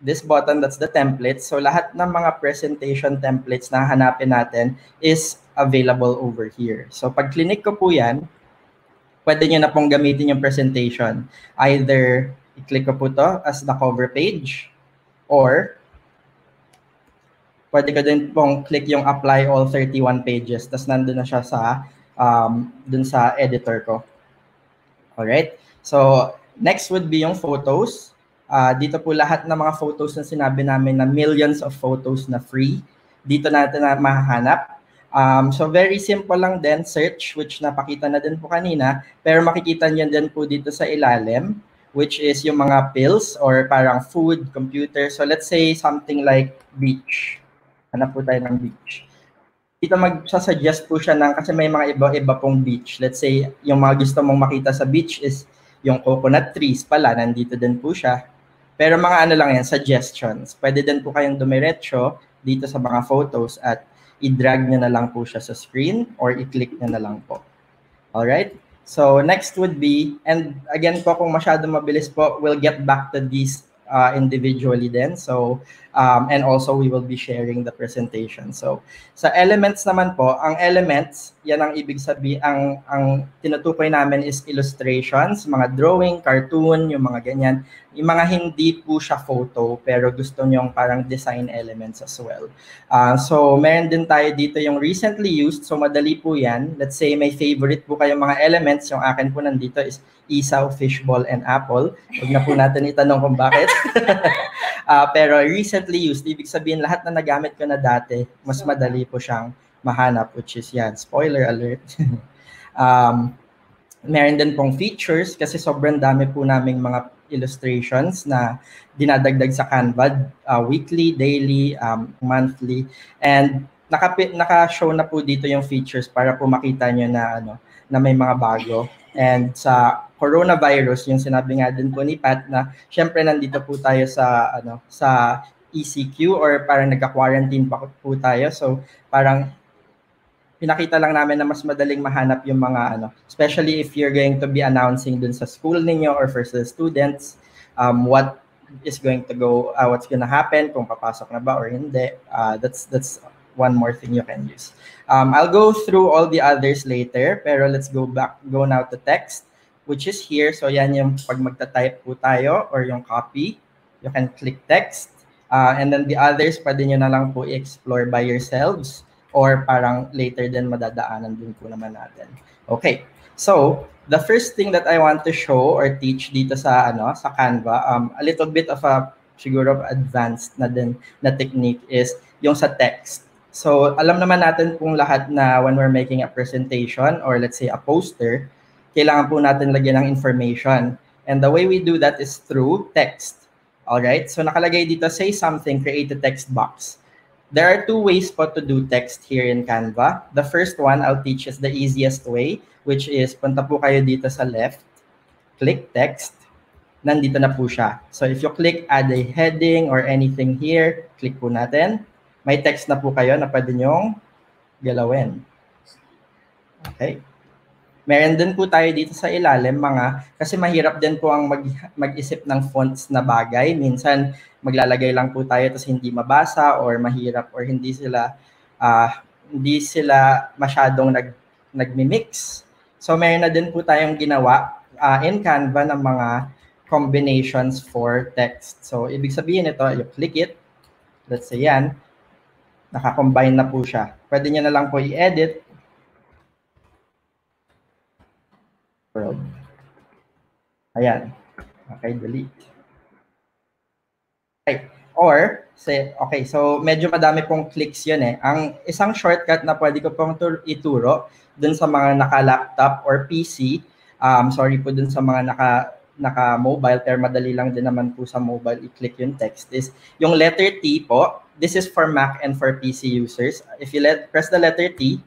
this button, that's the template. So lahat ng mga presentation templates na hanapin natin is available over here. So pag clinic ko po yan, pwede nyo na pong gamitin yung presentation. Either i-click ko po to as the cover page or pwede ko din pong click yung apply all 31 pages. Tapos nandun na siya sa dun sa editor ko. Alright? So, next would be yung photos. Dito po lahat ng mga photos na sinabi namin na millions of photos na free. Dito natin na mahahanap. So, very simple lang din, search, which napakita na din po kanina. Pero makikita niyo din po dito sa ilalim, which is yung mga pills or parang food, computer. So, let's say something like beach. Hanap po tayo ng beach. Dito magsasuggest po siya kasi may mga iba-iba pong beach. Let's say, yung mga gusto mong makita sa beach is yung coconut trees pala, nandito din po siya. Pero mga lang yan, suggestions. Pwede din po kayong dumiretso dito sa mga photos at i-drag nyo na lang po siya sa screen or i-click nyo na lang po. Alright? So, next would be, and again po, kung masyado mabilis po, we'll get back to these individually then. So, and also we will be sharing the presentation. So, sa elements naman po, ang elements, yan ang ibig sabihin, ang tinutukoy namin is illustrations, mga drawing, cartoon, yung mga ganyan. Yung mga hindi po siya photo, pero gusto nyong parang design elements as well. So, meron din tayo dito yung recently used. So, madali po yan. Let's say may favorite po kayong mga elements. Yung akin po nandito is isaw, fishball, and apple. Huwag na po natin itanong kung bakit. Pero recently used, ibig sabihin lahat na nagamit ko na dati, mas madali po siyang mahanap, which is yan, spoiler alert. um, Meron din pong features kasi sobrang dami po naming mga illustrations na dinadagdag sa Canva weekly, daily, monthly, and naka-show na po dito yung features para po makita nyo na na may mga bago. And sa coronavirus, yung sinabi nga din po ni Pat na syempre nandito po tayo sa sa ECQ or parang nagka-quarantine pa po tayo. So parang pinakita lang namin na mas madaling mahanap yung mga especially if you're going to be announcing dun sa school ninyo or for the students, what is going to go, what's gonna happen, kung papasok na ba or hindi. That's one more thing you can use. I'll go through all the others later, pero let's go now to text, which is here. So yan yung pag magta-type po tayo or yung copy, you can click text. And then the others, pwede nyo na lang po i-explore by yourselves or parang later din madadaanan din po naman natin. Okay, so the first thing that I want to show or teach dito sa sa Canva, a little bit of a siguro advanced na din na technique is yung sa text. So alam naman natin kung lahat na when we're making a presentation or let's say a poster, kailangan po natin lagyan ng information. And the way we do that is through text. All right, so nakalagay dito, say something, create a text box. There are two ways po to do text here in Canva. The first one I'll teach is the easiest way, which is punta po kayo dito sa left, click text, nandito na po siya. So if you click add a heading or anything here, click po natin. May text na po kayo na pwede nyong galawin. Okay. Meron din po tayo dito sa ilalim kasi mahirap din po ang mag-isip ng fonts na bagay. Minsan maglalagay lang po tayo tapos hindi mabasa or mahirap or hindi sila masyadong nagmi-mix. So meron na din po tayong ginawa in Canva ng mga combinations for text. So ibig sabihin ito, you click it, let's say yan, naka-combine na po siya. Pwede nyo na lang po i-edit. Ayan. Okay, delete. Okay. Or, say, okay, so medyo madami pong clicks yun eh. Ang isang shortcut na pwede ko pong ituro dun sa mga naka-laptop or PC, sorry po dun sa mga naka-mobile, pero madali lang din naman po sa mobile i-click yung text, is yung letter T po. This is for Mac and for PC users. If you press the letter T,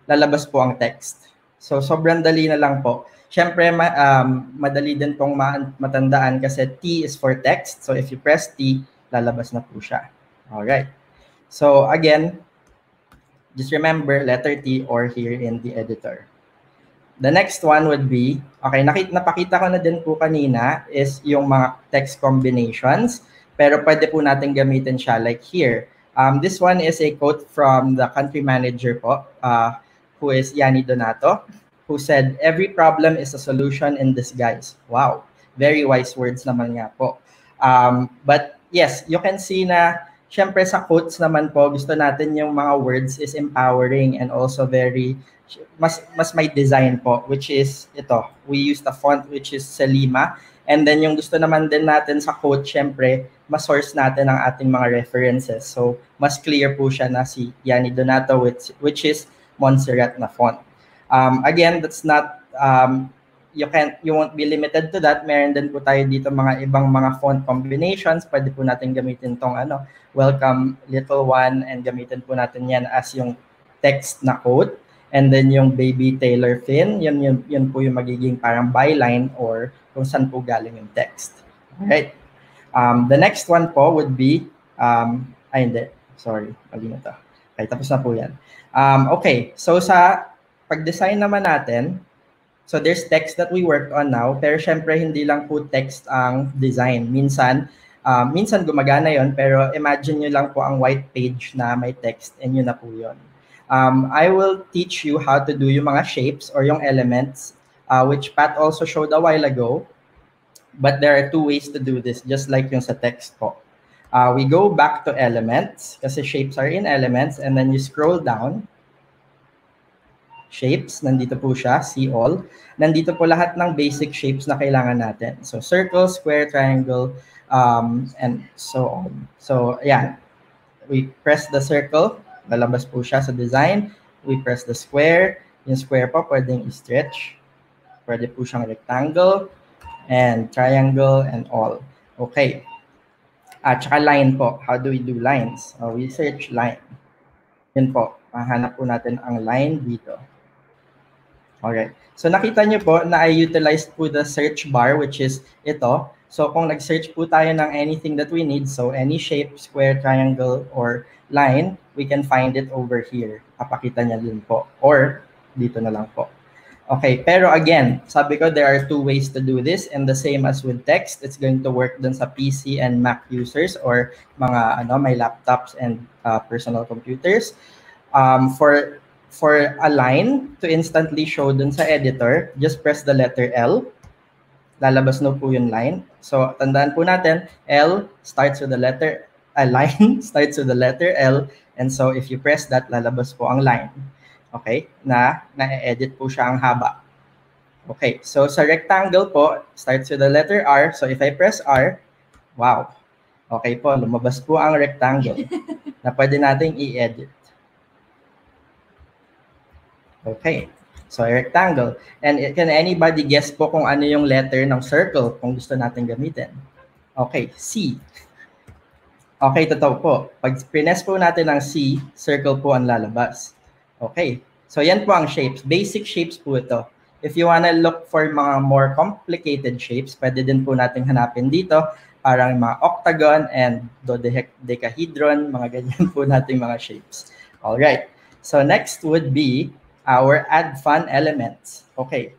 lalabas po ang text. So, sobrang dali na lang po. Siyempre, madali din pong matandaan kasi T is for text. So, if you press T, lalabas na po siya. Alright. So, again, just remember letter T or here in the editor. The next one would be, okay, napakita ko na din po kanina is yung mga text combinations. Pero pwede po natin gamitin siya like here. This one is a quote from the country manager po, who is Yanni Donato, who said, every problem is a solution in disguise. Wow, very wise words naman nga po. But yes, you can see na, syempre sa quotes naman po, gusto natin yung mga words is empowering and also very, mas may design po, which is ito. We use the font which is Selima. And then yung gusto naman din natin sa quote, syempre, ma-source natin ang ating mga references. So, mas clear po siya na si Yanni Donato, which is Montserrat na font. Again, that's not, you won't be limited to that. Meron din po tayo dito mga ibang mga font combinations. Pwede po natin gamitin tong welcome little one, and gamitin po natin yan as yung text na quote. And then yung baby Taylor Finn, yun po yung magiging parang byline or kung saan po galing yung text. Alright. The next one po would be, hindi. Sorry, mali na to. Okay, tapos na po yan. Okay, so sa pag-design naman natin, so there's text that we worked on now, pero syempre hindi lang po text ang design. Minsan gumagana yon, pero imagine nyo lang po ang white page na may text and yun na po yun. I will teach you how to do yung mga shapes or yung elements, which Pat also showed a while ago. But there are two ways to do this, just like yung sa text po. We go back to elements, kasi shapes are in elements, and then you scroll down. Shapes, nandito po siya, see all. Nandito po lahat ng basic shapes na kailangan natin. So circle, square, triangle, and so on. So, ayan. We press the circle, lalabas po siya sa design. We press the square. Yung square po pwedeng i-stretch. Pwede po siyang rectangle and triangle and all. Okay. At saka line po. How do we do lines? We search line. Yun po. Mahanap po natin ang line dito. Alright. So nakita nyo po na I utilized po the search bar, which is ito. So kung nag-search po tayo ng anything that we need, so any shape, square, triangle, or line, we can find it over here. Papakita niya din po. Or dito na lang po. Okay, pero again, sabi ko there are two ways to do this, and the same as with text, it's going to work dun sa PC and Mac users or mga may laptops and personal computers. For a line to instantly show dun sa editor, just press the letter L. Lalabas na po yung line. So, tandaan po natin, L starts with the letter, line starts with the letter L. And so, if you press that, lalabas po ang line. Okay? Na-edit po siya ang haba. Okay. So, sa rectangle po, starts with the letter R. So, if I press R, wow. Okay po, lumabas po ang rectangle na pwede nating i-edit. Okay. So, rectangle. And can anybody guess po kung ano yung letter ng circle kung gusto natin gamitin? Okay, C. Okay, totoo po. Pag prines po natin ang C, circle po ang lalabas. Okay. So, yan po ang shapes. Basic shapes po ito. If you wanna look for mga more complicated shapes, pwede din po natin hanapin dito. Parang mga octagon and dodecahedron, mga ganyan po nating mga shapes. Alright. So, next would be our add fun elements. Okay.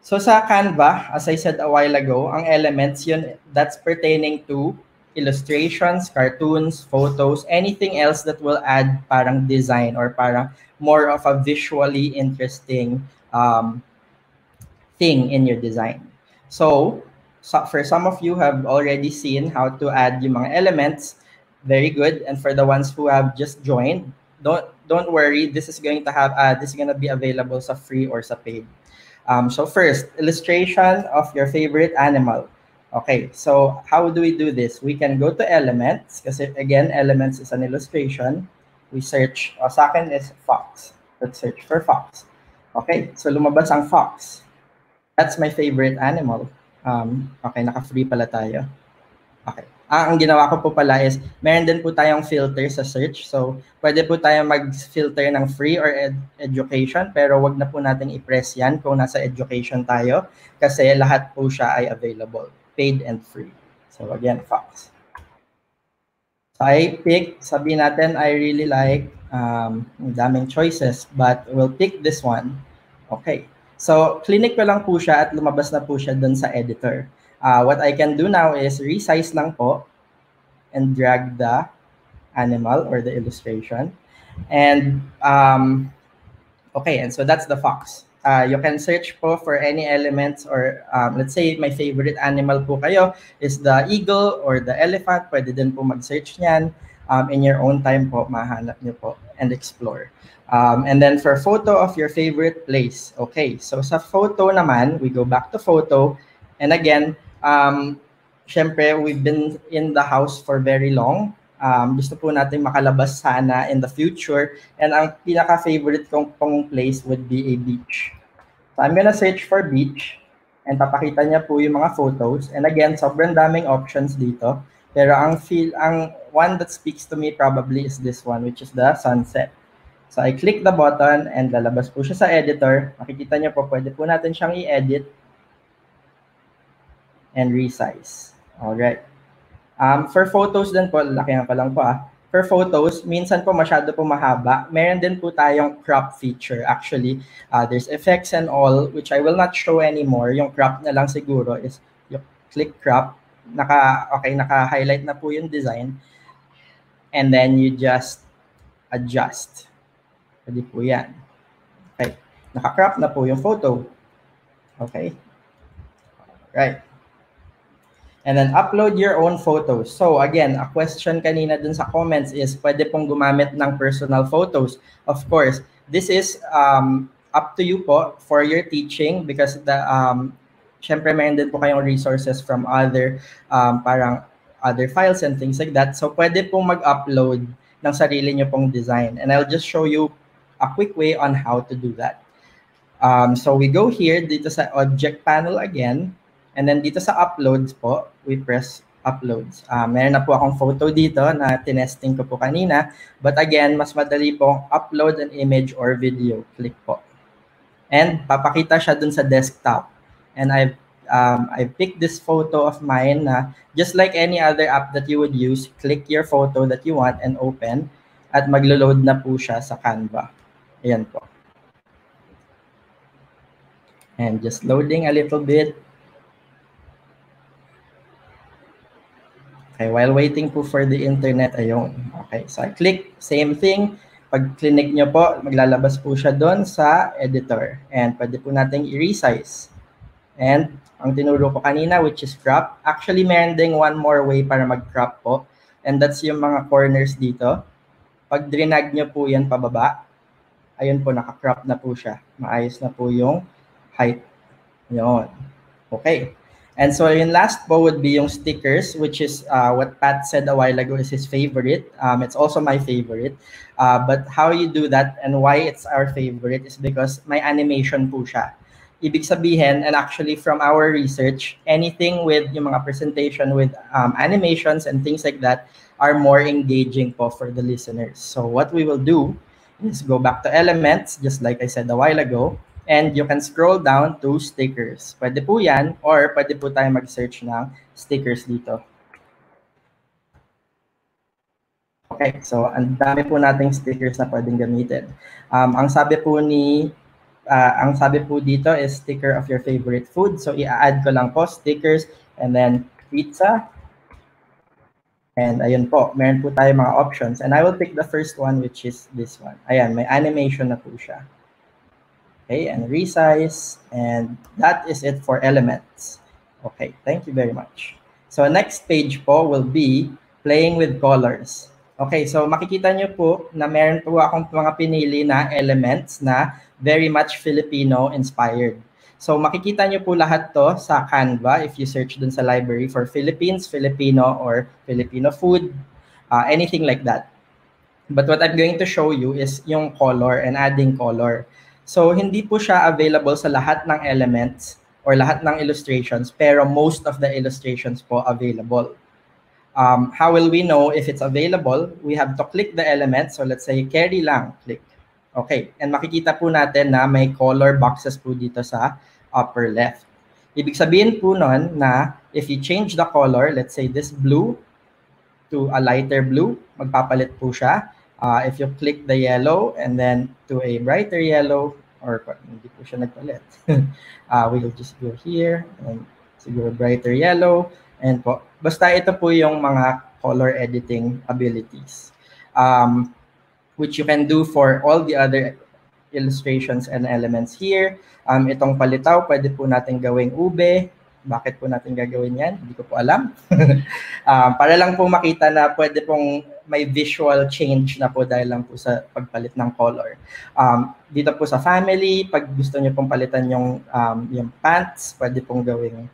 So sa Canva, as I said a while ago, ang elements yun, that's pertaining to illustrations, cartoons, photos, anything else that will add parang design or parang more of a visually interesting thing in your design. So for some of you have already seen how to add yung mga elements, very good. And for the ones who have just joined, don't worry, this is going to be available sa free or sa paid. So first, illustration of your favorite animal. Okay, so how do we do this? We can go to elements, kasi again, elements is an illustration. We search, sa akin is fox. Let's search for fox. Okay, so lumabas ang fox. That's my favorite animal. Okay, naka-free pala tayo. Okay. Ang ginawa ko po pala is, meron din po tayong filter sa search. So, pwede po tayong mag-filter ng free or education, pero wag na po natin i-press yan kung nasa education tayo kasi lahat po siya ay available, paid and free. So, again, Fox. So, I pick, sabihin natin, I really like, daming choices, but we'll pick this one. Okay. So, clinic ko lang po siya at lumabas na po siya dun sa editor. What I can do now is resize lang po and drag the animal or the illustration. And, okay, and so that's the fox. You can search po for any elements or let's say my favorite animal po kayo is the eagle or the elephant. Pwede din po mag-search niyan. In your own time po, mahanap niyo po and explore. And then for photo of your favorite place. Okay, so sa photo naman, we go back to photo. And again, syempre, we've been in the house for very long. Gusto po natin makalabas sana in the future. And ang pinaka-favorite kong place would be a beach. So I'm gonna search for beach. And papakita niya po yung mga photos. And again, sobrang daming options dito. Pero ang one that speaks to me probably is this one, which is the sunset. So I click the button and lalabas po siya sa editor. Makikita niyo po, pwede po natin siyang i-edit and resize. Alright. For photos din po, lakihan ko lang po For photos, minsan po masyado po mahaba. Meron din po tayong crop feature. Actually, there's effects and all, which I will not show anymore. Yung crop na lang siguro is yung click crop. Naka-highlight na po yung design. And then you just adjust. Pwede po yan. Okay. Naka-crop na po yung photo. Okay. Right. And then upload your own photos. So again, a question kanina dun sa comments is pwede pong gumamit ng personal photos. Of course, this is up to you po for your teaching because syempre meron din po kayong resources from other parang other files and things like that. So pwede pong mag-upload ng sarili nyo pong design. And I'll just show you a quick way on how to do that. So we go here, dito sa object panel again, and then dito sa uploads po, we press uploads. Meron na po akong photo dito na tinesting ko po kanina, but again, mas madali pong upload an image or video. Click po. And papakita siya dun sa desktop. And I picked this photo of mine na just like any other app that you would use, click your photo that you want and open, at maglo-load na po siya sa Canva. Ayan po. And just loading a little bit. Okay, while waiting po for the internet, ayun. Okay, so I click, same thing. Pag click nyo po, maglalabas po siya doon sa editor. And pwede po nating i-resize. And ang tinuro ko kanina, which is crop. Actually, meron ding one more way para mag-crop po. And that's yung mga corners dito. Pag drinag nyo po yan pababa, ayun po, naka-crop na po siya. Maayos na po yung height. Yun. Okay. And so yung last po would be yung stickers, which is what Pat said a while ago is his favorite. It's also my favorite. But how you do that and why it's our favorite is because may animation po siya. Ibig sabihin, and actually from our research, anything with yung mga presentation with animations and things like that are more engaging po for the listeners. So what we will do is go back to elements, just like I said a while ago, and you can scroll down to stickers. Pwede po yan, or pwede po tayo mag-search ng stickers dito. Okay, so ang dami po nating stickers na pwedeng gamitin. Ang sabi po dito is sticker of your favorite food. So i-add ko lang po stickers and then pizza. And ayun po, meron po tayo mga options. And I will pick the first one, which is this one. Ayan, may animation na po siya. Okay, and resize. And that is it for elements. Okay, thank you very much. So next page po will be playing with colors. Okay, so makikita nyo po na meron po akong mga pinili na elements na very much Filipino inspired. So makikita nyo po lahat to sa Canva if you search dun sa library for Philippines, Filipino, or Filipino food, anything like that. But what I'm going to show you is yung color and adding color. So hindi po siya available sa lahat ng elements or lahat ng illustrations, pero most of the illustrations po available. How will we know if it's available? We have to click the element. So let's say carry lang, click. Okay, and makikita po natin na may color boxes po dito sa upper left. Ibig sabihin po nun na if you change the color, let's say this blue to a lighter blue, magpapalit po siya. If you click the yellow and then to a brighter yellow, or hindi po siya nagpalit. We'll just go here and siguro brighter yellow. And po, basta ito po yung mga color editing abilities. Which you can do for all the other illustrations and elements here. Itong palitaw, pwede po natin gawing ube. Bakit po natin gagawin yan? Hindi ko po alam. Para lang po makita na pwede pong may visual change na po dahil lang po sa pagpalit ng color. Dito po sa family, pag gusto nyo pong palitan yung pants, pwede pong gawing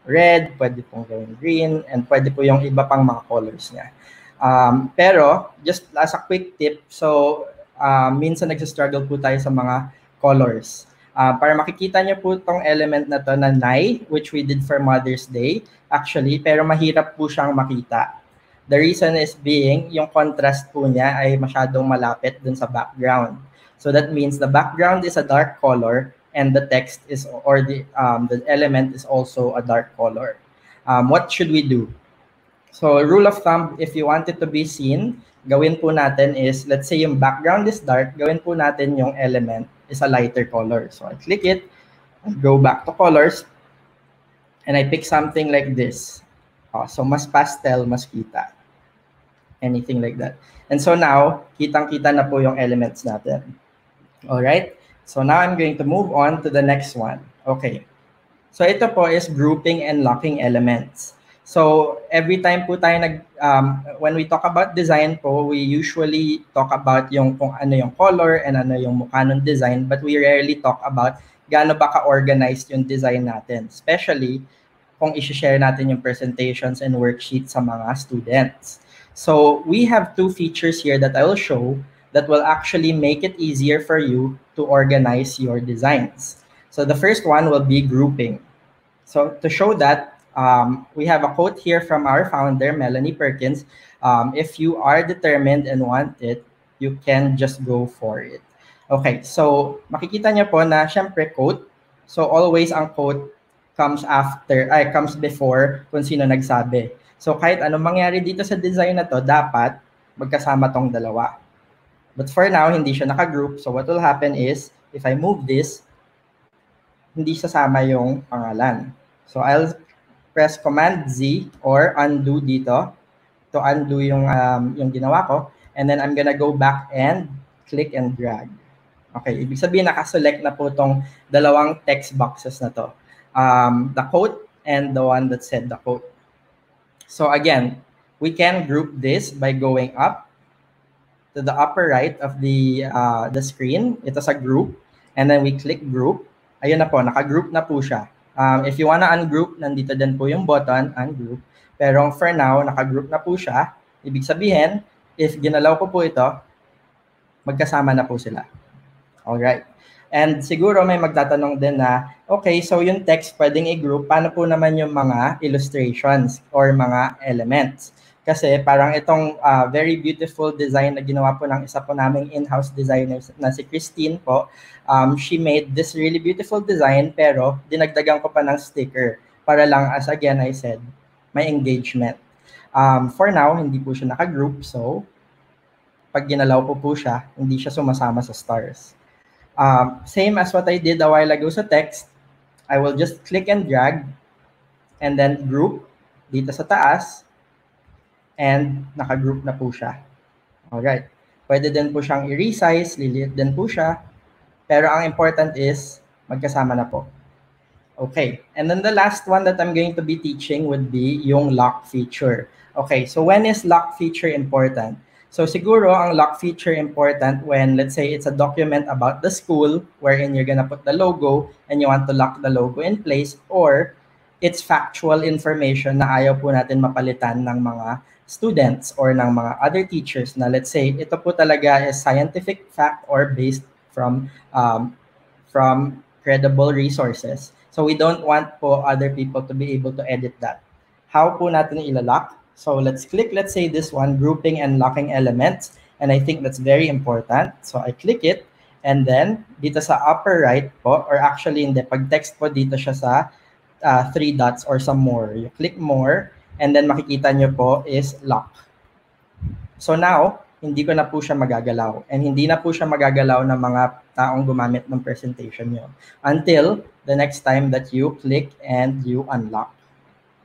red, pwede pong gawing green, and pwede po yung iba pang mga colors niya. Pero, just as a quick tip, so minsan nagsistruggle po tayo sa mga colors. Para makikita nyo po itong element na to na Nai, which we did for Mother's Day, actually, pero mahirap po siyang makita. The reason is being, yung contrast po niya ay masyadong malapit dun sa background. So that means the background is a dark color and the text is, or the element is also a dark color. What should we do? So rule of thumb, if you want it to be seen, gawin po natin is, let's say yung background is dark, gawin po natin yung element is a lighter color. So I click it, I go back to colors, and I pick something like this. So mas pastel, mas kita. Anything like that. And so now, kitang-kita na po yung elements natin. Alright? So now I'm going to move on to the next one. Okay. So ito po is grouping and locking elements. So every time po tayo when we talk about design po, we usually talk about yung kung ano yung color and ano yung mukha ng design, but we rarely talk about gaano ba ka-organized yung design natin, especially kung i-share natin yung presentations and worksheets sa mga students. So we have two features here that I will show that will actually make it easier for you to organize your designs. So the first one will be grouping. So to show that, we have a quote here from our founder, Melanie Perkins. If you are determined and want it, you can just go for it. Okay, so makikita niyo po na syempre quote. So always ang quote comes before kung sino nagsabi. So kahit anong mangyari dito sa design na to, dapat magkasama tong dalawa. But for now, hindi siya naka-group. So what will happen is, if I move this, hindi sasama yung pangalan. So I'll press Command Z or undo dito to undo yung ginawa ko. And then I'm gonna go back and click and drag. Okay, ibig sabihin nakaselect na po tong dalawang text boxes na to. The quote and the one that said the quote. So again, we can group this by going up to the upper right of the screen. Ito sa group. And then we click group. Ayun na po, naka-group na po siya. If you wanna ungroup, nandito din po yung button, ungroup. Pero for now, naka-group na po siya. Ibig sabihin, if ginalaw ko po ito, magkasama na po sila. Alright. And siguro may magtatanong din na, okay, so yung text pwedeng i-group, paano po naman yung mga illustrations or mga elements? Kasi parang itong very beautiful design na ginawa po ng isa po naming in-house designer na si Christine po, she made this really beautiful design pero dinagdagan ko pa ng sticker para lang, as again I said, may engagement. For now, hindi po siya naka-group, so pag ginalaw ko po siya, hindi siya sumasama sa stars. Same as what I did a while ago sa text, I will just click and drag and then group dito sa taas and naka-group na po siya. Alright. Pwede din po siyang i-resize, liliit din po siya. Pero ang important is magkasama na po. Okay. And then the last one that I'm going to be teaching would be yung lock feature. Okay. So when is lock feature important? So siguro ang lock feature important when, let's say, it's a document about the school wherein you're gonna put the logo and you want to lock the logo in place, or it's factual information na ayaw po natin mapalitan ng mga students or ng mga other teachers na, let's say, ito po talaga is scientific fact or based from credible resources. So we don't want po other people to be able to edit that. How po natin ilalock? So let's click, let's say this one, grouping and locking elements. And I think that's very important. So I click it. And then dito sa upper right po, or actually hindi, pag text po dito siya sa 3 dots or some more. You click more. And then makikita nyo po is lock. So now, hindi ko na po siya magagalaw. And hindi na po siya magagalaw ng mga taong gumamit ng presentation nyo. Until the next time that you click and you unlock.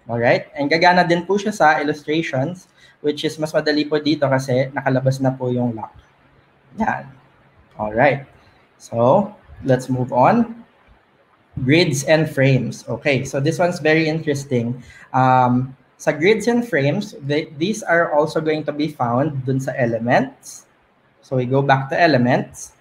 Alright? And gagana din po siya sa illustrations, which is mas madali po dito kasi nakalabas na po yung lock. Yan. Alright. So, let's move on. Grids and frames. Okay, so this one's very interesting. Sa grids and frames, these are also going to be found dun sa elements. So we go back to elements.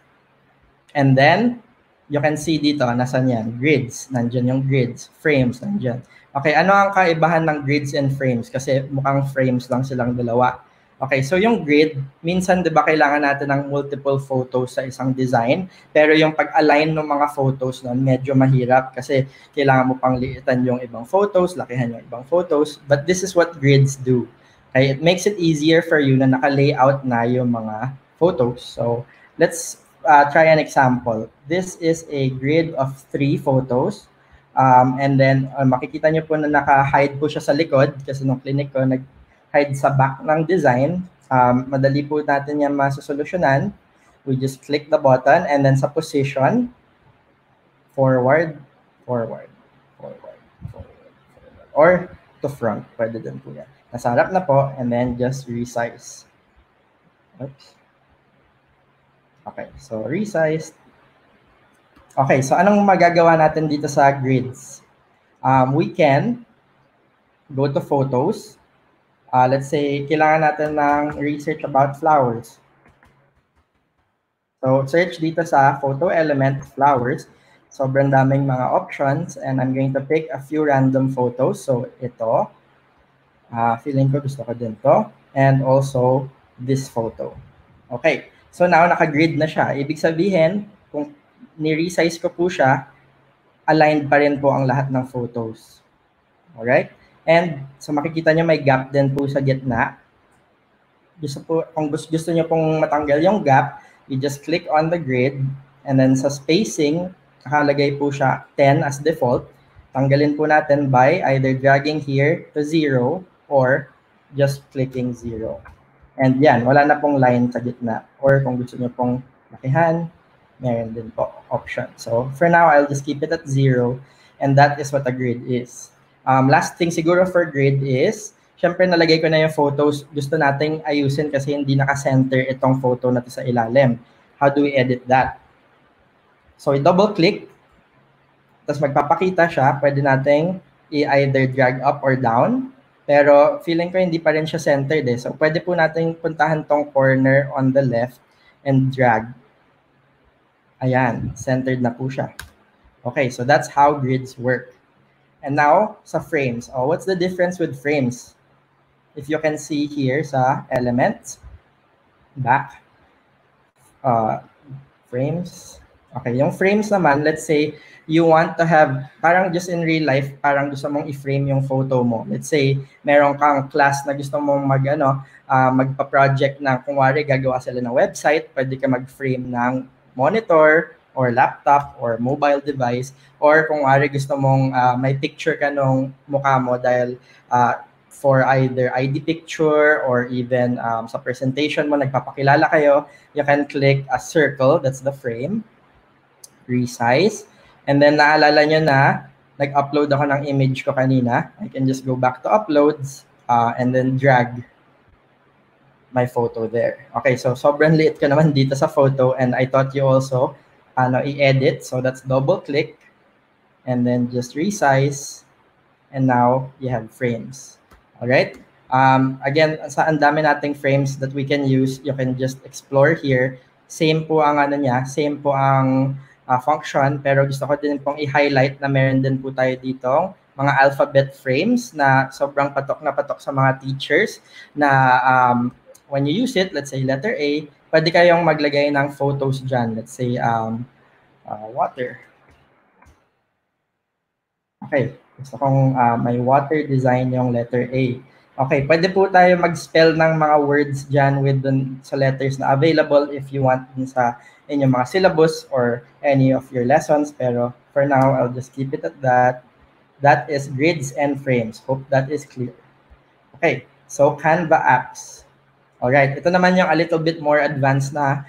And then, you can see dito, nasan yan? Grids. Nandyan yung grids. Frames, nandyan. Okay, ano ang kaibahan ng grids and frames? Kasi mukhang frames lang silang dalawa. Okay, so yung grid, minsan 'di ba kailangan natin ng multiple photos sa isang design, pero yung pag-align ng mga photos noon medyo mahirap kasi kailangan mo pang liitan yung ibang photos, lakihan yung ibang photos, but this is what grids do. Okay, it makes it easier for you na naka-layout na yung mga photos. So, let's try an example. This is a grid of 3 photos. And then, makikita nyo po na naka-hide po siya sa likod kasi nung clinic ko, nag-hide sa back ng design. Madali po natin yan masusolusyonan. We just click the button and then sa position, forward, forward, forward, forward, forward. Or to front, pwede din po yan. Nasa harap na po and then just resize. Oops. Okay, so resize. Okay, so anong magagawa natin dito sa grids? We can go to photos. Let's say, kailangan natin ng research about flowers. So, search dito sa photo element, flowers. Sobrang daming mga options and I'm going to pick a few random photos. So, ito. Feeling ko gusto ko din to. and also this photo. Okay, so now naka-grid na siya. Ibig sabihin, kung ni-resize ko po siya, aligned pa rin po ang lahat ng photos. Alright? And so makikita nyo may gap din po sa gitna. Kung gusto nyo pong matanggal yung gap, you just click on the grid, and then sa spacing, nakalagay po siya 10 as default. Tanggalin po natin by either dragging here to 0 or just clicking 0. And yan, wala na pong line sa gitna. Or kung gusto nyo pong lakihan, meron din po option. So for now, I'll just keep it at 0. And that is what a grid is. Last thing siguro for grid is, syempre nalagay ko na yung photos. Gusto nating ayusin kasi hindi naka-center itong photo natin sa ilalim. How do we edit that? So i-double click. Tapos magpapakita siya. Pwede nating i-either drag up or down. Pero feeling ko hindi pa rin siya centered eh. So pwede po nating puntahan tong corner on the left and drag. Ayan, centered na po siya. Okay, so that's how grids work. And now, sa frames. Oh, what's the difference with frames? If you can see here sa elements, back, frames. Okay, yung frames naman, let's say, you want to have, parang just in real life, parang gusto mong i-frame yung photo mo. Let's say, meron kang class na gusto mong magpa-project na, kung wari, gagawa sila ng website, pwede ka mag-frame ng monitor, or laptop, or mobile device, or kung wari gusto mong may picture ka nung mukha mo dahil for either ID picture or even sa presentation mo, nagpapakilala kayo, you can click a circle, that's the frame, resize, and then naalala nyo na nag-upload ako ng image ko kanina. I can just go back to uploads and then drag my photo there. Okay, so sobrang liit ko naman dito sa photo and I thought you also i-edit. So that's double click and then just resize and now you have frames. All right. Again, ang dami nating frames that we can use. You can just explore here. Same po ang same po ang function, pero gusto ko din pong i-highlight na meron din po tayo dito mga alphabet frames na sobrang patok na patok sa mga teachers na when you use it, let's say letter A, pwede kayong maglagay ng photos dyan. Let's say water. Okay, gusto kong may water design yung letter A. Okay, pwede po tayo mag-spell ng mga words dyan with sa letters na available if you want sa inyong mga syllabus or any of your lessons. Pero for now, I'll just keep it at that. That is grids and frames. Hope that is clear. Okay, so Canva apps. Alright, ito naman yung a little bit more advanced na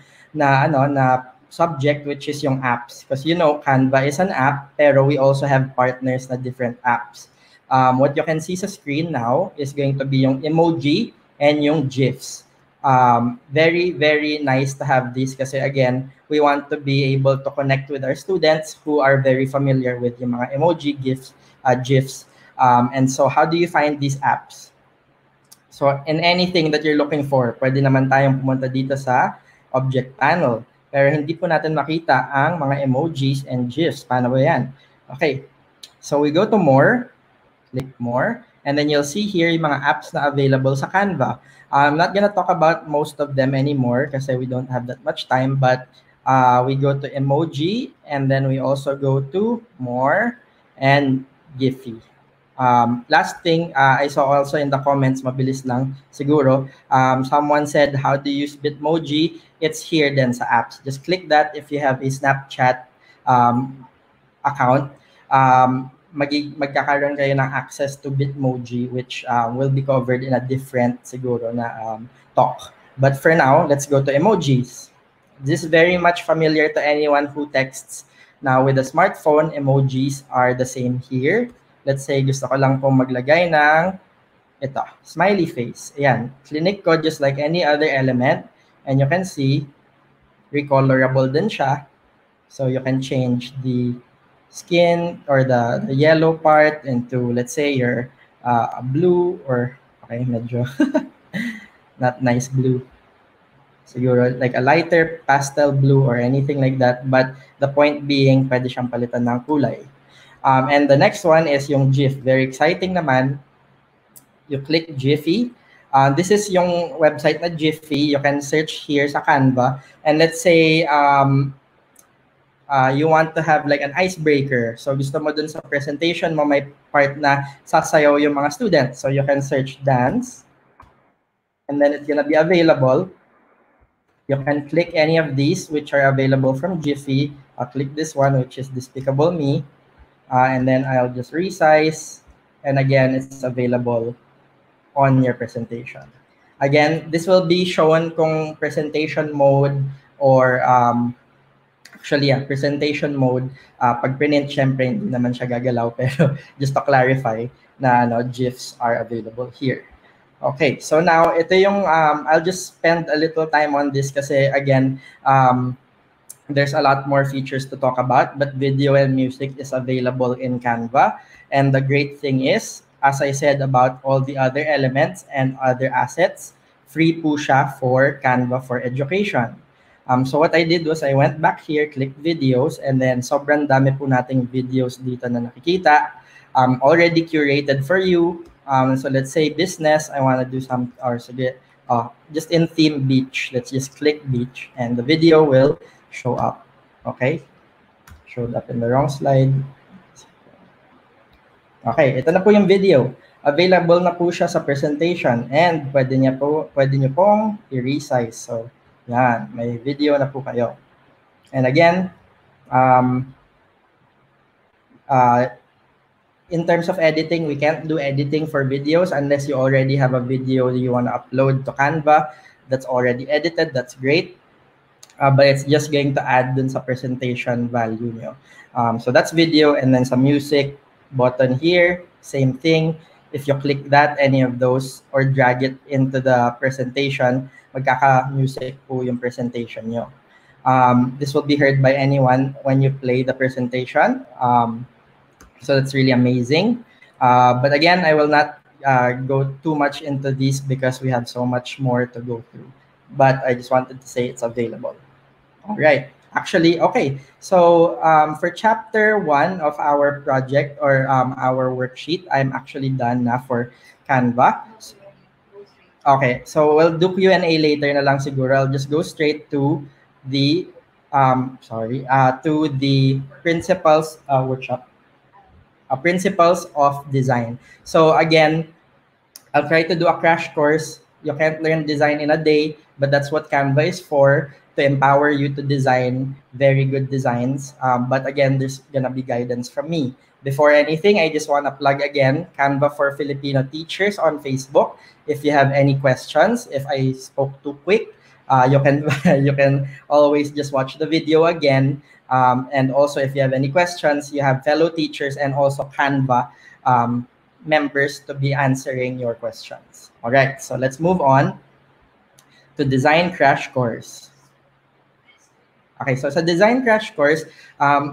subject, which is yung apps. Because you know, Canva is an app, pero we also have partners na different apps. What you can see sa screen now is going to be yung emoji and yung GIFs. Very, very nice to have this kasi again, we want to be able to connect with our students who are very familiar with yung mga emoji, GIFs. And so how do you find these apps? So in anything that you're looking for, pwede naman tayong pumunta dito sa object panel. Pero hindi po natin makita ang mga emojis and GIFs. Paano ba yan? Okay, so we go to more, click more, and then you'll see here yung mga apps na available sa Canva. I'm not gonna talk about most of them anymore kasi we don't have that much time, but we go to emoji, and then we also go to more and Giphy. Last thing, I saw also in the comments, mabilis lang siguro, someone said, how to use Bitmoji? It's here then sa apps. Just click that if you have a Snapchat account. Magkakaroon kayo ng access to Bitmoji, which will be covered in a different siguro na talk. But for now, let's go to emojis. This is very much familiar to anyone who texts. Now with a smartphone, emojis are the same here. Let's say gusto ko lang pong maglagay ng ito, smiley face. Ayan, clinic ko just like any other element. And you can see, recolorable din siya. So you can change the skin or the yellow part into, let's say, your blue or, okay, medyo not nice blue. Siguro like a lighter pastel blue or anything like that. But the point being, pwede siyang palitan ng kulay. And the next one is yung GIF. Very exciting naman. You click Giphy. This is yung website na Jiffy. You can search here sa Canva. And let's say you want to have like an icebreaker. So gusto mo dun sa presentation mo may part na sasayaw yung mga students. So you can search dance. And then it's gonna be available. You can click any of these which are available from Jiffy. I'll click this one, which is Despicable Me. And then I'll just resize. And again, it's available on your presentation. Again, this will be shown kung presentation mode or actually, yeah, presentation mode. Pag print, syempre, hindi naman siya gagalaw. Pero just to clarify na GIFs are available here. Okay, so now ito yung I'll just spend a little time on this kasi again there's a lot more features to talk about, but video and music is available in Canva. And the great thing is, as I said about all the other elements and other assets, free po siya for Canva for education. So what I did was I went back here, clicked videos, and then sobrang dami po nating videos dito na nakikita. Already curated for you. So let's say business, I want to do some, or sige, just in theme beach. Let's just click beach and the video will show up. Okay, showed up in the wrong slide. Okay, ito na po yung video. Available na po siya sa presentation and pwede niyo pong i-resize. So, yan, may video na po kayo. And again, in terms of editing, we can't do editing for videos unless you already have a video you want to upload to Canva that's already edited. That's great. But it's just going to add dun sa presentation value nyo. So that's video, and then some music button here, same thing. If you click that, any of those, or drag it into the presentation, magkaka-music po yung presentation nyo. This will be heard by anyone when you play the presentation. So that's really amazing. But again, I will not go too much into this because we have so much more to go through. But I just wanted to say it's available. All right. Actually, okay. So for chapter 1 of our project or our worksheet, I'm actually done na for Canva. Okay. So we'll do Q&A later na lang siguro. I'll just go straight to the to the principles workshop. Principles of design. So again, I'll try to do a crash course. You can't learn design in a day, but that's what Canva is for, to empower you to design very good designs. But again, there's gonna be guidance from me. Before anything, I just wanna plug again Canva for Filipino Teachers on Facebook. If you have any questions, if I spoke too quick, you can always just watch the video again. And also, if you have any questions, you have fellow teachers and also Canva members to be answering your questions. All right, so let's move on to design crash course. Okay, so sa design crash course,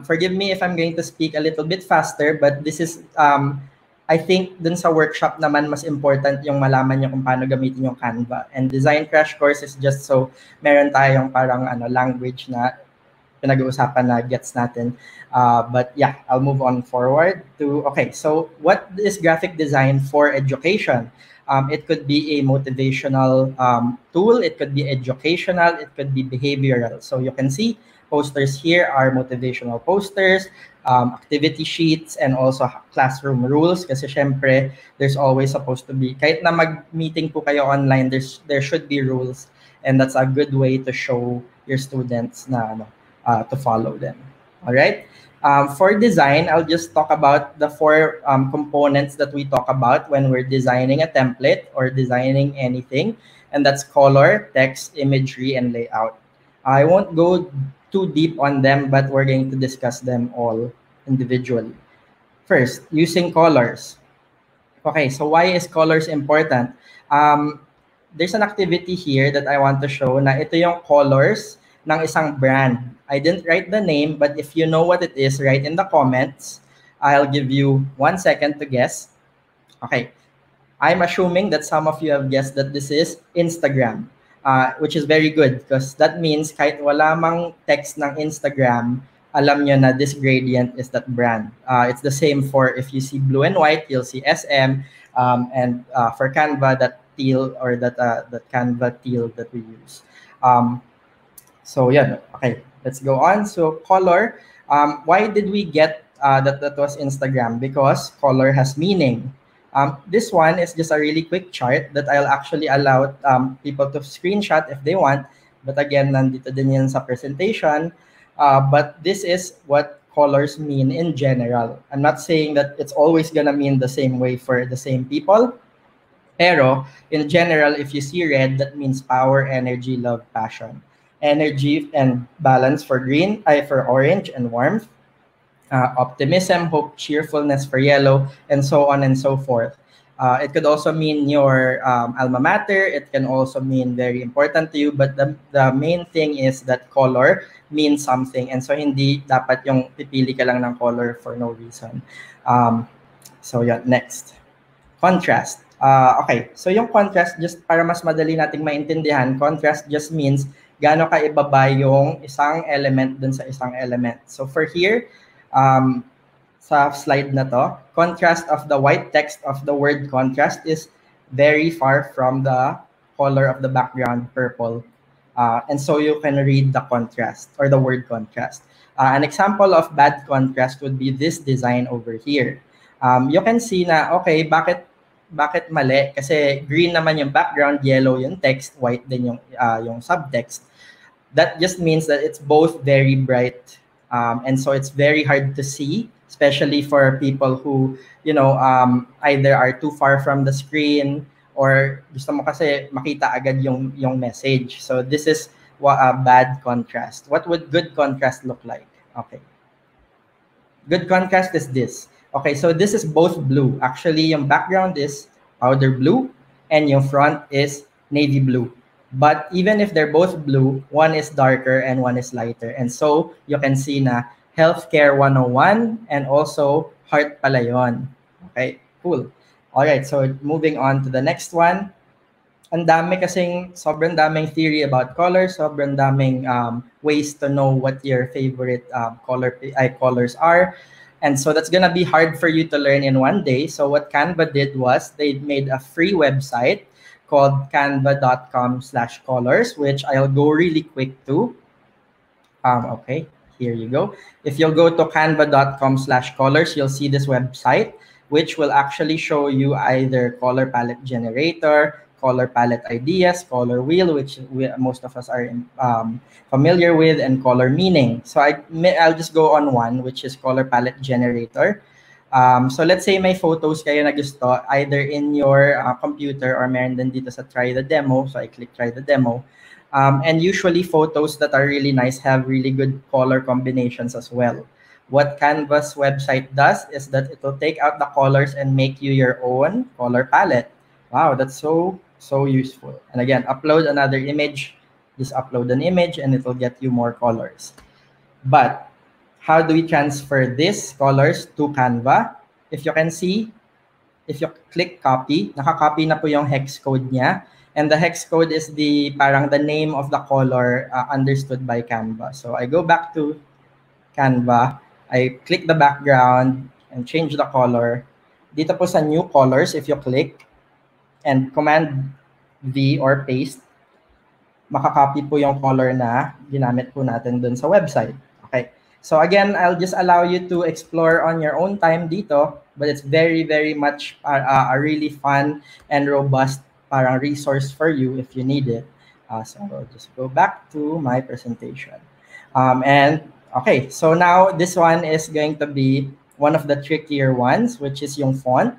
forgive me if I'm going to speak a little bit faster, but this is, I think dun sa workshop naman mas important yung malaman nyo kung paano gamitin yung Canva. And design crash course is just so meron tayong parang language na pinag-uusapan na gets natin. But yeah, I'll move on forward to, okay, so what is graphic design for education? It could be a motivational tool, it could be educational, it could be behavioral. So you can see posters here are motivational posters, activity sheets, and also classroom rules. Kasi syempre, there's always supposed to be, kahit na mag-meeting po kayo online, there should be rules. And that's a good way to show your students na to follow them. All right. For design, I'll just talk about the 4 components that we talk about when we're designing a template or designing anything, and that's color, text, imagery, and layout. I won't go too deep on them, but we're going to discuss them all individually. First, using colors. Okay, so why is colors important? There's an activity here that I want to show na ito yung colors ng isang brand. I didn't write the name, but if you know what it is, write in the comments. I'll give you 1 second to guess. Okay. I'm assuming that some of you have guessed that this is Instagram, which is very good because that means kahit wala mang text ng Instagram, alam nyo na this gradient is that brand. It's the same for if you see blue and white, you'll see SM, and for Canva, that teal or that Canva teal that we use. So yeah, okay, let's go on. So color, why did we get that was Instagram? Because color has meaning. This one is just a really quick chart that I'll actually allow people to screenshot if they want. But again, nandito din yan sa presentation. But this is what colors mean in general. I'm not saying that it's always gonna mean the same way for the same people. Pero, in general, if you see red, that means power, energy, love, passion. Energy and balance for green, for orange and warmth. Optimism, hope, cheerfulness for yellow, and so on and so forth. It could also mean your alma mater. It can also mean very important to you. But the main thing is that color means something. And so hindi dapat yung pipili ka lang ng color for no reason. So yeah, next. Contrast. Okay, so yung contrast, just para mas madali nating maintindihan, contrast just means gaano kaibaba yung isang element dun sa isang element. So for here, sa slide na to, contrast of the white text of the word contrast is very far from the color of the background purple. And so you can read the contrast or the word contrast. An example of bad contrast would be this design over here. You can see na, okay, bakit mali? Kasi green naman yung background, yellow yung text, white din yung subtext. That just means that it's both very bright. And so it's very hard to see, especially for people who, either are too far from the screen or gusto mo kasi makita agad yung message. So this is a bad contrast. What would good contrast look like? Okay. Good contrast is this. Okay, so this is both blue. Actually, yung background is powder blue and yung front is navy blue. But even if they're both blue, one is darker and one is lighter. And so you can see na Healthcare 101 and also heart pala yun. Okay, cool. All right, so moving on to the next one. Ang dami kasing sobrang daming theory about colors, sobrang daming ways to know what your favorite colors are. And so that's going to be hard for you to learn in one day. So what Canva did was they made a free website called canva.com/colors, which I'll go really quick to. Okay, here you go. If you'll go to canva.com/colors, you'll see this website, which will actually show you either color palette generator, color palette ideas, color wheel, which most of us are familiar with, and color meaning. So I'll just go on one, which is color palette generator. So let's say may photos kayo na gusto, either in your computer or meron din dito sa try the demo. So I click try the demo. And usually photos that are really nice have really good color combinations as well. What Canva's website does is that it will take out the colors and make you your own color palette. Wow, that's so useful. And again, upload another image. Just upload an image and it will get you more colors. But how do we transfer these colors to Canva? If you can see, if you click copy, naka-copy na po yung hex code niya. And the hex code is the name of the color understood by Canva. So I go back to Canva, I click the background and change the color. Dito po sa new colors, if you click and Command V or paste, makakopy po yung color na ginamit po natin dun sa website. Okay. So again, I'll just allow you to explore on your own time dito, but it's very, very much a really fun and robust parang resource for you if you need it. So I'll just go back to my presentation. And okay, so now this one is going to be one of the trickier ones, which is yung font.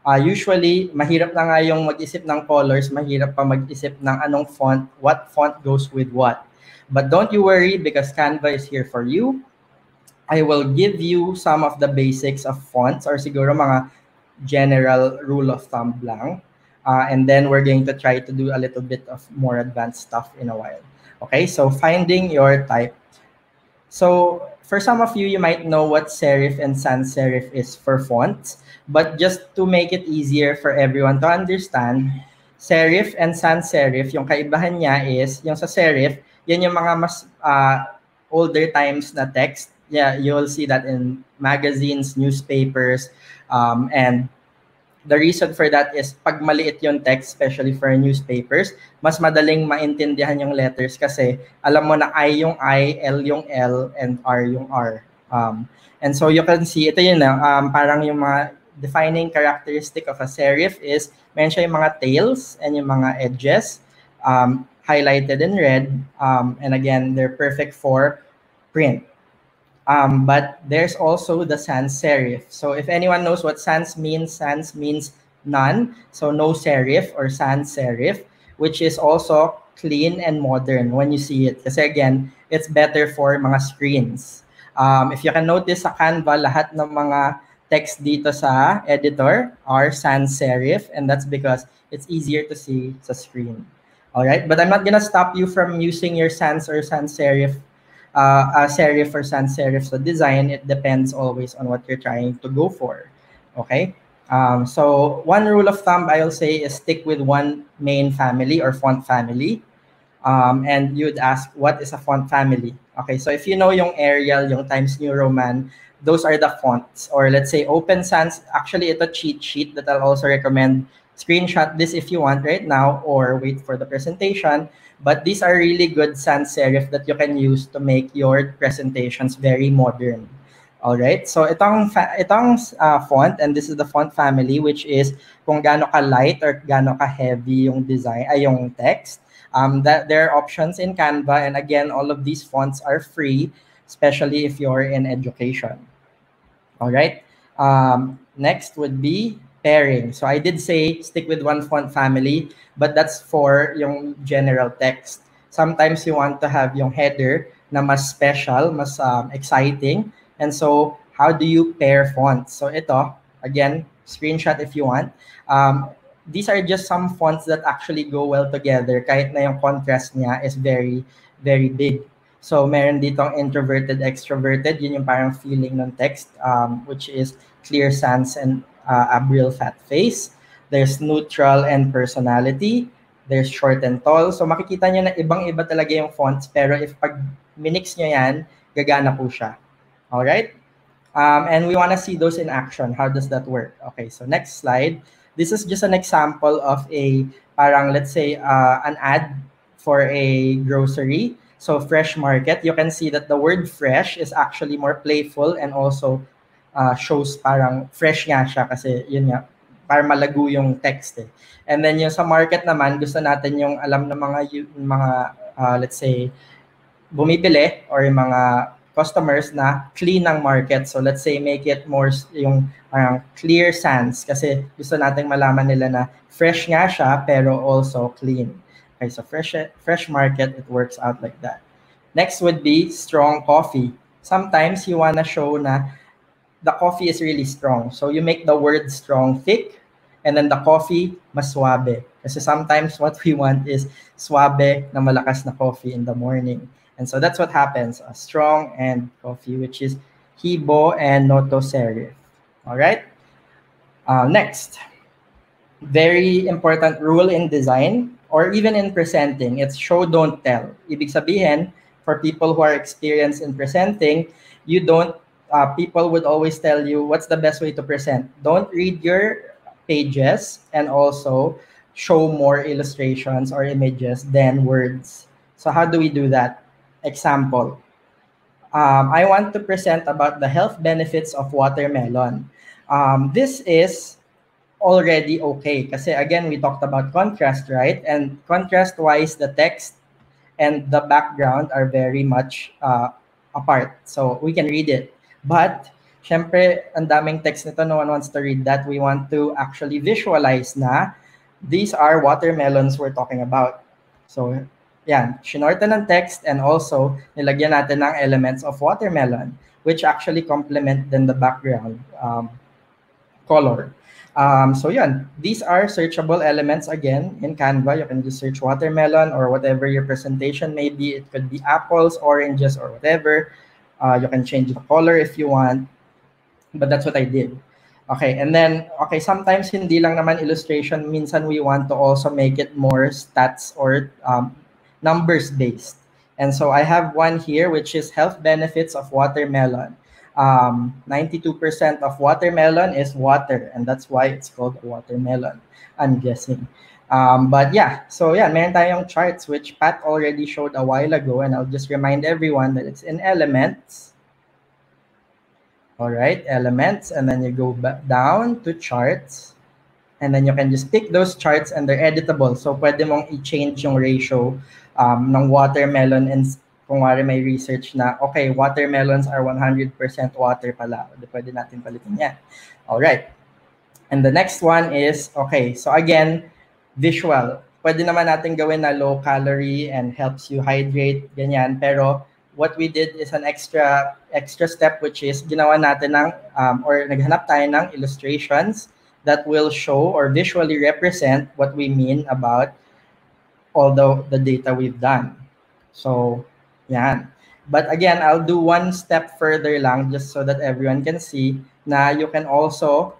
Usually, mahirap na nga yung mag-isip ng colors, mahirap pa mag-isip ng anong font, what font goes with what. But don't you worry because Canva is here for you. I will give you some of the basics of fonts or siguro mga general rule of thumb lang. And then we're going to try to do a little bit of more advanced stuff in a while. Okay, so finding your type. So for some of you, you might know what serif and sans serif is for fonts. But just to make it easier for everyone to understand, serif and sans serif, yung kaibahan niya is, yung sa serif, yan yung mga mas older times na text. Yeah, you'll see that in magazines, newspapers, and The reason for that is pag maliit yung text, especially for newspapers, mas madaling maintindihan yung letters kasi alam mo na I yung I, L yung L, and R yung R. And so you can see, ito yun na, parang yung mga defining characteristic of a serif is meron siya yung mga tails and yung mga edges, highlighted in red, and again, they're perfect for print. But there's also the sans serif. So if anyone knows what sans means none. So no serif or sans serif, which is also clean and modern when you see it. Kasi again, it's better for mga screens. If you can notice sa Canva, lahat ng mga text dito sa editor are sans serif, and that's because it's easier to see sa screen. All right, but I'm not gonna stop you from using your sans or sans serif serif or sans serif. So design, it depends always on what you're trying to go for. Okay. So one rule of thumb I'll say is stick with one main family or font family. And you'd ask, what is a font family? Okay, so if you know yung Arial, yung Times New Roman, those are the fonts. Or let's say Open Sans, actually it's a cheat sheet that I'll also recommend. Screenshot this if you want right now or wait for the presentation. But these are really good sans serif that you can use to make your presentations very modern. All right, so itong font, and this is the font family, which is kung gaano ka light or gaano ka heavy yung design, ay yung text. That there are options in Canva, and again, all of these fonts are free, especially if you're in education. All right. Next would be pairing. So I did say stick with one font family, but that's for yung general text. Sometimes you want to have yung header na mas special, mas exciting. And so how do you pair fonts? So ito, again, screenshot if you want. These are just some fonts that actually go well together kahit na yung contrast niya is very, very big. So meron ditong introverted, extroverted, yun yung parang feeling ng text, which is clear sans and Abriel fat face. There's neutral and personality. There's short and tall. So makikita nyo na ibang-iba talaga yung fonts, pero if pag minix nyo yan, gagana po siya. Alright? And we want to see those in action. How does that work? Okay, so next slide. This is just an example of a parang, let's say, an ad for a grocery. So fresh market, you can see that the word fresh is actually more playful and also shows parang fresh nga siya kasi yun nga, parang malago yung text eh. And then yung sa market naman, gusto natin yung alam ng mga let's say, bumibili or yung mga customers na clean ng market. So let's say make it more yung clear sans kasi gusto nating malaman nila na fresh nga siya pero also clean. Okay, so fresh market, it works out like that. Next would be strong coffee. Sometimes you want to show na the coffee is really strong. So you make the word strong thick and then the coffee mas suabe. Kasi sometimes what we want is suabe na malakas na coffee in the morning. And so that's what happens, a strong and coffee, which is Hibo and Noto serif. All right. Next, very important rule in design or even in presenting, it's show, don't tell. Ibig sabihin, for people who are experienced in presenting, you don't, people would always tell you what's the best way to present. Don't read your pages and also show more illustrations or images than words. So how do we do that? Example, I want to present about the health benefits of watermelon. This is already okay kasi again, we talked about contrast, right? And contrast-wise, the text and the background are very much apart. So we can read it. But, syempre, ang daming text nito, no one wants to read that. We want to actually visualize na these are watermelons we're talking about. So, yan, shinorta ng text and also nilagyan natin ng elements of watermelon which actually complement then the background color. So yan, these are searchable elements again in Canva. You can just search watermelon or whatever your presentation may be. It could be apples, oranges, or whatever. You can change the color if you want, but that's what I did. Okay, and then, okay, sometimes hindi lang naman illustration. Minsan we want to also make it more stats or numbers based. And so I have one here which is health benefits of watermelon. 92% of watermelon is water, and that's why it's called a watermelon, I'm guessing. But yeah, so yeah, meron tayong charts which Pat already showed a while ago, and I'll just remind everyone that it's in elements. All right, elements, and then you go back down to charts, and then you can just pick those charts and they're editable. So pwede mong i-change yung ratio ng watermelon, and kung wari may research na, okay, watermelons are 100% water pala. Pwede natin palitin yan. All right. And the next one is, okay, so again, visual. Pwede naman natin gawin na low calorie and helps you hydrate, ganyan. Pero what we did is an extra step, which is ginawa natin ng, or naghanap tayo ng illustrations that will show or visually represent what we mean about all the data we've done. So, yan. But again, I'll do one step further lang just so that everyone can see na you can also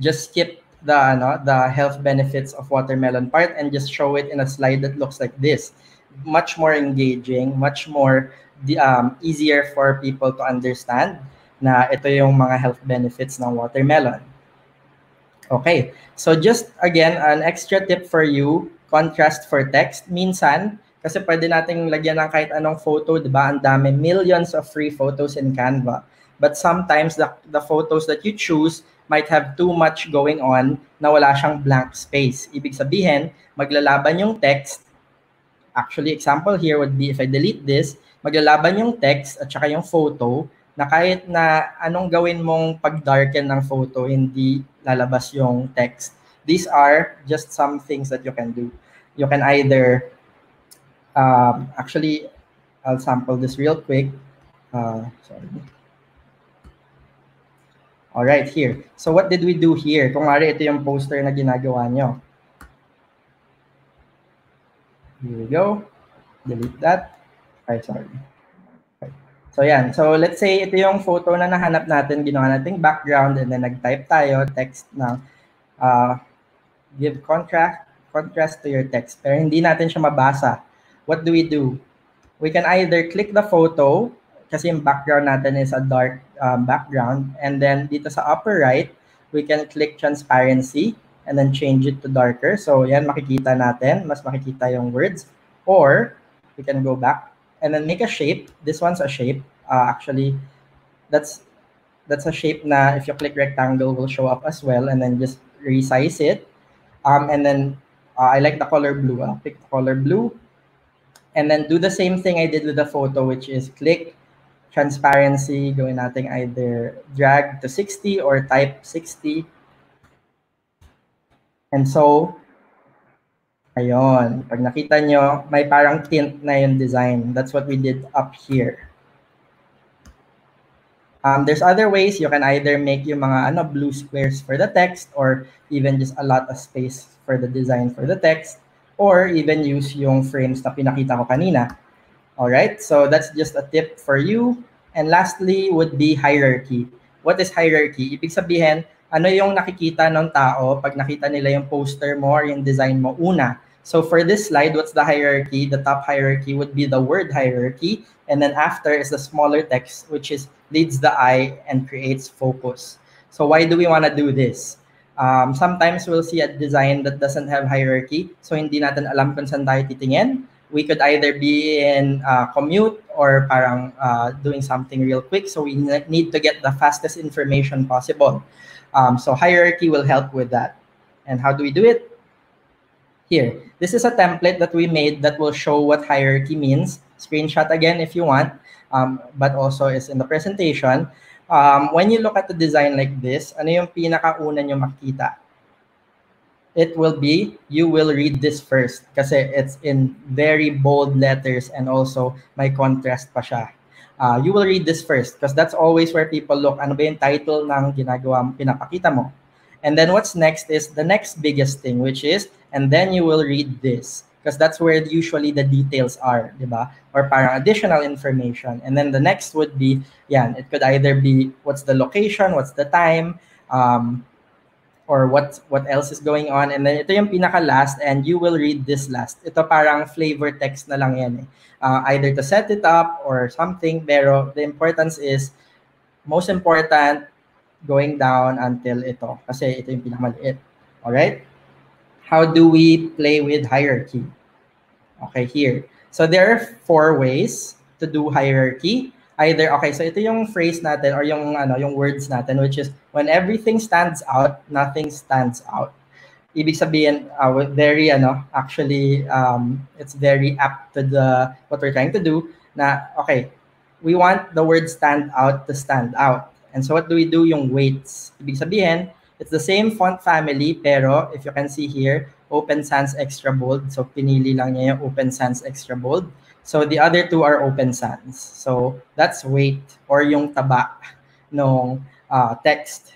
just skip the health benefits of watermelon part and just show it in a slide that looks like this. Much more engaging, much more easier for people to understand na ito yung mga health benefits ng watermelon. Okay, so just again, an extra tip for you, contrast for text. Minsan, kasi pwede nating lagyan ng kahit anong photo, di ba? Ang dami, millions of free photos in Canva. But sometimes the photos that you choose might have too much going on na wala siyang blank space. Ibig sabihin, maglalaban yung text. Actually, example here would be if I delete this, maglalaban yung text at saka yung photo na kahit na anong gawin mong pag-darken ng photo, hindi lalabas yung text. These are just some things that you can do. You can either, actually, I'll sample this real quick. Sorry. All right, here. So what did we do here? Kung mari, ito yung poster na ginagawa nyo. Here we go. Delete that. Ay, sorry. Okay. So yan. So let's say ito yung photo na nahanap natin. Ginawa nating background and then nag-type tayo text na give contrast to your text. Pero hindi natin siya mabasa. What do? We can either click the photo kasi yung background natin is a dark background. And then dito sa upper right, we can click transparency and then change it to darker. So yan, makikita natin. Mas makikita yung words. Or we can go back and then make a shape. This one's a shape. Actually, that's a shape na if you click rectangle will show up as well. And then just resize it. And then I like the color blue. I'll pick the color blue. And then do the same thing I did with the photo, which is click transparency, gawin natin either drag to 60 or type 60. And so, ayun, pag nakita nyo, may parang tint na yung design. That's what we did up here. There's other ways. You can either make yung mga blue squares for the text or even just a lot of space for the design for the text or even use yung frames na pinakita ko kanina. All right, so that's just a tip for you. And lastly would be hierarchy. What is hierarchy? Ibig sabihin, ano yung nakikita ng tao pag nakita nila yung poster mo or yung design mo una. So for this slide, what's the hierarchy? The top hierarchy would be the word hierarchy. And then after is the smaller text, which is leads the eye and creates focus. So why do we want to do this? Sometimes we'll see a design that doesn't have hierarchy. So hindi natin alam kung saan tayo titingin. We could either be in commute or parang doing something real quick. So we need to get the fastest information possible. So hierarchy will help with that. And how do we do it? Here, this is a template that we made that will show what hierarchy means. Screenshot again if you want, but also is in the presentation. When you look at the design like this, ano yung pinakauna nyo makikita? It will be, you will read this first kasi it's in very bold letters and also may contrast pa siya. You will read this first because that's always where people look. Ano ba yung title ng ginagawa pinapakita mo? And then what's next is the next biggest thing, which is, and then you will read this because that's where usually the details are, diba? Or parang additional information. And then the next would be, yan, it could either be what's the location, what's the time, or what else is going on. And then ito yung pinaka last, and you will read this last. Ito parang flavor text na lang yan eh. Either to set it up or something, pero the importance is, most important, going down until ito. Kasi ito yung pinakamaliit. Alright? How do we play with hierarchy? Okay, here. So there are 4 ways to do hierarchy. Either, okay, so ito yung phrase natin or yung words natin, which is, when everything stands out, nothing stands out. Ibig sabihin, actually, it's very apt to what we're trying to do, na, okay, we want the word stand out to stand out. And so what do we do? Yung weights. Ibig sabihin, it's the same font family, pero if you can see here, Open Sans Extra Bold. So pinili lang niya yung Open Sans Extra Bold. So the other 2 are Open Sans. So that's weight, or yung taba ng text.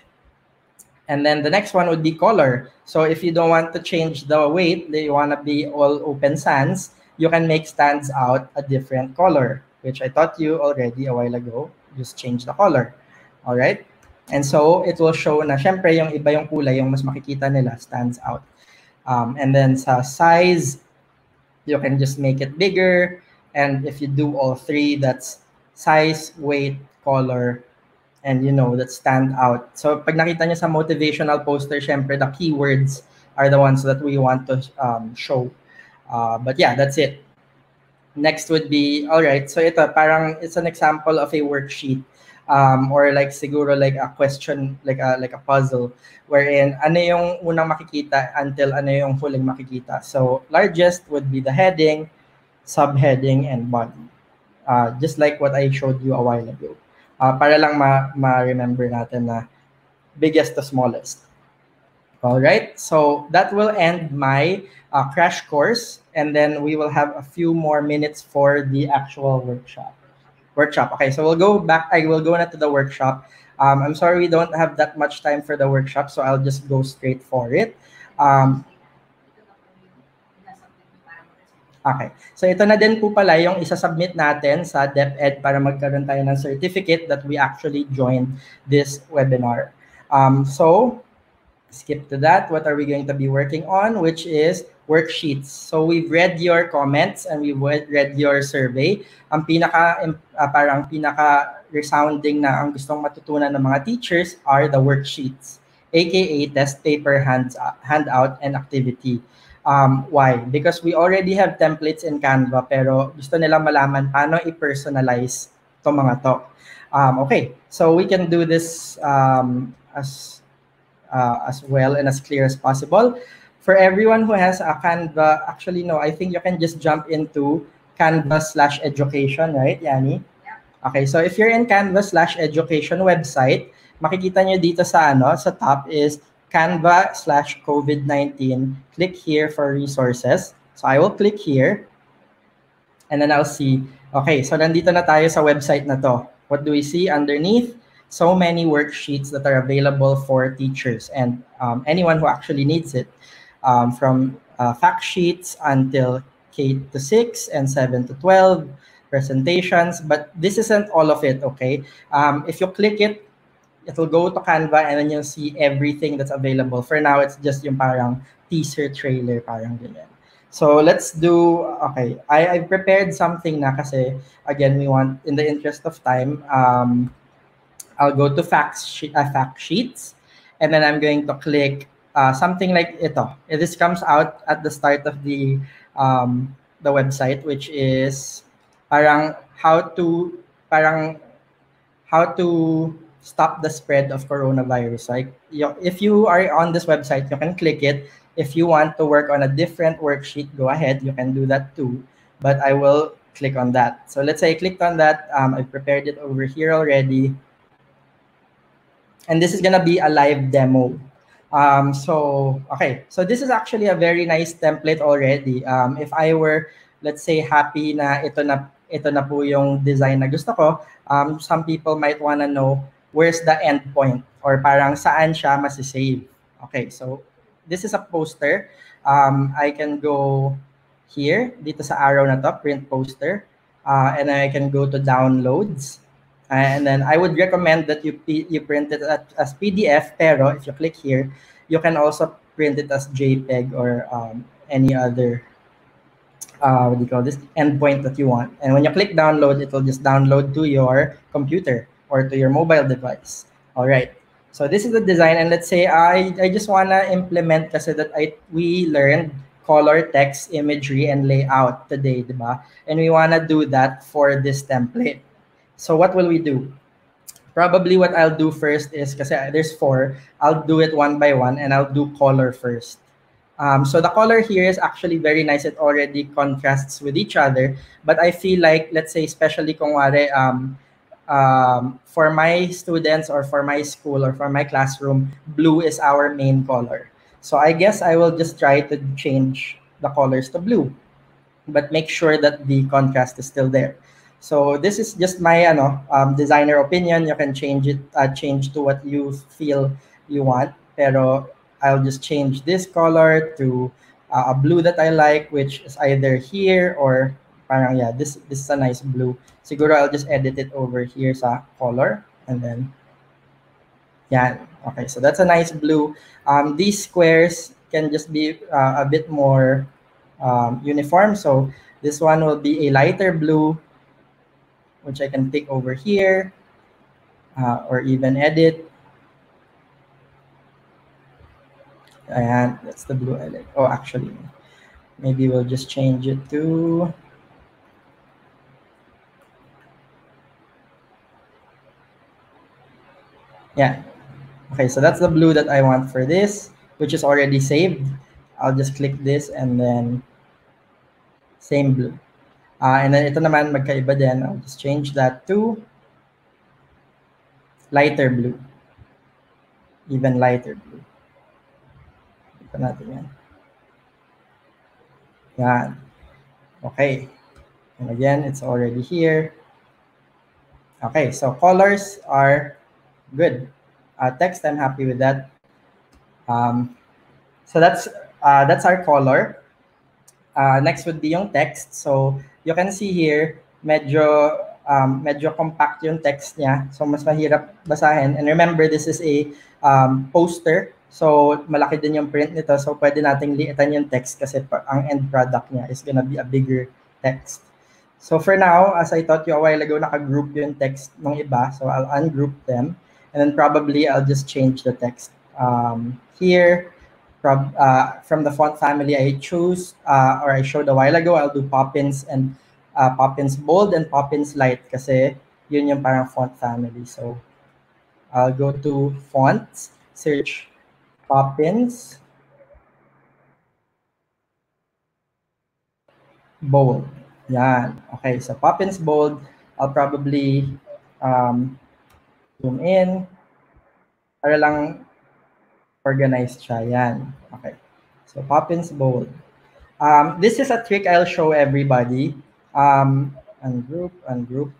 And then the next one would be color. So if you don't want to change the weight, you want to be all Open Sans, you can make stands out a different color, which I taught you already a while ago. Just change the color. All right? And so it will show na syempre yung iba yung kulay, yung mas makikita nila stands out. And then sa size, you can just make it bigger. And if you do all 3, that's size, weight, color, and that stand out. So pag nakita niyo sa motivational poster, syempre the keywords are the ones that we want to show. But yeah, that's it. Next would be, all right, so ito parang it's an example of a worksheet. Or like siguro like a question, like a puzzle, wherein ano yung unang makikita until ano yung huling makikita. So largest would be the heading, subheading, and body. Just like what I showed you a while ago. Para lang ma-remember natin na biggest to smallest. All right, so that will end my crash course, and then we will have a few more minutes for the actual workshop. Okay, so we'll go back. I will go into the workshop. I'm sorry we don't have that much time for the workshop, so I'll just go straight for it. Okay, so ito na din po pala yung isasubmit natin sa DepEd para magkaroon tayo ng certificate that we actually joined this webinar. So skip to that. What are we going to be working on? Which is worksheets. So we've read your comments and we've read your survey. Ang parang pinaka resounding na ang gustong matutunan ng mga teachers are the worksheets, aka test paper, handout, and activity. Why? Because we already have templates in Canva, pero gusto nila malaman paano i-personalize itong mga to. Okay, so we can do this as well and as clear as possible. For everyone who has a Canva, actually no, I think you can just jump into Canva/education, right, Yani? Okay, so if you're in Canva/education website, makikita nyo dito sa top is Canva/COVID-19. Click here for resources. So I will click here, and then I'll see, okay, so nandito na tayo sa website na to. What do we see underneath? So many worksheets that are available for teachers and anyone who actually needs it. From fact sheets until K-6 and 7-12 presentations, but this isn't all of it, okay? If you click it, it'll go to Canva and then you'll see everything that's available. For now, it's just yung parang teaser trailer, parang ganyan. So let's do, okay, I prepared something na kasi, again, we want, in the interest of time, I'll go to fact sheets, and then I'm going to click something like ito. This comes out at the start of the website, which is parang how to stop the spread of coronavirus. Like if you are on this website, you can click it. If you want to work on a different worksheet, go ahead. You can do that too. But I will click on that. So let's say I clicked on that. I prepared it over here already. And this is gonna be a live demo. Okay, so this is actually a very nice template already. If I were, let's say, happy na ito na po yung design na gusto ko, some people might wanna know where's the end point or parang saan siya masisave. Okay, so this is a poster. I can go here, dito sa arrow na to, print poster, and I can go to downloads. And then I would recommend that you print it as PDF, pero if you click here, you can also print it as JPEG or any other what do you call this, endpoint that you want. And when you click download, it will just download to your computer or to your mobile device. All right. So this is the design. And let's say I just want to implement kasi that we learned color, text, imagery, and layout today, diba? And we want to do that for this template. So what will we do? Probably what I'll do first is, kasi there's 4, I'll do it one by one and I'll do color first. So the color here is actually very nice. It already contrasts with each other. But I feel like, let's say, especially kung wari, for my students or for my school or for my classroom, blue is our main color. So I guess I will just try to change the colors to blue, but make sure that the contrast is still there. So this is just my designer opinion. You can change it, change to what you feel you want. Pero I'll just change this color to a blue that I like, which is either here or parang yeah, this is a nice blue. Siguro I'll just edit it over here sa color and then yeah, okay. So that's a nice blue. These squares can just be a bit more uniform. So this one will be a lighter blue, which I can pick over here or even edit. And that's the blue I like. Oh, actually, maybe we'll just change it to yeah. Okay, so that's the blue that I want for this, which is already saved. I'll just click this and then same blue. And then ito naman magkaiba din. I'll just change that to lighter blue. Even lighter blue. Ito natin yan. Yan. Okay. And again, it's already here. Okay, so colors are good. Text, I'm happy with that. So that's our color. Next would be yung text. So you can see here, medyo compact yung text niya. So mas mahirap basahin. And remember, this is a poster. So malaki din yung print nito. So pwede nating liitan yung text kasi ang end product niya is gonna be a bigger text. So for now, as I taught you a while ago, naka-group yung text ng iba. So I'll ungroup them. And then probably I'll just change the text. Here, from the font family I choose, or I showed a while ago, I'll do Poppins and Poppins Bold and Poppins Light kasi yun yung parang font family. So I'll go to fonts, search Poppins Bold. Yan. Okay, so Poppins Bold, I'll probably zoom in para lang organized siya. Yan. Okay. So Poppins Bold. This is a trick I'll show everybody. Ungroup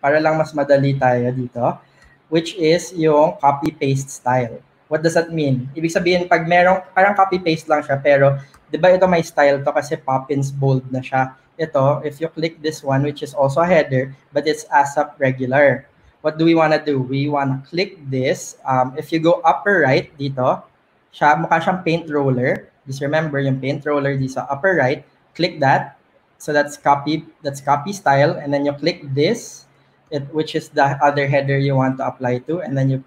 para lang mas madali tayo dito, which is yung copy-paste style. What does that mean? Ibig sabihin, pag merong, parang copy-paste lang siya, pero di ba ito may style to kasi Poppins Bold na siya. Ito, if you click this one, which is also a header, but it's ASAP regular. What do we want to do? We want to click this. If you go upper right dito, mukha siyang paint roller. Just remember yung paint roller dito sa upper right. Click that. So that's copy style. And then you click this, which is the other header you want to apply to. And then you,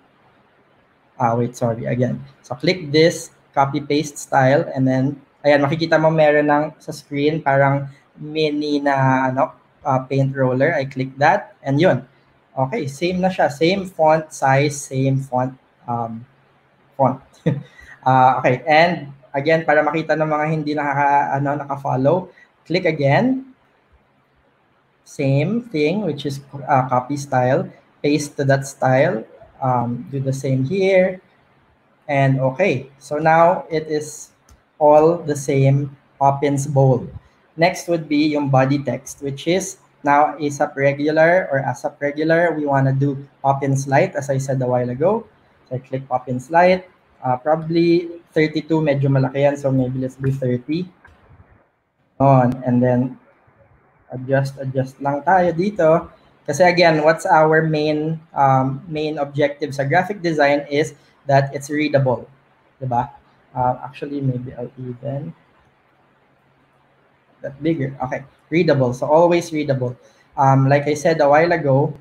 again. So click this, copy paste style. And then, ayan, makikita mo meron ng sa screen, parang mini na paint roller. I click that. And yun. Okay, same na siya. Same font size, same font. Okay, and again, para makita ng mga hindi naka-follow, click again. Same thing, which is copy style. Paste to that style. Do the same here. And okay, so now it is all the same Poppins Bold. Next would be yung body text, which is now ASAP regular or ASAP regular. We want to do Poppins Light, as I said a while ago. So I click Poppins Light. Probably 32, medyo malaki yan. So maybe let's do 30. And then adjust lang tayo dito. Kasi again, what's our main objective sa graphic design is that it's readable. Diba? Actually, maybe I'll even that bigger. Okay, readable. So always readable. Like I said a while ago,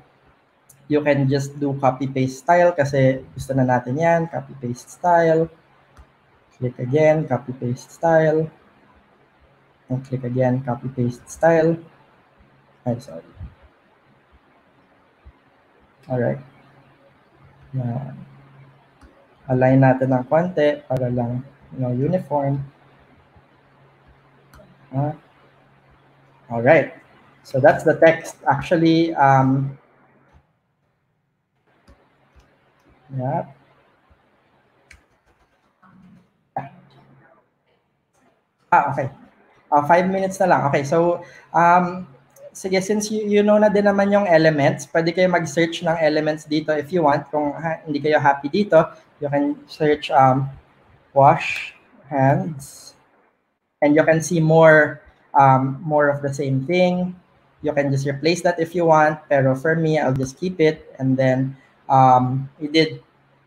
you can just do copy-paste style kasi gusto na natin yan. Copy-paste style. Click again, copy-paste style. And click again, copy-paste style. Ay, sorry. Alright. Yan. Align natin ng konti para lang uniform. Alright. So that's the text. Actually, yeah. Okay. 5 minutes na lang. Okay, so, sige, since you know na din naman yung elements, pwede kayo mag-search ng elements dito if you want. Kung hindi kayo happy dito, you can search wash hands. And you can see more of the same thing. You can just replace that if you want. Pero for me, I'll just keep it. And then we did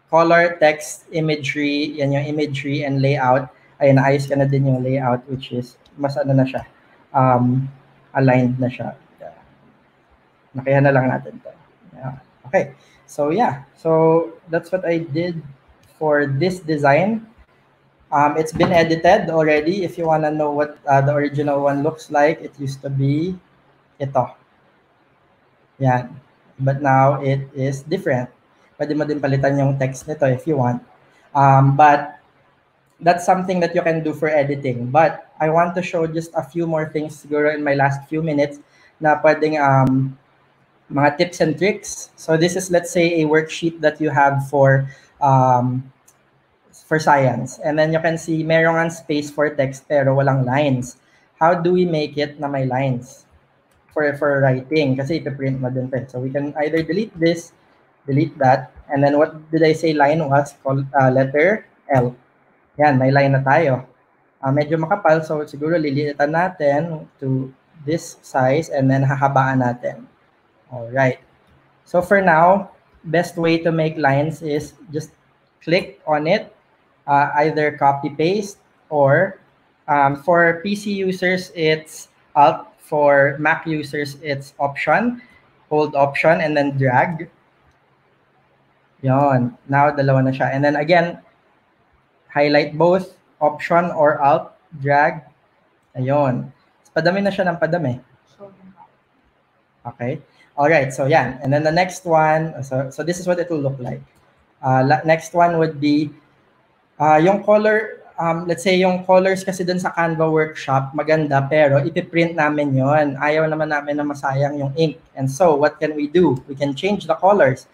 color, text, imagery, yan yung imagery and layout. Ayun, naayos ka na din yung layout, which is mas ano na siya, aligned na siya. Nakihan na lang natin to. Yeah. Okay, so yeah. So that's what I did for this design. It's been edited already. If you want to know what the original one looks like, it used to be ito. Yan. But now it is different. Pwede mo din palitan yung text nito if you want. But that's something that you can do for editing. But I want to show just a few more things siguro in my last few minutes na pwedeng mga tips and tricks. So this is, let's say, a worksheet that you have for science. And then you can see merong space for text pero walang lines. How do we make it na may lines for writing? Kasi ipiprint mo din. So we can either delete this, delete that, and then what did I say line was? Called letter L. Yan, may line na tayo. Medyo makapal, so siguro lilitan natin to this size and then hahabaan natin. Alright. So for now, best way to make lines is just click on it, either copy-paste or for PC users, it's Alt. For Mac users, it's Option. Hold Option and then drag. Yon. Now, dalawa na siya. And then again, highlight both, Option or Alt, drag. Ayun. Padami na siya ng padami. Okay. All right. So, yan. And then the next one, so this is what it will look like. Next one would be yung color, let's say yung colors kasi dun sa Canva workshop, maganda, pero ipiprint namin yon. Ayaw naman namin na masayang yung ink. And so, what can we do? We can change the colors.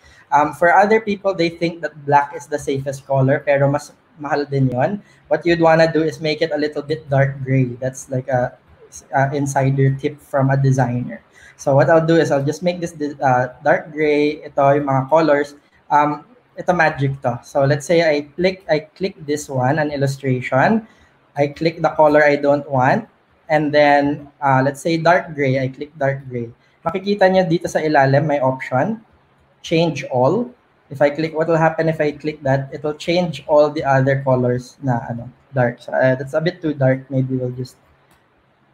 For other people, they think that black is the safest color, pero mas mahal din yon. What you'd want to do is make it a little bit dark gray. That's like a insider tip from a designer. So what I'll do is I'll just make this dark gray. Ito yung mga colors. Ito magic to. So let's say I click this one, an illustration. I click the color I don't want. And then let's say dark gray. I click dark gray. Makikita niyo dito sa ilalim may option. Change all. If I click, what will happen if I click that? It will change all the other colors na dark. So that's a bit too dark. Maybe we'll just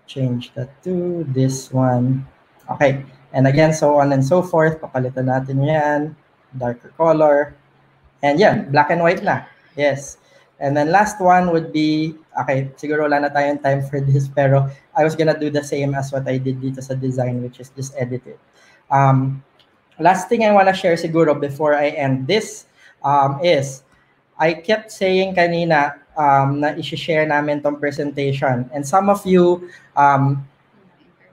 change that to this one. Okay. And again, so on and so forth. Papalitan natin yan. Darker color. And yeah, black and white na. Yes. And then last one would be, okay, siguro wala na tayong time for this, pero I was gonna do the same as what I did dito sa design, which is just edit it. Last thing I want to share siguro before I end this is I kept saying kanina na i-share namin tong presentation. And some of you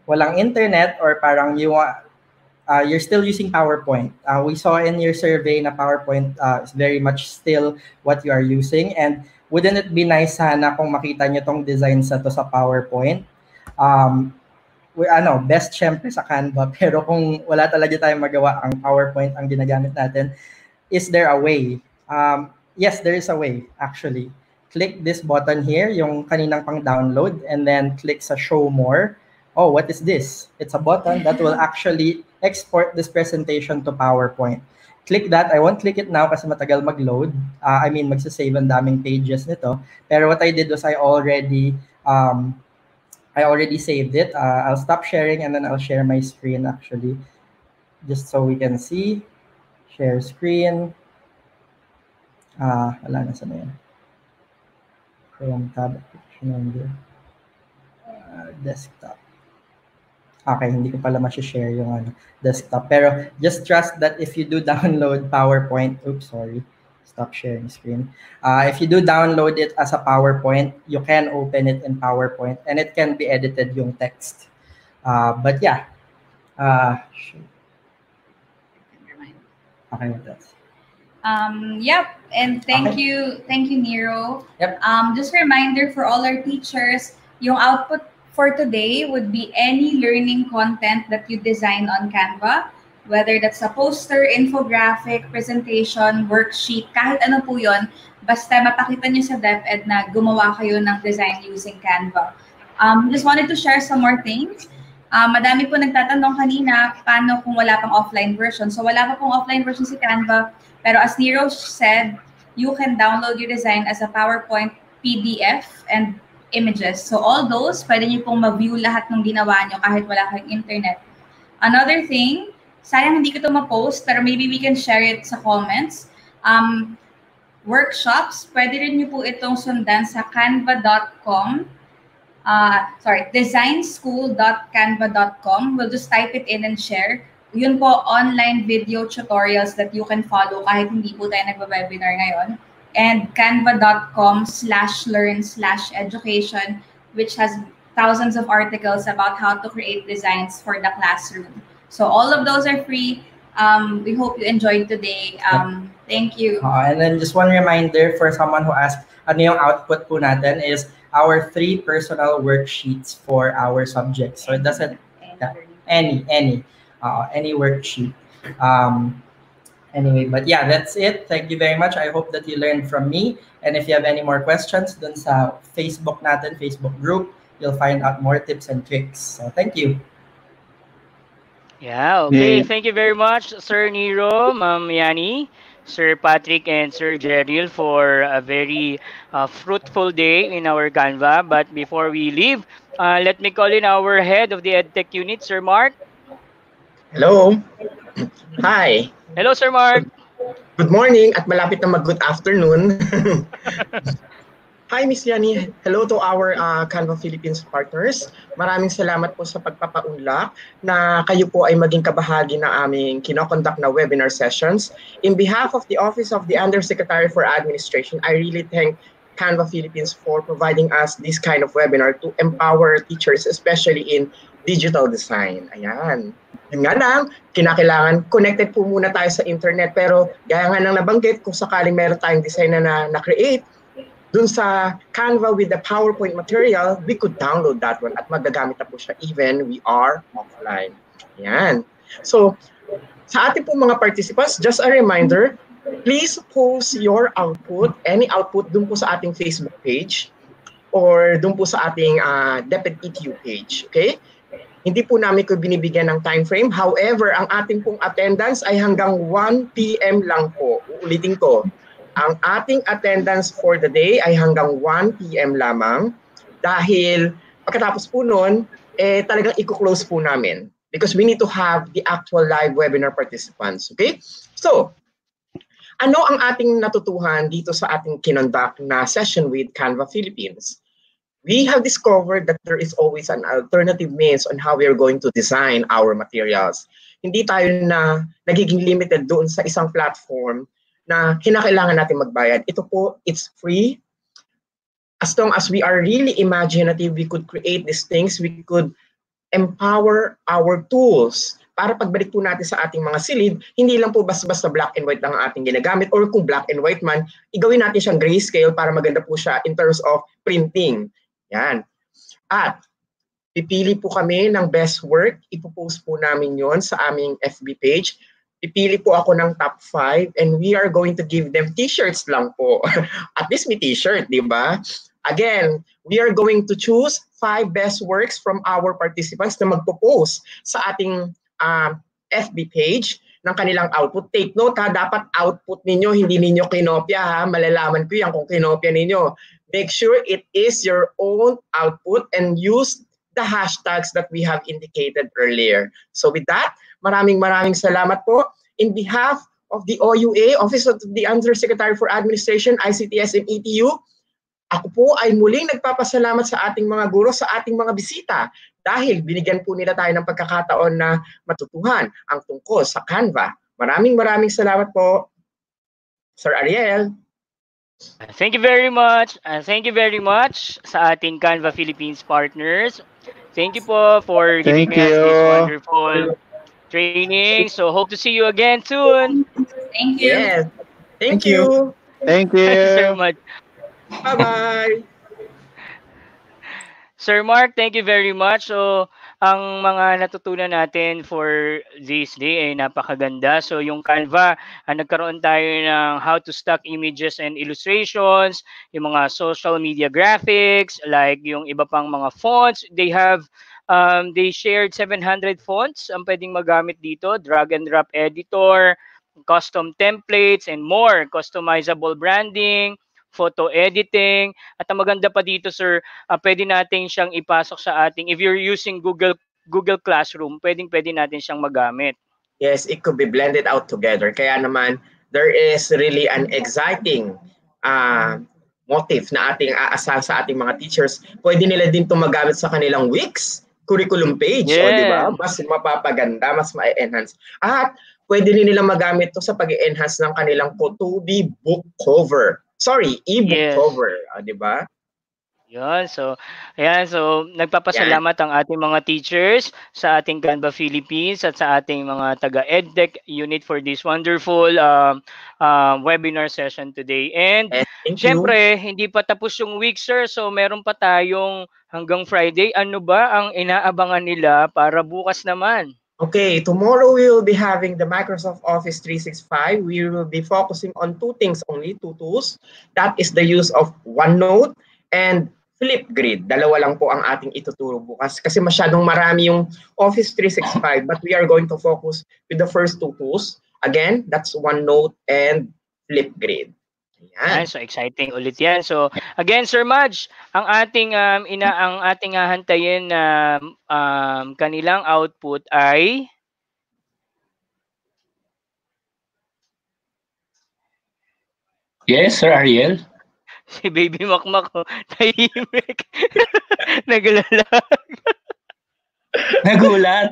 walang internet or parang you're still using PowerPoint. We saw in your survey na PowerPoint is very much still what you are using. And wouldn't it be nice sana kung makita nyo tong design sa to sa PowerPoint? Best syempre sa Canva, pero kung wala talaga tayong magawa, ang PowerPoint ang ginagamit natin, is there a way? Yes, there is a way, actually. Click this button here, yung kaninang pang-download, and then click sa Show More. Oh, what is this? It's a button that will actually export this presentation to PowerPoint. click that. I won't click it now kasi matagal mag-load. I mean, magsasave ang daming pages nito. Pero what I did was I already saved it. I'll stop sharing and then I'll share my screen actually, just so we can see. Share screen. Wala na sa na yan. Chrome tab. Desktop. Okay, hindi ko pala ma-share yung desktop. Pero just trust that if you do download PowerPoint, oops, sorry. Stop sharing screen. If you do download it as a PowerPoint, you can open it in PowerPoint and it can be edited yung text. But yeah. Okay, that's. Yep, and thank Okay. you, Nero. Yep. Just a reminder for all our teachers, yung output for today would be any learning content that you design on Canva, whether that's a poster, infographic, presentation, worksheet, kahit ano po yun, basta mapakita nyo sa DepEd na gumawa kayo ng design using Canva. Just wanted to share some more things. Madami po nagtatanong kanina, paano kung wala pang offline version? So wala pa pong offline version si Canva, pero as Nero said, you can download your design as a PowerPoint, PDF, and images. So all those, pwede niyo pong ma-view lahat ng ginawa niyo kahit wala kayong internet. Another thing, sayang hindi ko ito ma-post, pero maybe we can share it sa comments. Workshops, pwede rin niyo po itong sundan sa canva.com. designschool.canva.com. We'll just type it in and share. Yun po, online video tutorials that you can follow kahit hindi po tayo nagba-webinar ngayon. And canva.com/learn/education, which has thousands of articles about how to create designs for the classroom. So all of those are free. We hope you enjoyed today. Thank you. And then just one reminder for someone who asked, ano yung output po natin is our 3 personal worksheets for our subjects. So it doesn't, any worksheet. Anyway, but yeah, that's it. Thank you very much. I hope that you learned from me. And if you have any more questions, dun sa Facebook natin, Facebook group, you'll find out more tips and tricks. So thank you. Yeah, okay. Yeah. Thank you very much, Sir Nero, Ma'am Yani, Sir Patrick, and Sir Jeriel for a very fruitful day in our Canva. But before we leave, let me call in our head of the EdTech unit, Sir Mark. Hello. Hi. Hello, Sir Mark. Good morning at malapit na mag-good afternoon. Hi, Miss Yani. Hello to our Canva Philippines partners. Maraming salamat po sa pagpapaunlak na kayo po ay maging kabahagi na aming kinoconduct na webinar sessions. In behalf of the Office of the Undersecretary for Administration, I really thank Canva Philippines for providing us this kind of webinar to empower teachers, especially in digital design. Ayan. Yun nga lang, kinakailangan connected po muna tayo sa internet. Pero gaya nga nang nabanggit, kung sakaling meron tayong design na na-create, dun sa Canva with the PowerPoint material, we could download that one at magagamit na po siya even we are offline. Yan. So, sa ating po mga participants, just a reminder, please post your output, any output dun po sa ating Facebook page or dun po sa ating DepEd ETU page. Okay? Hindi po namin ko binibigyan ng time frame. However, ang ating pong attendance ay hanggang 1 p.m. lang po. Uulitin ko. Ang ating attendance for the day ay hanggang 1 p.m. lamang dahil pagkatapos po nun, talagang i-close po namin because we need to have the actual live webinar participants. Okay? So, ano ang ating natutuhan dito sa ating kinonduct na session with Canva Philippines? We have discovered that there is always an alternative means on how we are going to design our materials. Hindi tayo na nagiging limited doon sa isang platform na kinakailangan natin magbayad. Ito po, it's free. As long as we are really imaginative, we could create these things, we could empower our tools para pagbalik po natin sa ating mga silid, hindi lang po basta-basta black and white lang ang ating ginagamit or kung black and white man, igawin natin siyang grayscale para maganda po siya in terms of printing. Yan. At pipili po kami ng best work, ipopost po namin yon sa aming FB page. Pipili po ako ng top 5 and we are going to give them t-shirts lang po. At least may t-shirt, di ba? Again, we are going to choose 5 best works from our participants na magpo-post sa ating FB page. ng kanilang output. Take note ha, dapat output ninyo, hindi ninyo kinopya ha. Malalaman ko yan kung kinopya ninyo. Make sure it is your own output and use the hashtags that we have indicated earlier. So with that, maraming salamat po. In behalf of the OUA, Office of the Undersecretary for Administration, ICTS and ETU, ako po ay muling nagpapasalamat sa ating mga guro, sa ating mga bisita dahil binigyan po nila tayo ng pagkakataon na matutuhan ang tungkol sa Canva. Maraming salamat po, Sir Ariel. Thank you very much. Thank you very much sa ating Canva Philippines partners. Thank you po for giving Thank us this you. wonderful training. So hope to see you again soon. Thank you. Yes. Thank you. Thank Thank you so you. much. Bye-bye. Sir Mark, thank you very much. So, ang mga natutunan natin for this day ay napakaganda. So, yung Canva, nagkaroon tayo ng how to stock images and illustrations, yung mga social media graphics, like yung iba pang mga fonts. They shared 700 fonts ang pwedeng magamit dito, drag and drop editor, custom templates, and more, customizable branding, photo editing, at ang maganda pa dito, sir, pwede natin siyang ipasok sa ating, if you're using Google Classroom, pwede natin siyang magamit. Yes, it could be blended out together. Kaya naman, there is really an exciting motive na ating aasal sa ating mga teachers. Pwede nila din ito magamit sa kanilang weeks, curriculum page, o di ba? Yeah. Mas mapapaganda, mas ma-enhance. At pwede rin nila magamit ito sa pag-enhance ng kanilang Kotubi book cover. Sorry, e-book Yes. cover, di ba? Yan. So, ayan. So, nagpapasalamat ang ating mga teachers sa ating Canva Philippines at sa ating mga taga-EdTech unit for this wonderful webinar session today. And, Yes, thank you. syempre, hindi pa tapos yung week, sir. So, meron pa tayong hanggang Friday. Ano ba ang inaabangan nila para bukas naman? Okay, tomorrow we will be having the Microsoft Office 365. We will be focusing on two things only, two tools. That is the use of OneNote and Flipgrid. Dalawa lang po ang ating ituturo bukas kasi masyadong marami yung Office 365, but we are going to focus with the first two tools. Again, that's OneNote and Flipgrid. Yan, so exciting ulit yan. So again, Sir Madge, ang ating hahantayin na kanilang output ay Yes, Sir Ariel. si Baby Makmak ko, tahimik. Naglalag. Nagulat.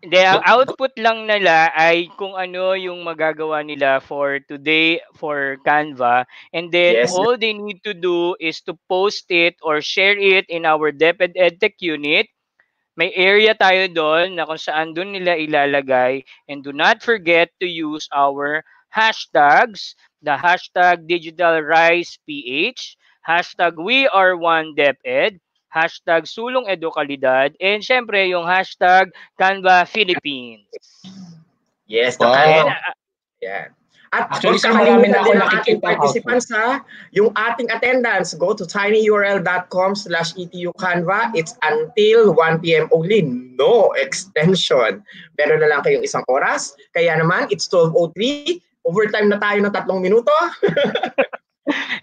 Hindi, ang output lang nila ay kung ano yung magagawa nila for today for Canva. And then Yes. all they need to do is to post it or share it in our DepEd EdTech unit. May area tayo doon na kung saan doon nila ilalagay. And do not forget to use our hashtags, the hashtag DigitalRisePH, hashtag WeAreOneDepEd, hashtag Sulong Edukalidad, and syempre yung hashtag Canva Philippines. Yes, the Wow. Canva. Yeah. At Actually, huwag sir, marami kakalimutan na ako din ang ating nakikita participants ha. Yung ating attendance, go to tinyurl.com/etucanva. It's until 1 p.m. only. No extension. Meron na lang kayong isang oras. Kaya naman, it's 12:03. Overtime na tayo ng 3 minuto.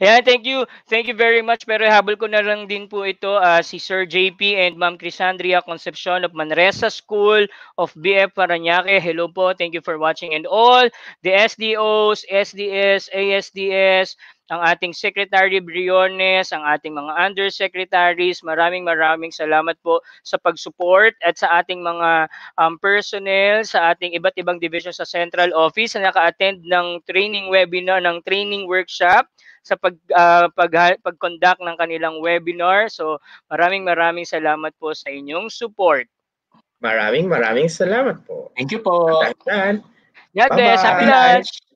Yeah, thank you. Thank you very much. Pero habol ko na lang din po ito si Sir JP and Ma'am Crisandria Concepcion of Manresa School of BF Parañaque. Hello po. Thank you for watching. And all the SDOs, SDS, ASDS, ang ating Secretary Briones, ang ating mga undersecretaries, maraming salamat po sa pag-support at sa ating mga personnel sa ating iba't ibang division sa Central Office na naka-attend ng training webinar, ng training workshop sa pag-conduct ng kanilang webinar. So, maraming salamat po sa inyong support. Maraming salamat po. Thank you po. God bless. Happy Bye-bye. lunch.